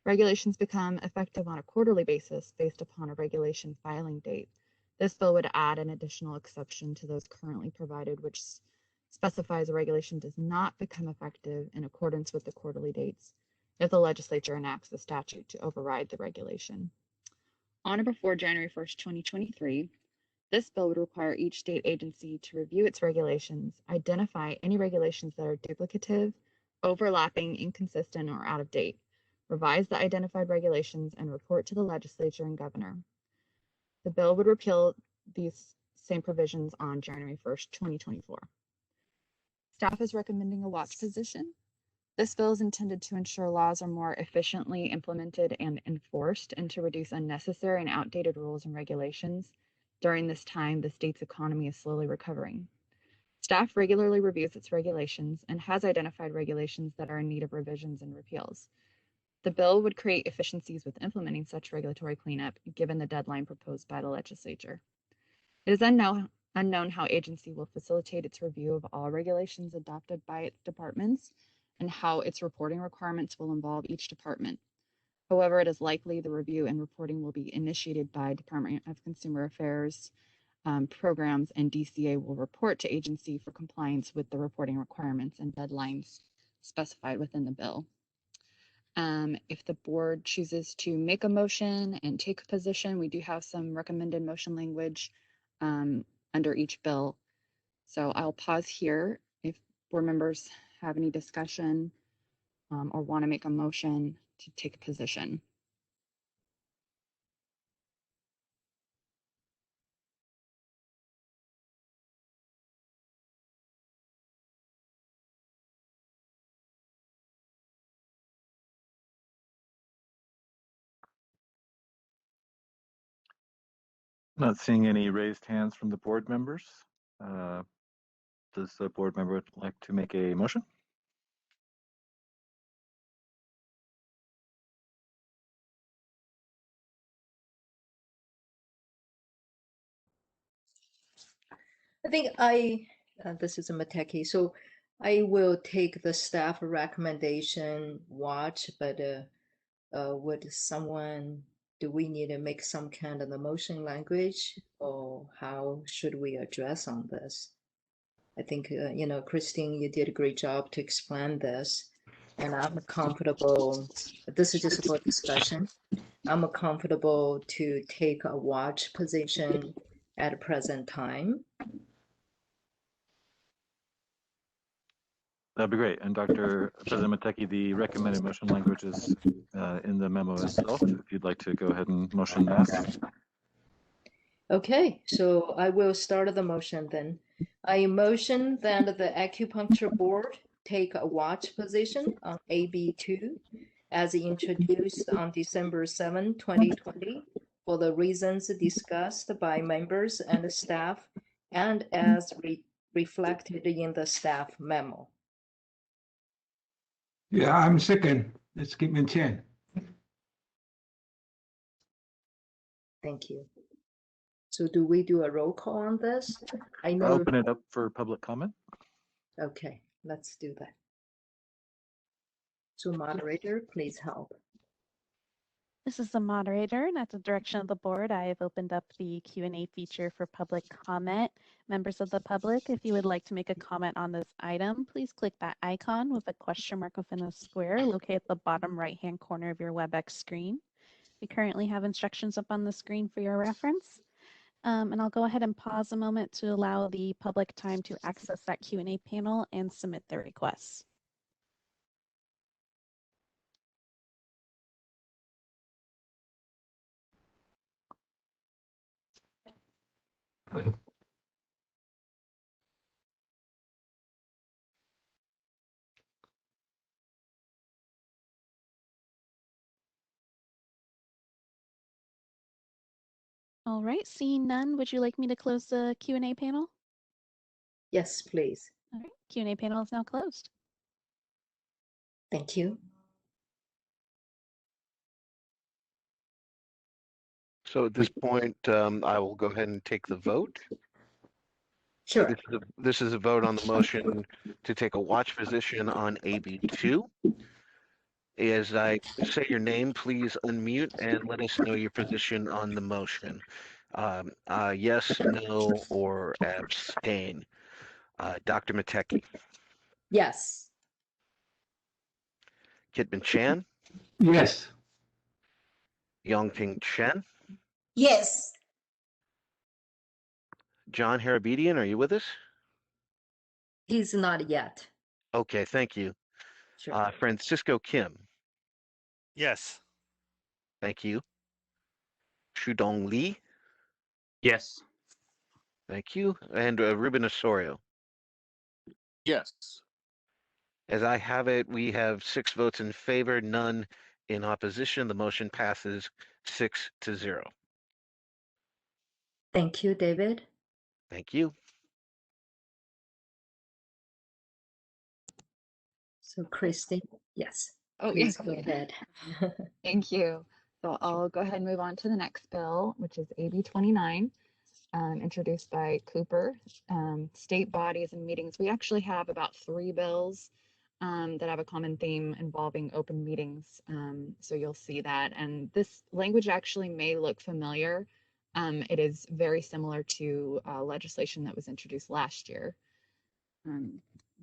Regulations become effective on a quarterly basis based upon a regulation filing date. This bill would add an additional exception to those currently provided, which specifies a regulation does not become effective in accordance with the quarterly dates if the legislature enacts the statute to override the regulation. On or before January 1st, 2023, this bill would require each state agency to review its regulations, identify any regulations that are duplicative, overlapping, inconsistent, or out of date, revise the identified regulations, and report to the legislature and governor. The bill would repeal these same provisions on January 1st, 2024. Staff is recommending a watch position. This bill is intended to ensure laws are more efficiently implemented and enforced, and to reduce unnecessary and outdated rules and regulations. During this time, the state's economy is slowly recovering. Staff regularly reviews its regulations and has identified regulations that are in need of revisions and repeals. The bill would create efficiencies with implementing such regulatory cleanup, given the deadline proposed by the legislature. It is unknown how agency will facilitate its review of all regulations adopted by its departments and how its reporting requirements will involve each department. However, it is likely the review and reporting will be initiated by Department of Consumer Affairs programs, and DCA will report to agency for compliance with the reporting requirements and deadlines specified within the bill. If the board chooses to make a motion and take a position, we do have some recommended motion language under each bill. So I'll pause here if board members have any discussion or want to make a motion to take a position. Not seeing any raised hands from the board members. Does the board member like to make a motion? I think this is a Matecki, so I will take the staff recommendation watch, but would someone, do we need to make some kind of the motion language, or how should we address on this? I think, Christine, you did a great job to explain this, and I'm comfortable, this is just for discussion. I'm comfortable to take a watch position at the present time. That'd be great. And Dr. President Matecki, the recommended motion language is in the memo itself. If you'd like to go ahead and motion that. Okay, so I will start the motion then. I motion that the acupuncture board take a watch position on AB2 as introduced on December 7, 2020, for the reasons discussed by members and staff and as reflected in the staff memo. Yeah, I'm second. Let's keep in 10. Thank you. So do we do a roll call on this? I know. Open it up for public comment. Okay, let's do that. So moderator, please help. This is the moderator, and at the direction of the board, I have opened up the Q&A feature for public comment. Members of the public, if you would like to make a comment on this item, please click that icon with a question mark within a square located at the bottom right-hand corner of your WebEx screen. We currently have instructions up on the screen for your reference. And I'll go ahead and pause a moment to allow the public time to access that Q&A panel and submit their requests. All right, seeing none, would you like me to close the Q&A panel? Yes, please. All right, Q&A panel is now closed. Thank you. So at this point, I will go ahead and take the vote. Sure. This is a vote on the motion to take a watch position on AB2. As I say your name, please unmute and let us know your position on the motion. Yes, no, or abstain. Dr. Matecki. Yes. Kitman Chan. Yes. Yongping Chen. Yes. John Harabedian, are you with us? He's not yet. Okay, thank you. Sure. Francisco Kim. Yes. Thank you. Shudong Li. Yes. Thank you. And Ruben Osorio. Yes. As I have it, we have 6 votes in favor, none in opposition. The motion passes 6-0. Thank you, David. Thank you. So Christine, yes. Oh, Please yes. go ahead. Thank you. So I'll go ahead and move on to the next bill, which is AB 29, introduced by Cooper. State bodies and meetings. We actually have about 3 bills that have a common theme involving open meetings. So you'll see that. And this language actually may look familiar. It is very similar to legislation that was introduced last year.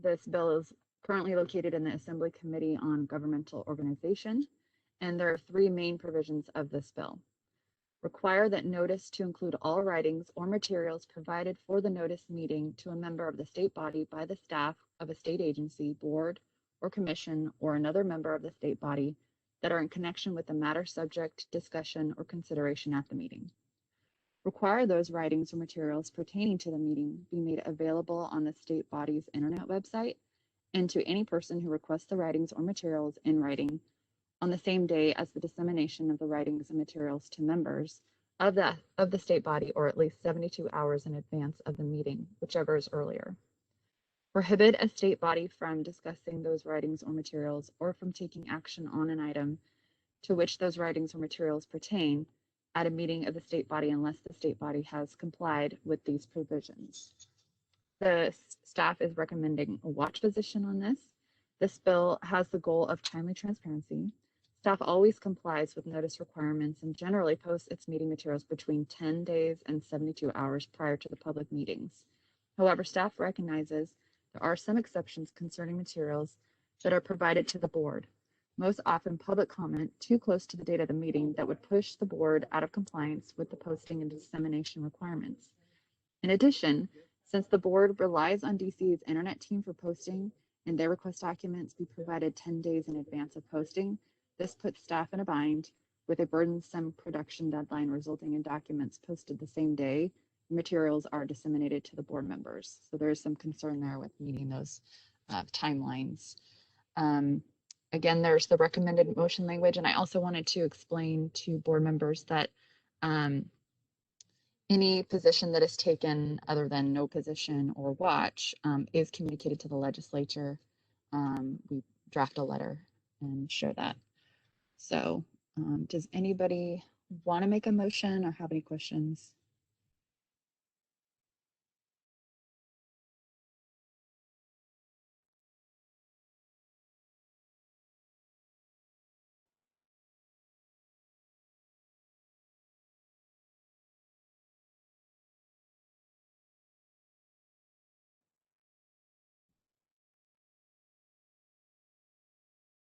This bill is currently located in the Assembly Committee on Governmental Organization, and there are 3 main provisions of this bill. Require that notice to include all writings or materials provided for the notice meeting to a member of the state body by the staff of a state agency, board, or commission, or another member of the state body that are in connection with the matter subject, discussion, or consideration at the meeting. Require those writings or materials pertaining to the meeting be made available on the state body's internet website and to any person who requests the writings or materials in writing on the same day as the dissemination of the writings and materials to members of the state body, or at least 72 hours in advance of the meeting, whichever is earlier. Prohibit a state body from discussing those writings or materials, or from taking action on an item to which those writings or materials pertain at a meeting of the state body unless the state body has complied with these provisions. The staff is recommending a watch position on this. This bill has the goal of timely transparency. Staff always complies with notice requirements and generally posts its meeting materials between 10 days and 72 hours prior to the public meetings. However, staff recognizes there are some exceptions concerning materials that are provided to the board. Most often, public comment too close to the date of the meeting that would push the board out of compliance with the posting and dissemination requirements. In addition, since the board relies on DC's internet team for posting and their request documents be provided 10 days in advance of posting, this puts staff in a bind with a burdensome production deadline resulting in documents posted the same day materials are disseminated to the board members. So there is some concern there with meeting those timelines. Again, there's the recommended motion language, and I also wanted to explain to board members that any position that is taken other than no position or watch is communicated to the legislature. We draft a letter and show that. So does anybody want to make a motion or have any questions?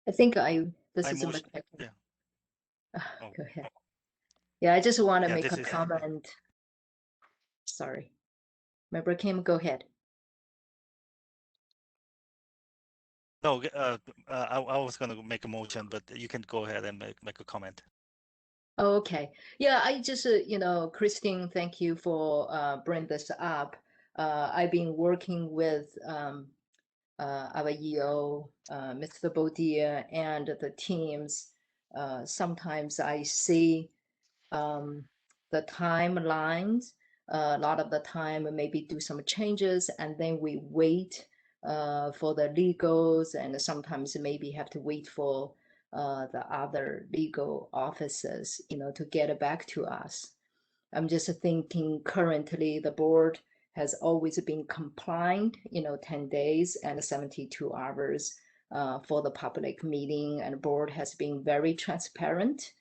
I think this I is a motion, Matecki. yeah. Oh, Go ahead. Yeah, I just want to yeah, make this a is, comment. Sorry. Member Kim, go ahead. no, I was going to make a motion, but you can go ahead and make a comment. Oh, okay. Yeah, I just, Christine, thank you for bringing this up. I've been working with our EO, Mr. Bodier, and the teams. Sometimes I see the timelines. A lot of the time, maybe do some changes, and then we wait for the legals, and sometimes maybe have to wait for the other legal offices, to get back to us. I'm just thinking currently the board has always been compliant, 10 days and 72 hours for the public meeting, and the board has been very transparent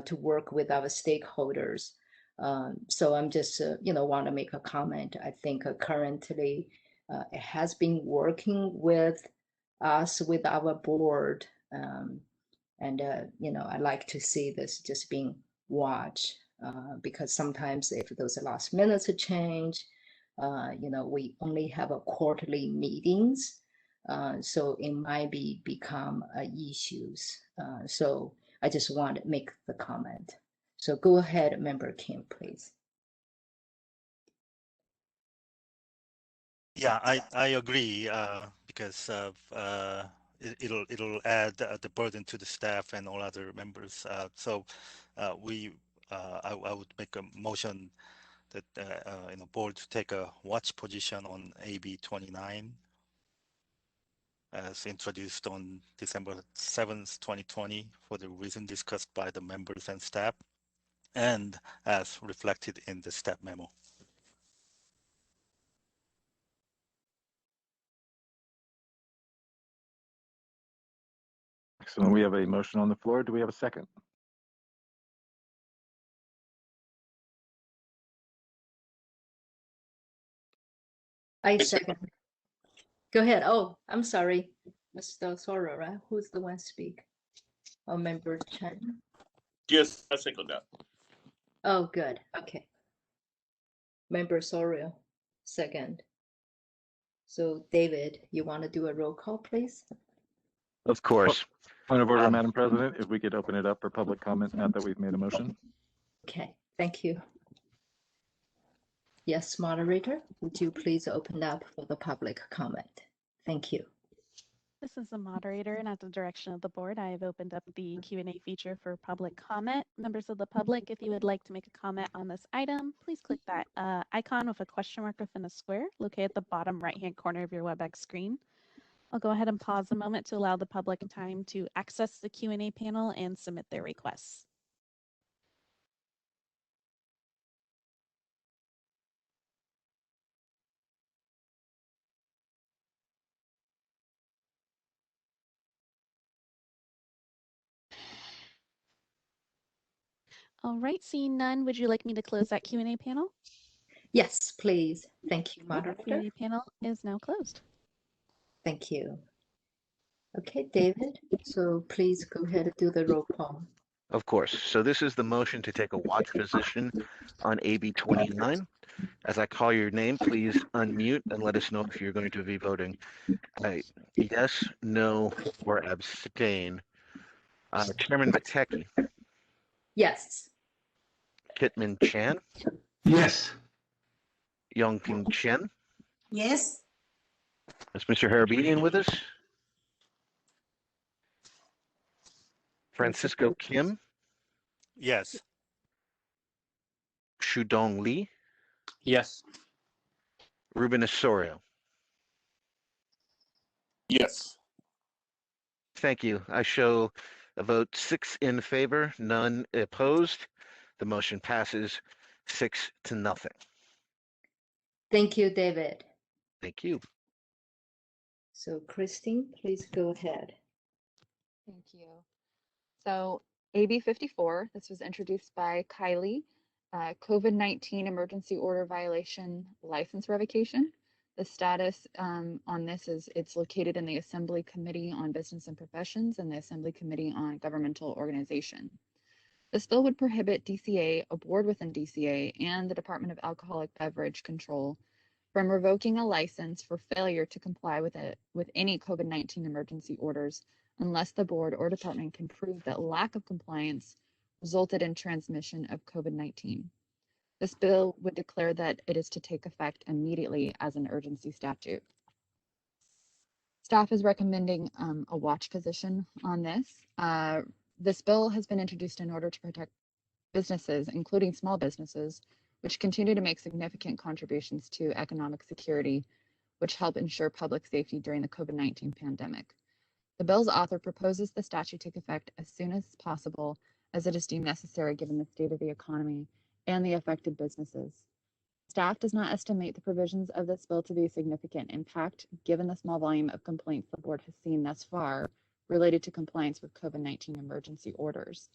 to work with our stakeholders. So I'm just, want to make a comment. I think currently it has been working with us, with our board. And, I like to see this just being watched because sometimes if those last minutes change, we only have a quarterly meetings. So it might become issues. So I just want to make the comment. So go ahead, Member Kim, please. Yeah, I agree because of it'll add the burden to the staff and all other members. So I would make a motion that board to take a watch position on AB 29 as introduced on December 7th, 2020 for the reason discussed by the members and staff and as reflected in the staff memo. Excellent. We have a motion on the floor. Do we have a second? I second. Go ahead. Oh, I'm sorry, Mr. Sora, right? Who's the one speak? Oh, Member Chen. Yes, I second that. Oh, good. Okay. Member Soria, second. So David, you want to do a roll call, please? Of course. Point of order, Madam President, if we could open it up for public comment now that we've made a motion. Okay, thank you. Yes, moderator, would you please open up for the public comment? Thank you. This is the moderator, and at the direction of the board, I have opened up the Q&A feature for public comment. Members of the public, if you would like to make a comment on this item, please click that icon with a question mark within a square located at the bottom right-hand corner of your WebEx screen. I'll go ahead and pause a moment to allow the public time to access the Q&A panel and submit their requests. All right, seeing none, would you like me to close that Q&A panel? Yes, please. Thank you, moderator. Q&A panel is now closed. Thank you. Okay, David, so please go ahead and do the roll call. Of course. So this is the motion to take a watch position on AB 29. As I call your name, please unmute and let us know if you're going to be voting yes, no, or abstain. Chairman Matecki, Yes. Kitman Chan, Yes. Yongping Chen. Yes. Is Mr. Harabedian with us? Francisco Kim, Yes. Shudong Li, Yes. Ruben Osorio. Yes. Thank you. I show a vote 6 in favor, none opposed. The motion passes 6-0. Thank you, David. Thank you. So Christine, please go ahead. Thank you. So AB 54, this was introduced by Kylie, COVID-19 emergency order violation license revocation. The status on this is it's located in the Assembly Committee on Business and Professions and the Assembly Committee on Governmental Organization. This bill would prohibit DCA, a board within DCA, and the Department of Alcoholic Beverage Control from revoking a license for failure to comply with any COVID-19 emergency orders unless the board or department can prove that lack of compliance resulted in transmission of COVID-19. This bill would declare that it is to take effect immediately as an urgency statute. Staff is recommending a watch position on this. This bill has been introduced in order to protect businesses, including small businesses, which continue to make significant contributions to economic security, which help ensure public safety during the COVID-19 pandemic. The bill's author proposes the statute take effect as soon as possible, as it is deemed necessary given the state of the economy and the affected businesses. Staff does not estimate the provisions of this bill to be a significant impact, given the small volume of complaints the board has seen thus far related to compliance with COVID-19 emergency orders.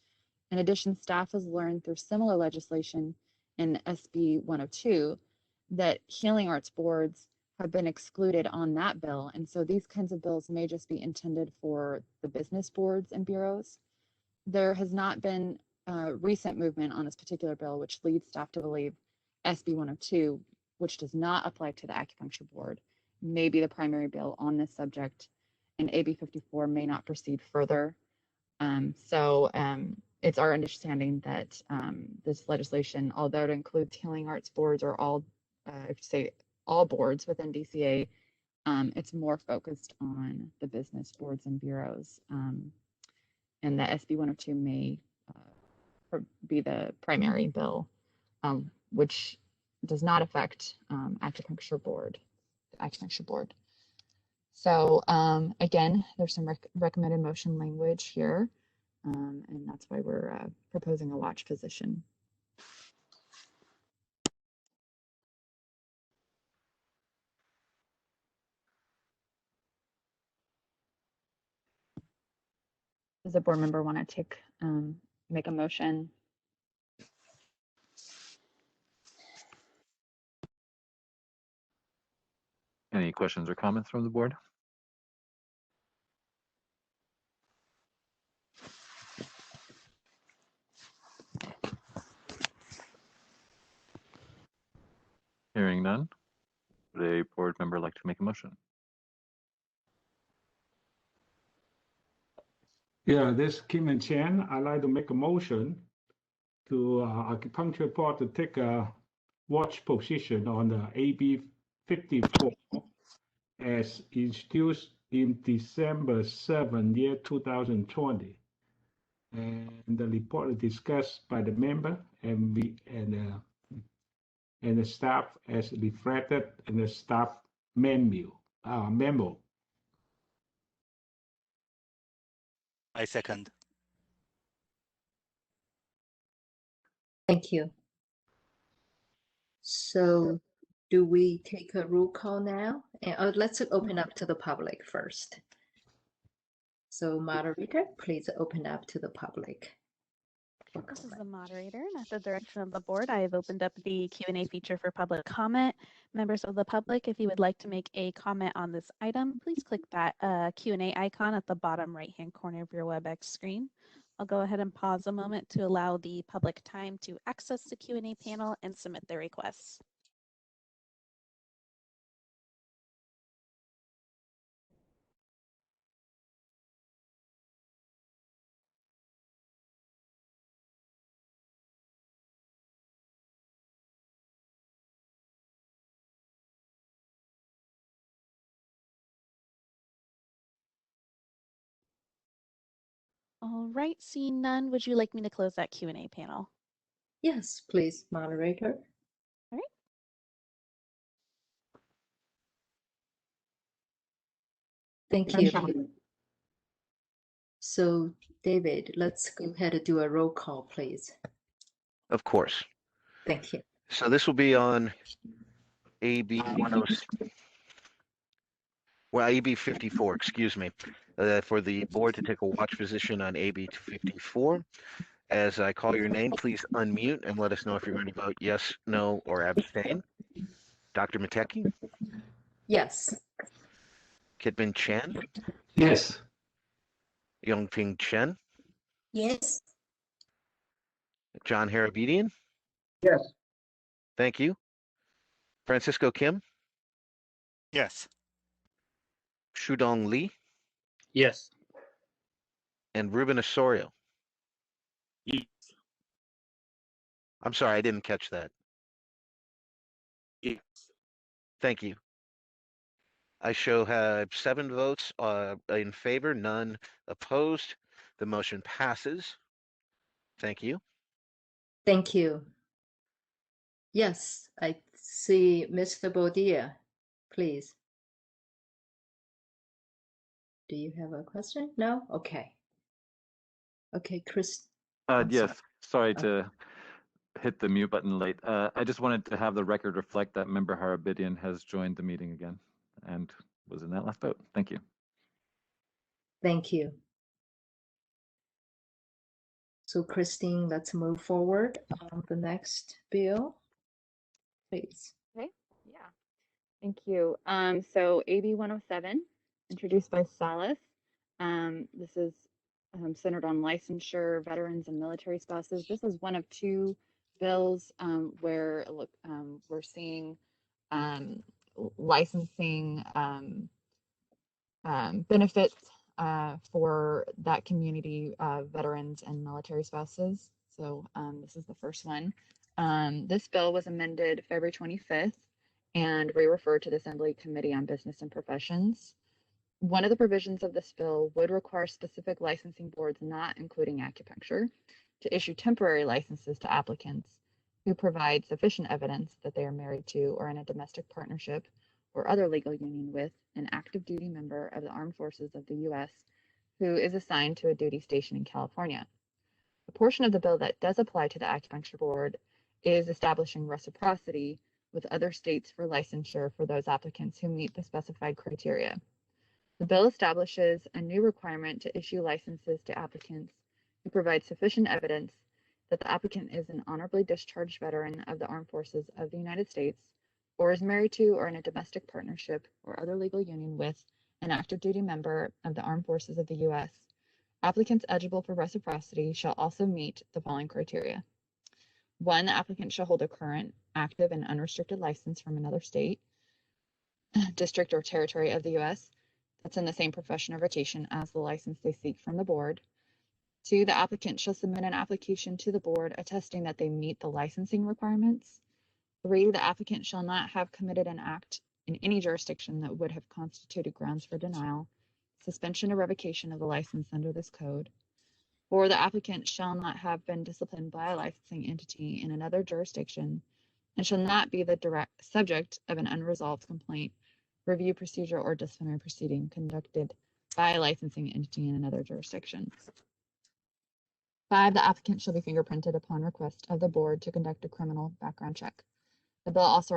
In addition, staff has learned through similar legislation in SB 102 that healing arts boards have been excluded on that bill. And so these kinds of bills may just be intended for the business boards and bureaus. There has not been recent movement on this particular bill, which leads staff to believe SB 102, which does not apply to the Acupuncture Board, may be the primary bill on this subject, and AB 54 may not proceed further. It's our understanding that this legislation, although it includes healing arts boards or all boards within DCA, it's more focused on the business boards and bureaus. And the SB 102 may be the primary bill, which does not affect Acupuncture Board, the Acupuncture Board. So again, there's some recommended motion language here, and that's why we're proposing a watch position. Does a board member want to make a motion? Any questions or comments from the board? Hearing none, would a board member like to make a motion? Yeah, this is Kim and Chan. I'd like to make a motion to Acupuncture Board to take a watch position on the AB 54 as introduced in December 7, year 2020. And the report is discussed by the member and the staff as reflected in the staff memo. I second. Thank you. So do we take a roll call now? And let's open up to the public first. So moderator, please open up to the public. This is the moderator, and at the direction of the board, I have opened up the Q&A feature for public comment. Members of the public, if you would like to make a comment on this item, please click that Q&A icon at the bottom right-hand corner of your WebEx screen. I'll go ahead and pause a moment to allow the public time to access the Q&A panel and submit their requests. All right, seeing none, would you like me to close that Q&A panel? Yes, please, moderator. All right. Thank you. So David, let's go ahead and do a roll call, please. Of course. Thank you. So this will be on AB 106. Well, AB 54, excuse me, for the board to take a watch position on AB 54. As I call your name, please unmute and let us know if you're going to vote yes, no, or abstain. Dr. Matecki? Yes. Kitman Chen? Yes. Yongping Chen? Yes. John Harabedian? Yes. Thank you. Francisco Kim? Yes. Shudong Li? Yes. And Ruben Osorio? Yes. I'm sorry, I didn't catch that. Yes. Thank you. I show have 7 votes in favor, none opposed. The motion passes. Thank you. Thank you. Yes, I see Mr. Boudia, please. Do you have a question? No? Okay. Okay, Chris. Yes, sorry to hit the mute button late. I just wanted to have the record reflect that member Harabidian has joined the meeting again and was in that last vote. Thank you. Thank you. So Christine, let's move forward on the next bill, please. Okay, yeah, thank you. So AB 107, introduced by Salas. This is centered on licensure, veterans, and military spouses. This is one of 2 bills where we're seeing licensing benefits for that community, veterans and military spouses. So this is the first one. This bill was amended February 25th and re-referred to the Assembly Committee on Business and Professions. One of the provisions of this bill would require specific licensing boards, not including acupuncture, to issue temporary licenses to applicants who provide sufficient evidence that they are married to or in a domestic partnership or other legal union with an active duty member of the armed forces of the U.S. who is assigned to a duty station in California. The portion of the bill that does apply to the acupuncture board is establishing reciprocity with other states for licensure for those applicants who meet the specified criteria. The bill establishes a new requirement to issue licenses to applicants who provide sufficient evidence that the applicant is an honorably discharged veteran of the armed forces of the United States or is married to or in a domestic partnership or other legal union with an active duty member of the armed forces of the U.S. Applicants eligible for reciprocity shall also meet the following criteria. 1, the applicant shall hold a current, active, and unrestricted license from another state, district, or territory of the U.S. that's in the same profession or vocation as the license they seek from the board. 2, the applicant shall submit an application to the board attesting that they meet the licensing requirements. 3, the applicant shall not have committed an act in any jurisdiction that would have constituted grounds for denial. suspension or revocation of the license under this code. 4, the applicant shall not have been disciplined by a licensing entity in another jurisdiction and shall not be the direct subject of an unresolved complaint, review procedure, or disciplinary proceeding conducted by a licensing entity in another jurisdiction. 5, the applicant shall be fingerprinted upon request of the board to conduct a criminal background check. The bill also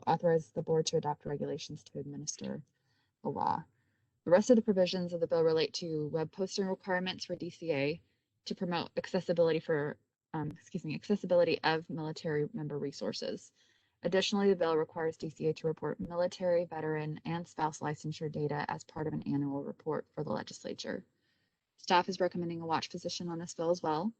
authorizes the board to adopt regulations to administer the law. The rest of the provisions of the bill relate to web posting requirements for DCA to promote accessibility of military member resources. Additionally, the bill requires DCA to report military, veteran, and spouse licensure data as part of an annual report for the legislature. Staff is recommending a watch position on this bill as well.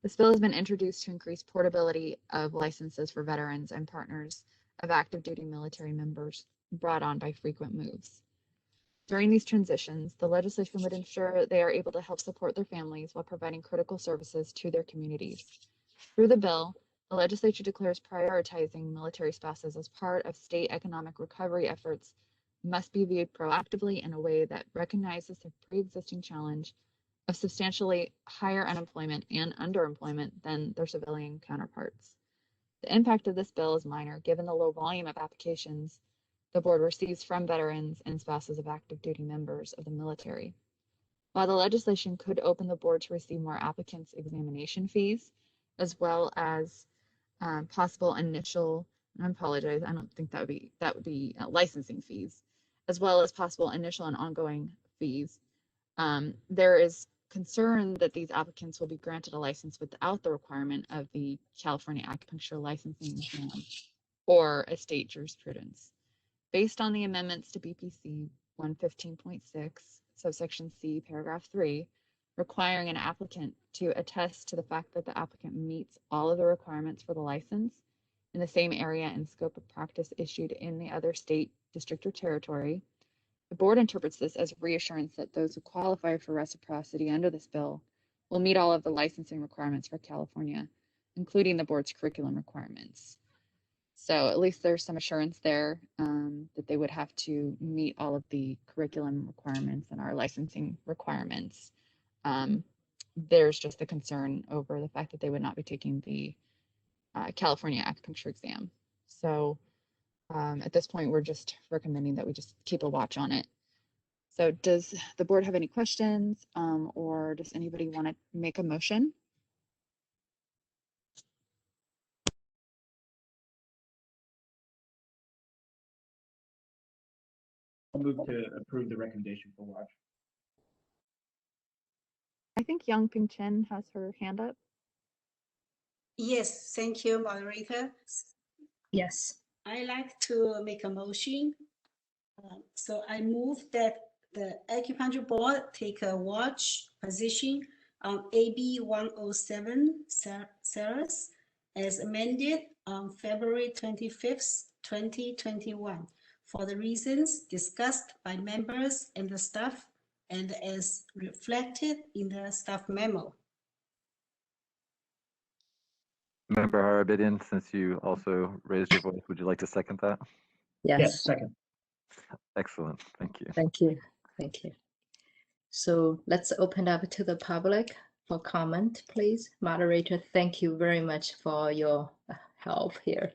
This bill has been introduced to increase portability of licenses for veterans and partners of active duty military members brought on by frequent moves. During these transitions, the legislation would ensure they are able to help support their families while providing critical services to their communities. Through the bill, the legislature declares prioritizing military spouses as part of state economic recovery efforts must be viewed proactively in a way that recognizes the pre-existing challenge of substantially higher unemployment and underemployment than their civilian counterparts. The impact of this bill is minor given the low volume of applications the board receives from veterans and spouses of active duty members of the military. While the legislation could open the board to receive more applicants' examination fees, as well as possible initial, I apologize, I don't think that would be licensing fees, as well as possible initial and ongoing fees. There is concern that these applicants will be granted a license without the requirement of the California Acupuncture licensing exam or a state jurisprudence. Based on the amendments to BPC 115.6, subsection C, paragraph 3, requiring an applicant to attest to the fact that the applicant meets all of the requirements for the license in the same area and scope of practice issued in the other state, district, or territory, the board interprets this as reassurance that those who qualify for reciprocity under this bill will meet all of the licensing requirements for California, including the board's curriculum requirements. So at least there's some assurance there that they would have to meet all of the curriculum requirements and our licensing requirements. There's just the concern over the fact that they would not be taking the California Acupuncture exam. So at this point, we're just recommending that we just keep a watch on it. So does the board have any questions or does anybody want to make a motion? I'll move to approve the recommendation for watch. I think Yang Ping Chen has her hand up. Yes, thank you, moderator. Yes. I like to make a motion. So I move that the acupuncture board take a watch position on AB 107 series as amended on February 25th, 2021 for the reasons discussed by members and the staff and as reflected in the staff memo. Member Harabidian, since you also raised your voice, would you like to second that? Yes. Second. Excellent. Thank you. Thank you. Thank you. So let's open up to the public for comment, please. Moderator, thank you very much for your help here.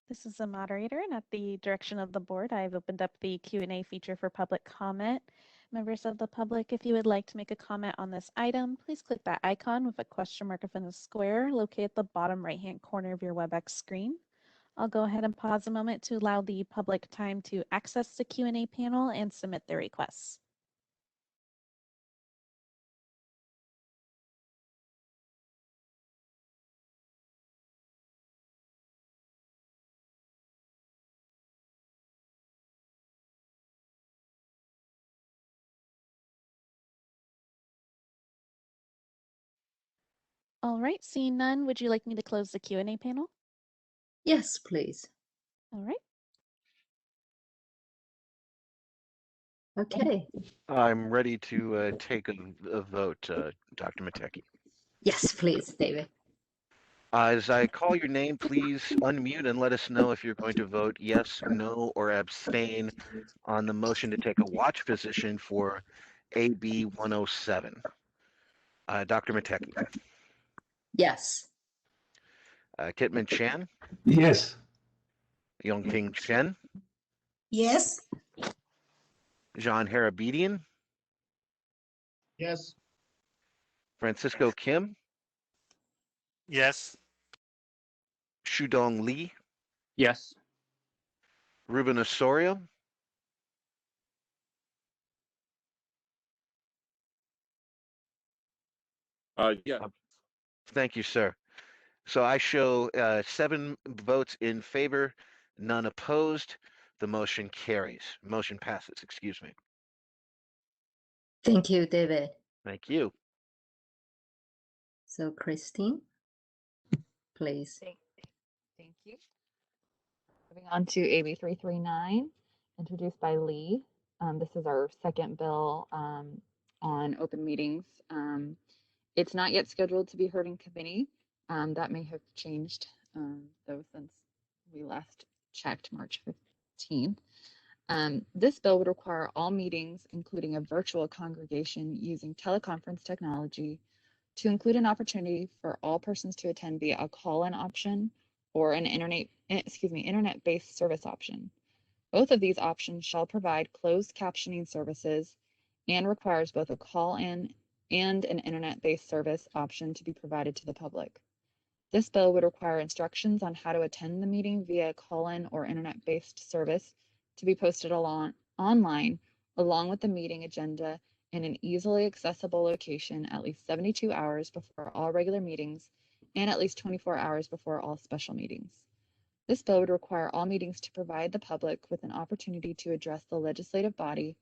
This is the moderator, and at the direction of the board, I've opened up the Q&A feature for public comment. Members of the public, if you would like to make a comment on this item, please click that icon with a question mark within a square located at the bottom right-hand corner of your WebEx screen. I'll go ahead and pause a moment to allow the public time to access the Q&A panel and submit their requests. All right, seeing none, would you like me to close the Q&A panel? Yes, please. All right. Okay. I'm ready to take a vote, Dr. Matecki. Yes, please, David. As I call your name, please unmute and let us know if you're going to vote yes, no, or abstain on the motion to take a watch position for AB 107. Dr. Matecki, Yes. Kitman Chan, Yes. Yongping Chen, Yes. Jean Harabedian, Yes. Francisco Kim, Yes. Shudong Li, Yes. Ruben Osorio, Yeah. thank you, sir. So I show 7 votes in favor, none opposed. The motion carries. Motion passes, excuse me. Thank you, David. Thank you. So Christine, please. Thank you. Moving on to AB 339, introduced by Lee. This is our second bill on open meetings. It's not yet scheduled to be heard in committee. That may have changed though since we last checked March 15th. This bill would require all meetings, including a virtual congregation using teleconference technology, to include an opportunity for all persons to attend via a call-in option or an internet-based service option. Both of these options shall provide closed captioning services and requires both a call-in and an internet-based service option to be provided to the public. This bill would require instructions on how to attend the meeting via call-in or internet-based service to be posted online along with the meeting agenda in an easily accessible location at least 72 hours before all regular meetings and at least 24 hours before all special meetings. This bill would require all meetings to provide the public with an opportunity to address the legislative body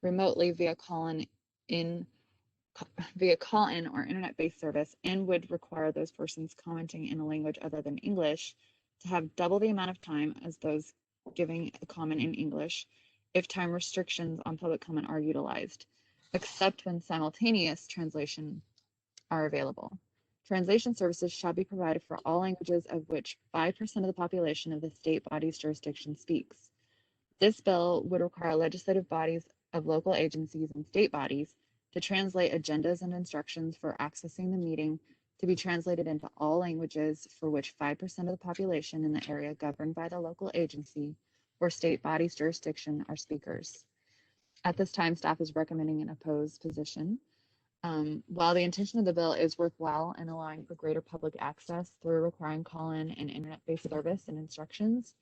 remotely via call-in or internet-based service, and would require those persons commenting in a language other than English to have double the amount of time as those giving a comment in English if time restrictions on public comment are utilized, except when simultaneous translation are available. Translation services shall be provided for all languages of which 5% of the population of the state body's jurisdiction speaks. This bill would require legislative bodies of local agencies and state bodies to translate agendas and instructions for accessing the meeting to be translated into all languages for which 5% of the population in the area governed by the local agency or state body's jurisdiction are speakers. At this time, staff is recommending an opposed position. While the intention of the bill is worthwhile in allowing for greater public access through requiring call-in and internet-based service and instructions,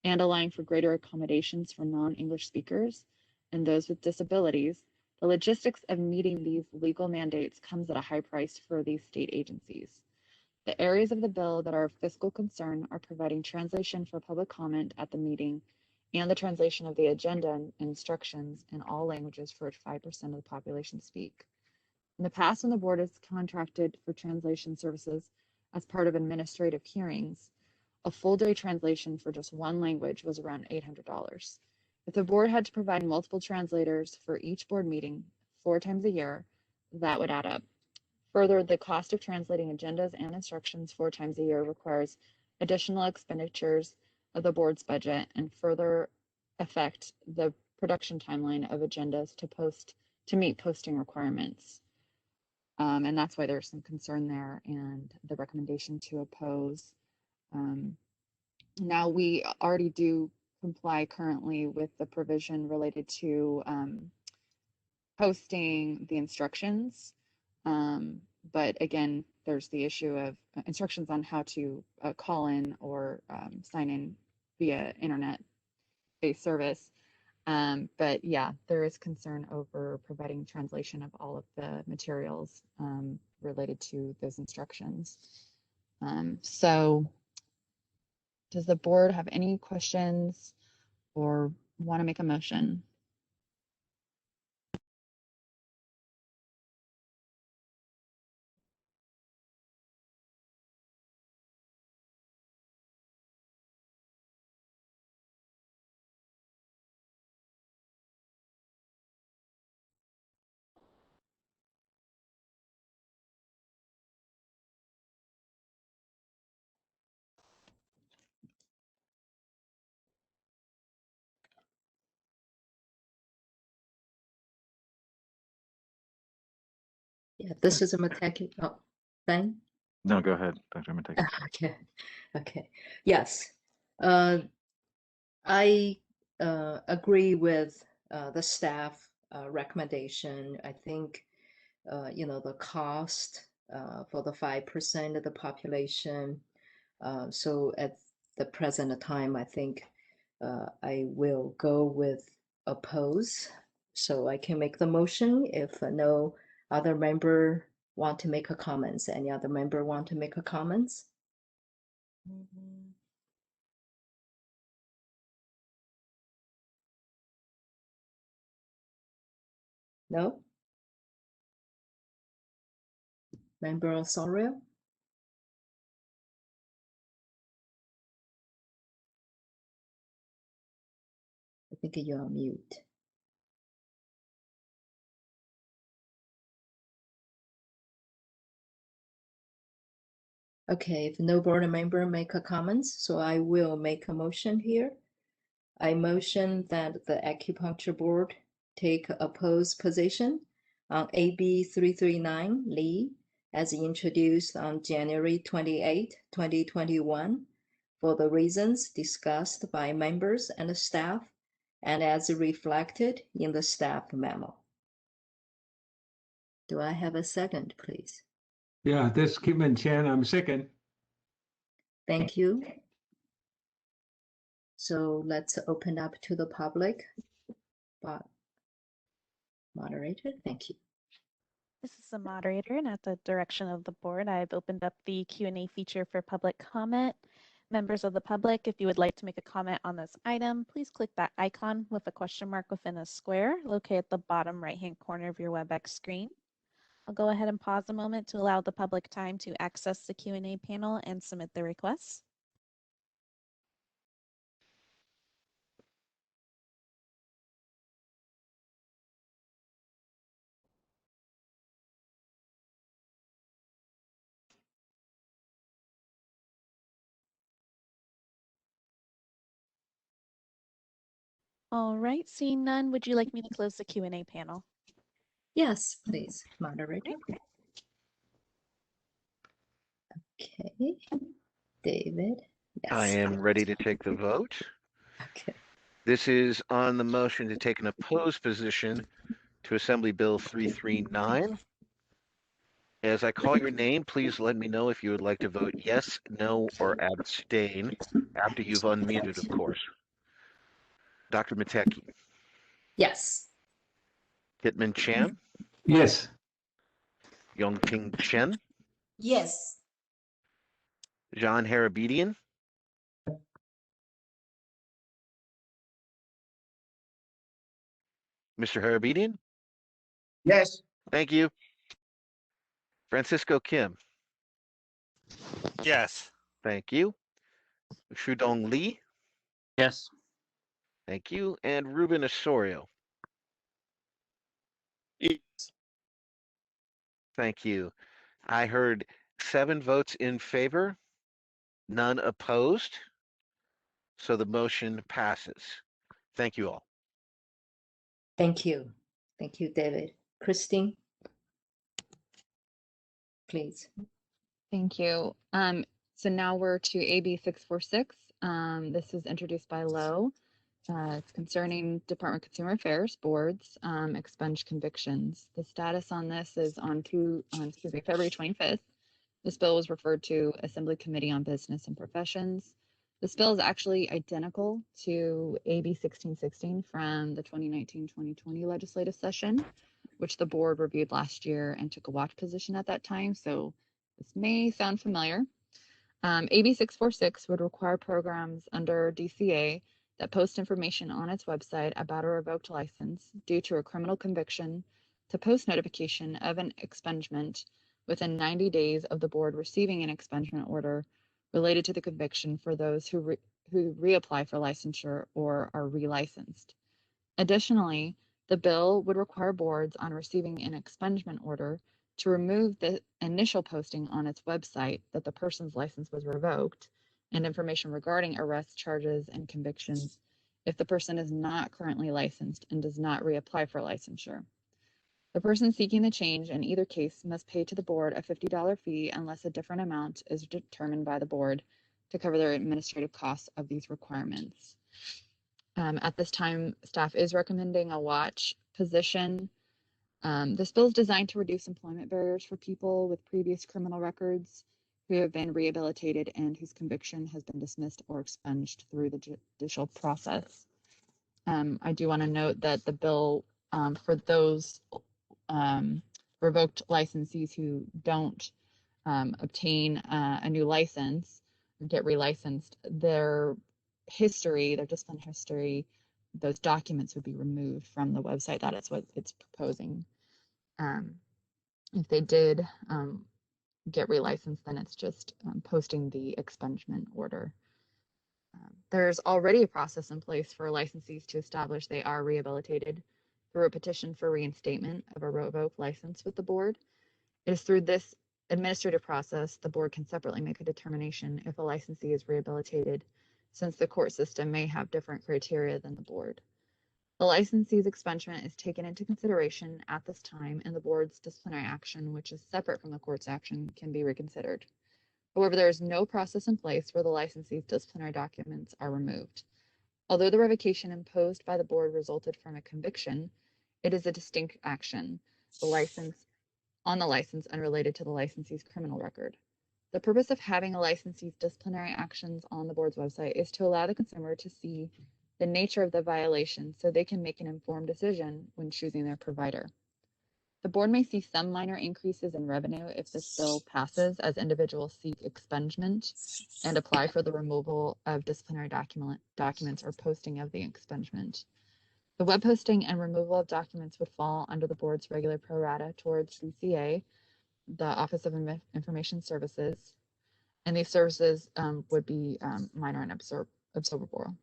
and allowing for greater accommodations for non-English speakers and those with disabilities, the logistics of meeting these legal mandates comes at a high price for these state agencies. The areas of the bill that are of fiscal concern are providing translation for public comment at the meeting and the translation of the agenda and instructions in all languages for which 5% of the population speak. In the past, when the board has contracted for translation services as part of administrative hearings, a full day translation for just one language was around $800. If the board had to provide multiple translators for each board meeting 4 times a year, that would add up. Further, the cost of translating agendas and instructions 4 times a year requires additional expenditures of the board's budget and further affect the production timeline of agendas to meet posting requirements. And that's why there's some concern there and the recommendation to oppose. Now, we already do comply currently with the provision related to posting the instructions. But again, there's the issue of instructions on how to call in or sign in via internet-based service. But yeah, there is concern over providing translation of all of the materials related to those instructions. So does the board have any questions or want to make a motion? Yeah, this is a Matecki. Oh, Ben? No, go ahead, Dr. Matecki. Okay, okay. Yes. I agree with the staff recommendation. I think, the cost for the 5% of the population. So at the present time, I think I will go with oppose. So I can make the motion if no other member want to make a comments. Any other member want to make a comments? No? Member Osorio? I think you're on mute. Okay, if no board member make a comments, so I will make a motion here. I motion that the acupuncture board take opposed position on AB 339 Lee as introduced on January 28, 2021 for the reasons discussed by members and staff and as reflected in the staff memo. Do I have a second, please? Yeah, this is Kim Chen. I'm second. Thank you. So let's open up to the public. Moderator, thank you. This is the moderator, and at the direction of the board, I've opened up the Q&A feature for public comment. Members of the public, if you would like to make a comment on this item, please click that icon with a question mark within a square located at the bottom right-hand corner of your WebEx screen. I'll go ahead and pause a moment to allow the public time to access the Q&A panel and submit their requests. All right, seeing none, would you like me to close the Q&A panel? Yes, please, moderator. Okay, David. Yes. I am ready to take the vote. Okay. This is on the motion to take an opposed position to Assembly Bill 339. As I call your name, please let me know if you would like to vote yes, no, or abstain after you've unmuted, of course. Dr. Matecki. Yes. Hitman Chan. Yes. Yongping Chen. Yes. John Harabedian. Mr. Harabedian? Yes. Thank you. Francisco Kim. Yes. Thank you. Shudong Lee. Yes. Thank you. And Ruben Osorio. Yes. Thank you. I heard 7 votes in favor, none opposed. So the motion passes. Thank you all. Thank you. Thank you, David. Christine, please. Thank you. So now we're to AB 646. This was introduced by Lowe. It's concerning Department of Consumer Affairs boards expunge convictions. The status on this is on February 25th. This bill was referred to Assembly Committee on Business and Professions. This bill is actually identical to AB 1616 from the 2019-2020 legislative session, which the board reviewed last year and took a watch position at that time. So this may sound familiar. AB 646 would require programs under DCA that post information on its website about a revoked license due to a criminal conviction to post notification of an expungement within 90 days of the board receiving an expungement order related to the conviction for those who reapply for licensure or are relicensed. Additionally, the bill would require boards on receiving an expungement order to remove the initial posting on its website that the person's license was revoked and information regarding arrest charges and convictions if the person is not currently licensed and does not reapply for licensure. The person seeking the change in either case must pay to the board a $50 fee unless a different amount is determined by the board to cover their administrative costs of these requirements. At this time, staff is recommending a watch position. This bill is designed to reduce employment barriers for people with previous criminal records who have been rehabilitated and whose conviction has been dismissed or expunged through the judicial process. I do want to note that the bill for those revoked licensees who don't obtain a new license or get relicensed, their history, their discipline history, those documents would be removed from the website. That is what it's proposing. If they did get relicensed, then it's just posting the expungement order. There's already a process in place for licensees to establish they are rehabilitated through a petition for reinstatement of a revoked license with the board. It is through this administrative process the board can separately make a determination if a licensee is rehabilitated, since the court system may have different criteria than the board. The licensee's expungement is taken into consideration at this time, and the board's disciplinary action, which is separate from the court's action, can be reconsidered. However, there is no process in place where the licensee's disciplinary documents are removed. Although the revocation imposed by the board resulted from a conviction, it is a distinct action, the license unrelated to the licensee's criminal record. The purpose of having a licensee's disciplinary actions on the board's website is to allow the consumer to see the nature of the violation so they can make an informed decision when choosing their provider. The board may see some minor increases in revenue if this bill passes, as individuals seek expungement and apply for the removal of disciplinary documents or posting of the expungement. The web posting and removal of documents would fall under the board's regular pro rata towards CCA, the Office of Information Services, and these services would be minor and absorbable.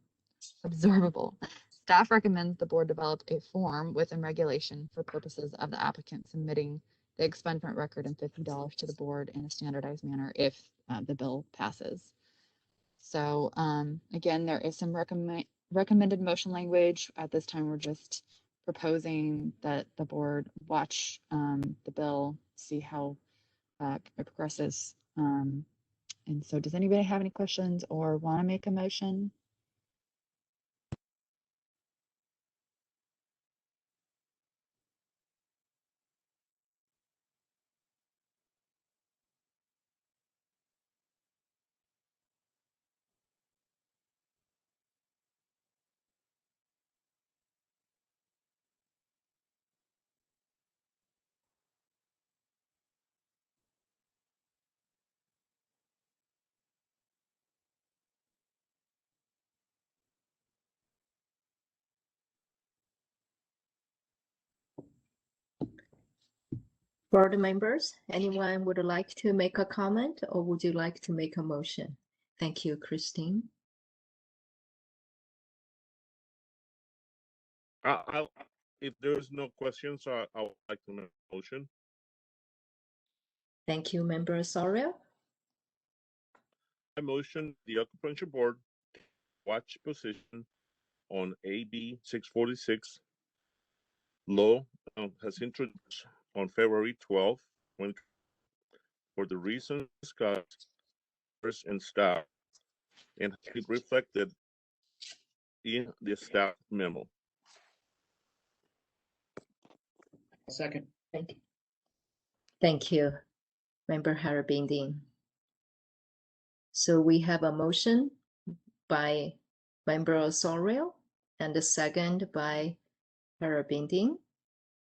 Staff recommends the board develop a form within regulation for purposes of the applicant submitting the expungement record and $50 to the board in a standardized manner if the bill passes. So again, there is some recommended motion language. At this time, we're just proposing that the board watch the bill, see how it progresses. And so does anybody have any questions or want to make a motion? Board members, anyone would like to make a comment or would you like to make a motion? Thank you, Christine. If there's no questions, I would like to make a motion. Thank you, Member Osorio. I motion the Acupuncture Board watch position on AB 646 law has introduced on February 12th for the reasons discussed and staff and it reflected in the staff memo. Second. Thank you. Thank you, Member Harabindin. So we have a motion by Member Osorio and a second by Harabindin.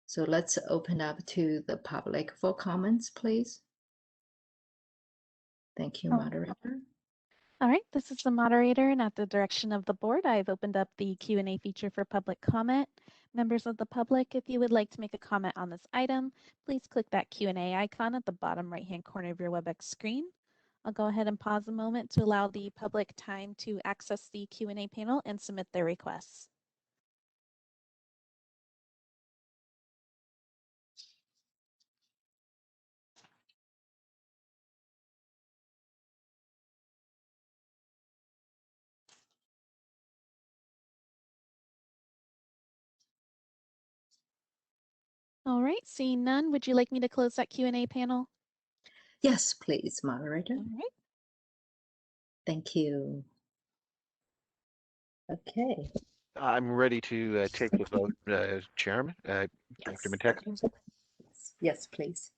So let's open up to the public for comments, please. Thank you, moderator. All right, this is the moderator, and at the direction of the board, I've opened up the Q&A feature for public comment. Members of the public, if you would like to make a comment on this item, please click that Q&A icon at the bottom right-hand corner of your WebEx screen. I'll go ahead and pause a moment to allow the public time to access the Q&A panel and submit their requests. All right, seeing none, would you like me to close that Q&A panel? Yes, please, moderator. All right. Thank you. Okay. I'm ready to take the vote, Chairman, Dr. Yes. Matecki. Yes, please.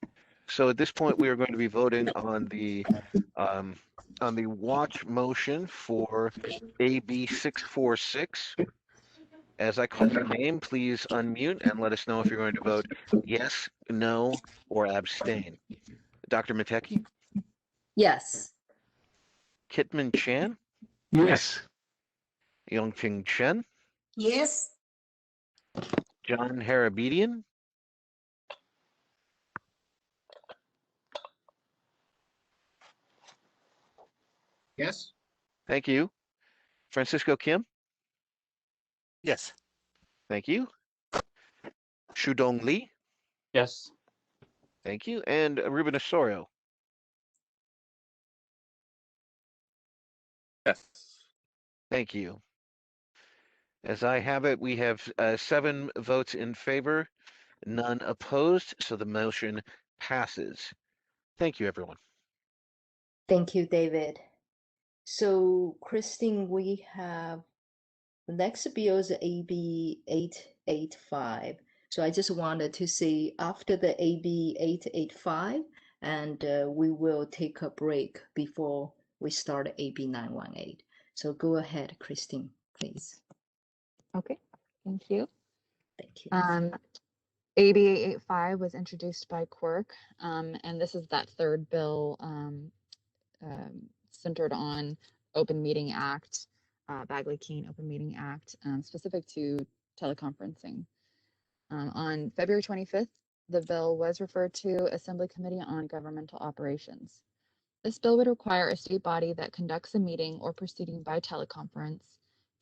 So at this point, we are going to be voting on the watch motion for AB 646. As I call your name, please unmute and let us know if you're going to vote yes, no, or abstain. Dr. Matecki, Yes. Kitman Chan, Yes. Yongping Chen, Yes. John Harabedian, Yes. thank you. Francisco Kim, Yes. thank you. Shudong Li, Yes. thank you. And Ruben Osorio, Yes. thank you. As I have it, we have 7 votes in favor, none opposed, so the motion passes. Thank you, everyone. Thank you, David. So, Christine, we have the next bill is AB 885. So I just wanted to see after the AB 885, and we will take a break before we start AB 918. So go ahead, Christine, please. Okay, thank you. Thank you. AB 885 was introduced by Quirk, and this is that third bill centered on Open Meeting Act, Bagley-Keene Open Meeting Act, specific to teleconferencing. On February 25th, the bill was referred to Assembly Committee on Governmental Operations. This bill would require a state body that conducts a meeting or proceeding by teleconference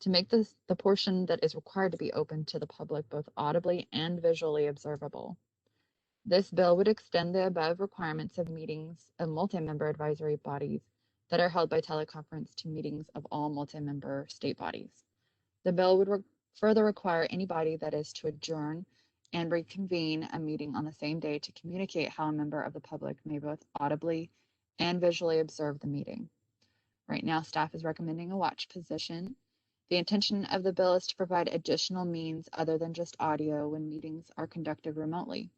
to make the portion that is required to be open to the public both audibly and visually observable. This bill would extend the above requirements of meetings of multi-member advisory bodies that are held by teleconference to meetings of all multi-member state bodies. The bill would further require any body that is to adjourn and reconvene a meeting on the same day to communicate how a member of the public may both audibly and visually observe the meeting. Right now, staff is recommending a watch position. The intention of the bill is to provide additional means other than just audio when meetings are conducted remotely.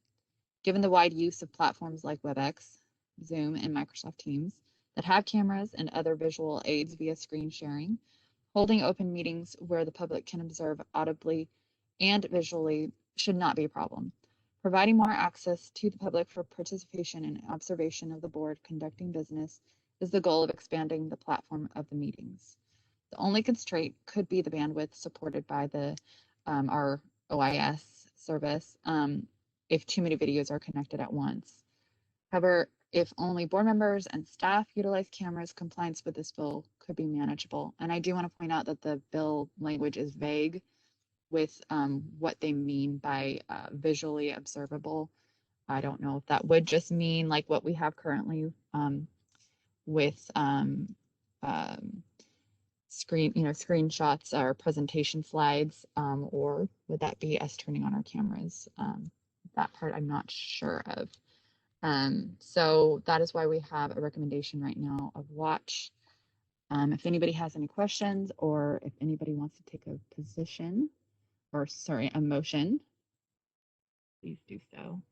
Given the wide use of platforms like WebEx, Zoom, and Microsoft Teams that have cameras and other visual aids via screen sharing, holding open meetings where the public can observe audibly and visually should not be a problem. Providing more access to the public for participation and observation of the board conducting business is the goal of expanding the platform of the meetings. The only constraint could be the bandwidth supported by our OIS service if too many videos are connected at once. However, if only board members and staff utilize cameras, compliance with this bill could be manageable. And I do want to point out that the bill language is vague with what they mean by visually observable. I don't know if that would just mean like what we have currently with screenshots or presentation slides, or would that be us turning on our cameras? That part I'm not sure of. So that is why we have a recommendation right now of watch. If anybody has any questions or if anybody wants to take a position or sorry, a motion, please do so.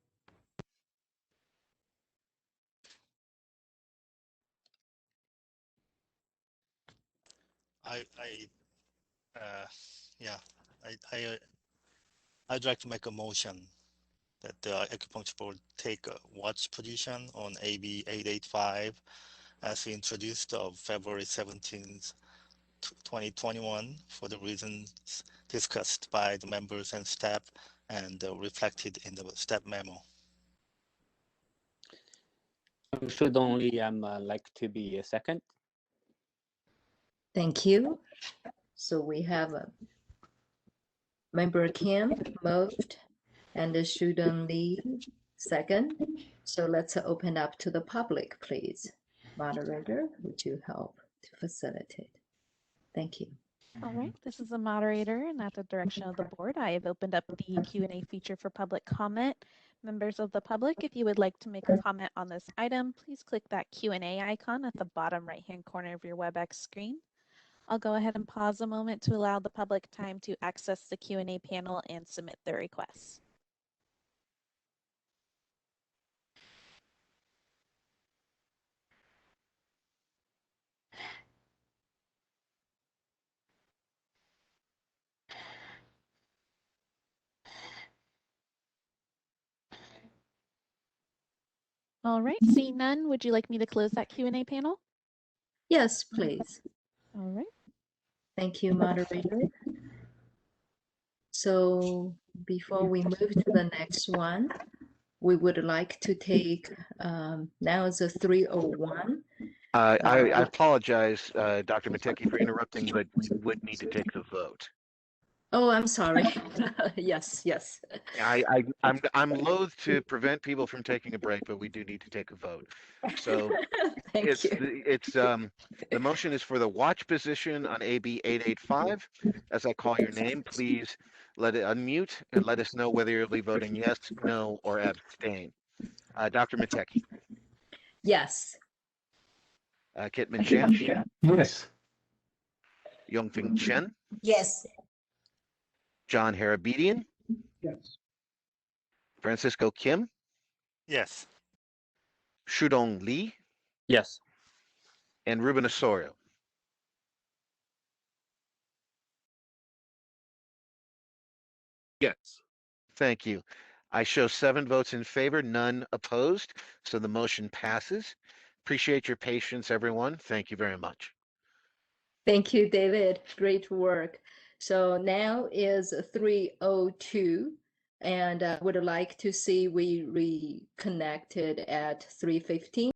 I'd like to make a motion that the Acupuncture Board take a watch position on AB 885 as introduced of February 17th, 2021 for the reasons discussed by the members and staff and reflected in the staff memo. Should only like to be a second. Thank you. So we have a member Kim moved and the Shudong Li second. So let's open up to the public, please. Moderator, would you help to facilitate? Thank you. All right, this is a moderator and at the direction of the board, I have opened up the Q&A feature for public comment. Members of the public, if you would like to make a comment on this item, please click that Q&A icon at the bottom right-hand corner of your WebEx screen. I'll go ahead and pause a moment to allow the public time to access the Q&A panel and submit their requests. All right, seeing none, would you like me to close that Q&A panel? Yes, please. All right. Thank you, moderator. So before we move to the next one, we would like to take, now is a 301. I apologize, Dr. Matecki, for interrupting, but we would need to take the vote. Oh, I'm sorry. Yes, yes. I'm loath to prevent people from taking a break, but we do need to take a vote. So Thank you. the motion is for the watch position on AB 885. As I call your name, please let it unmute and let us know whether you'll be voting yes, no, or abstain. Dr. Matecki. Yes. Kitman Shan. Yes. Yongfeng Chen. Yes. John Harabedian. Yes. Francisco Kim. Yes. Shudong Lee. Yes. And Ruben Osorio. Yes. Thank you. I show 7 votes in favor, none opposed, so the motion passes. Appreciate your patience, everyone. Thank you very much. Thank you, David. Great work. So now is 302, and would like to see we reconnected at 3:15.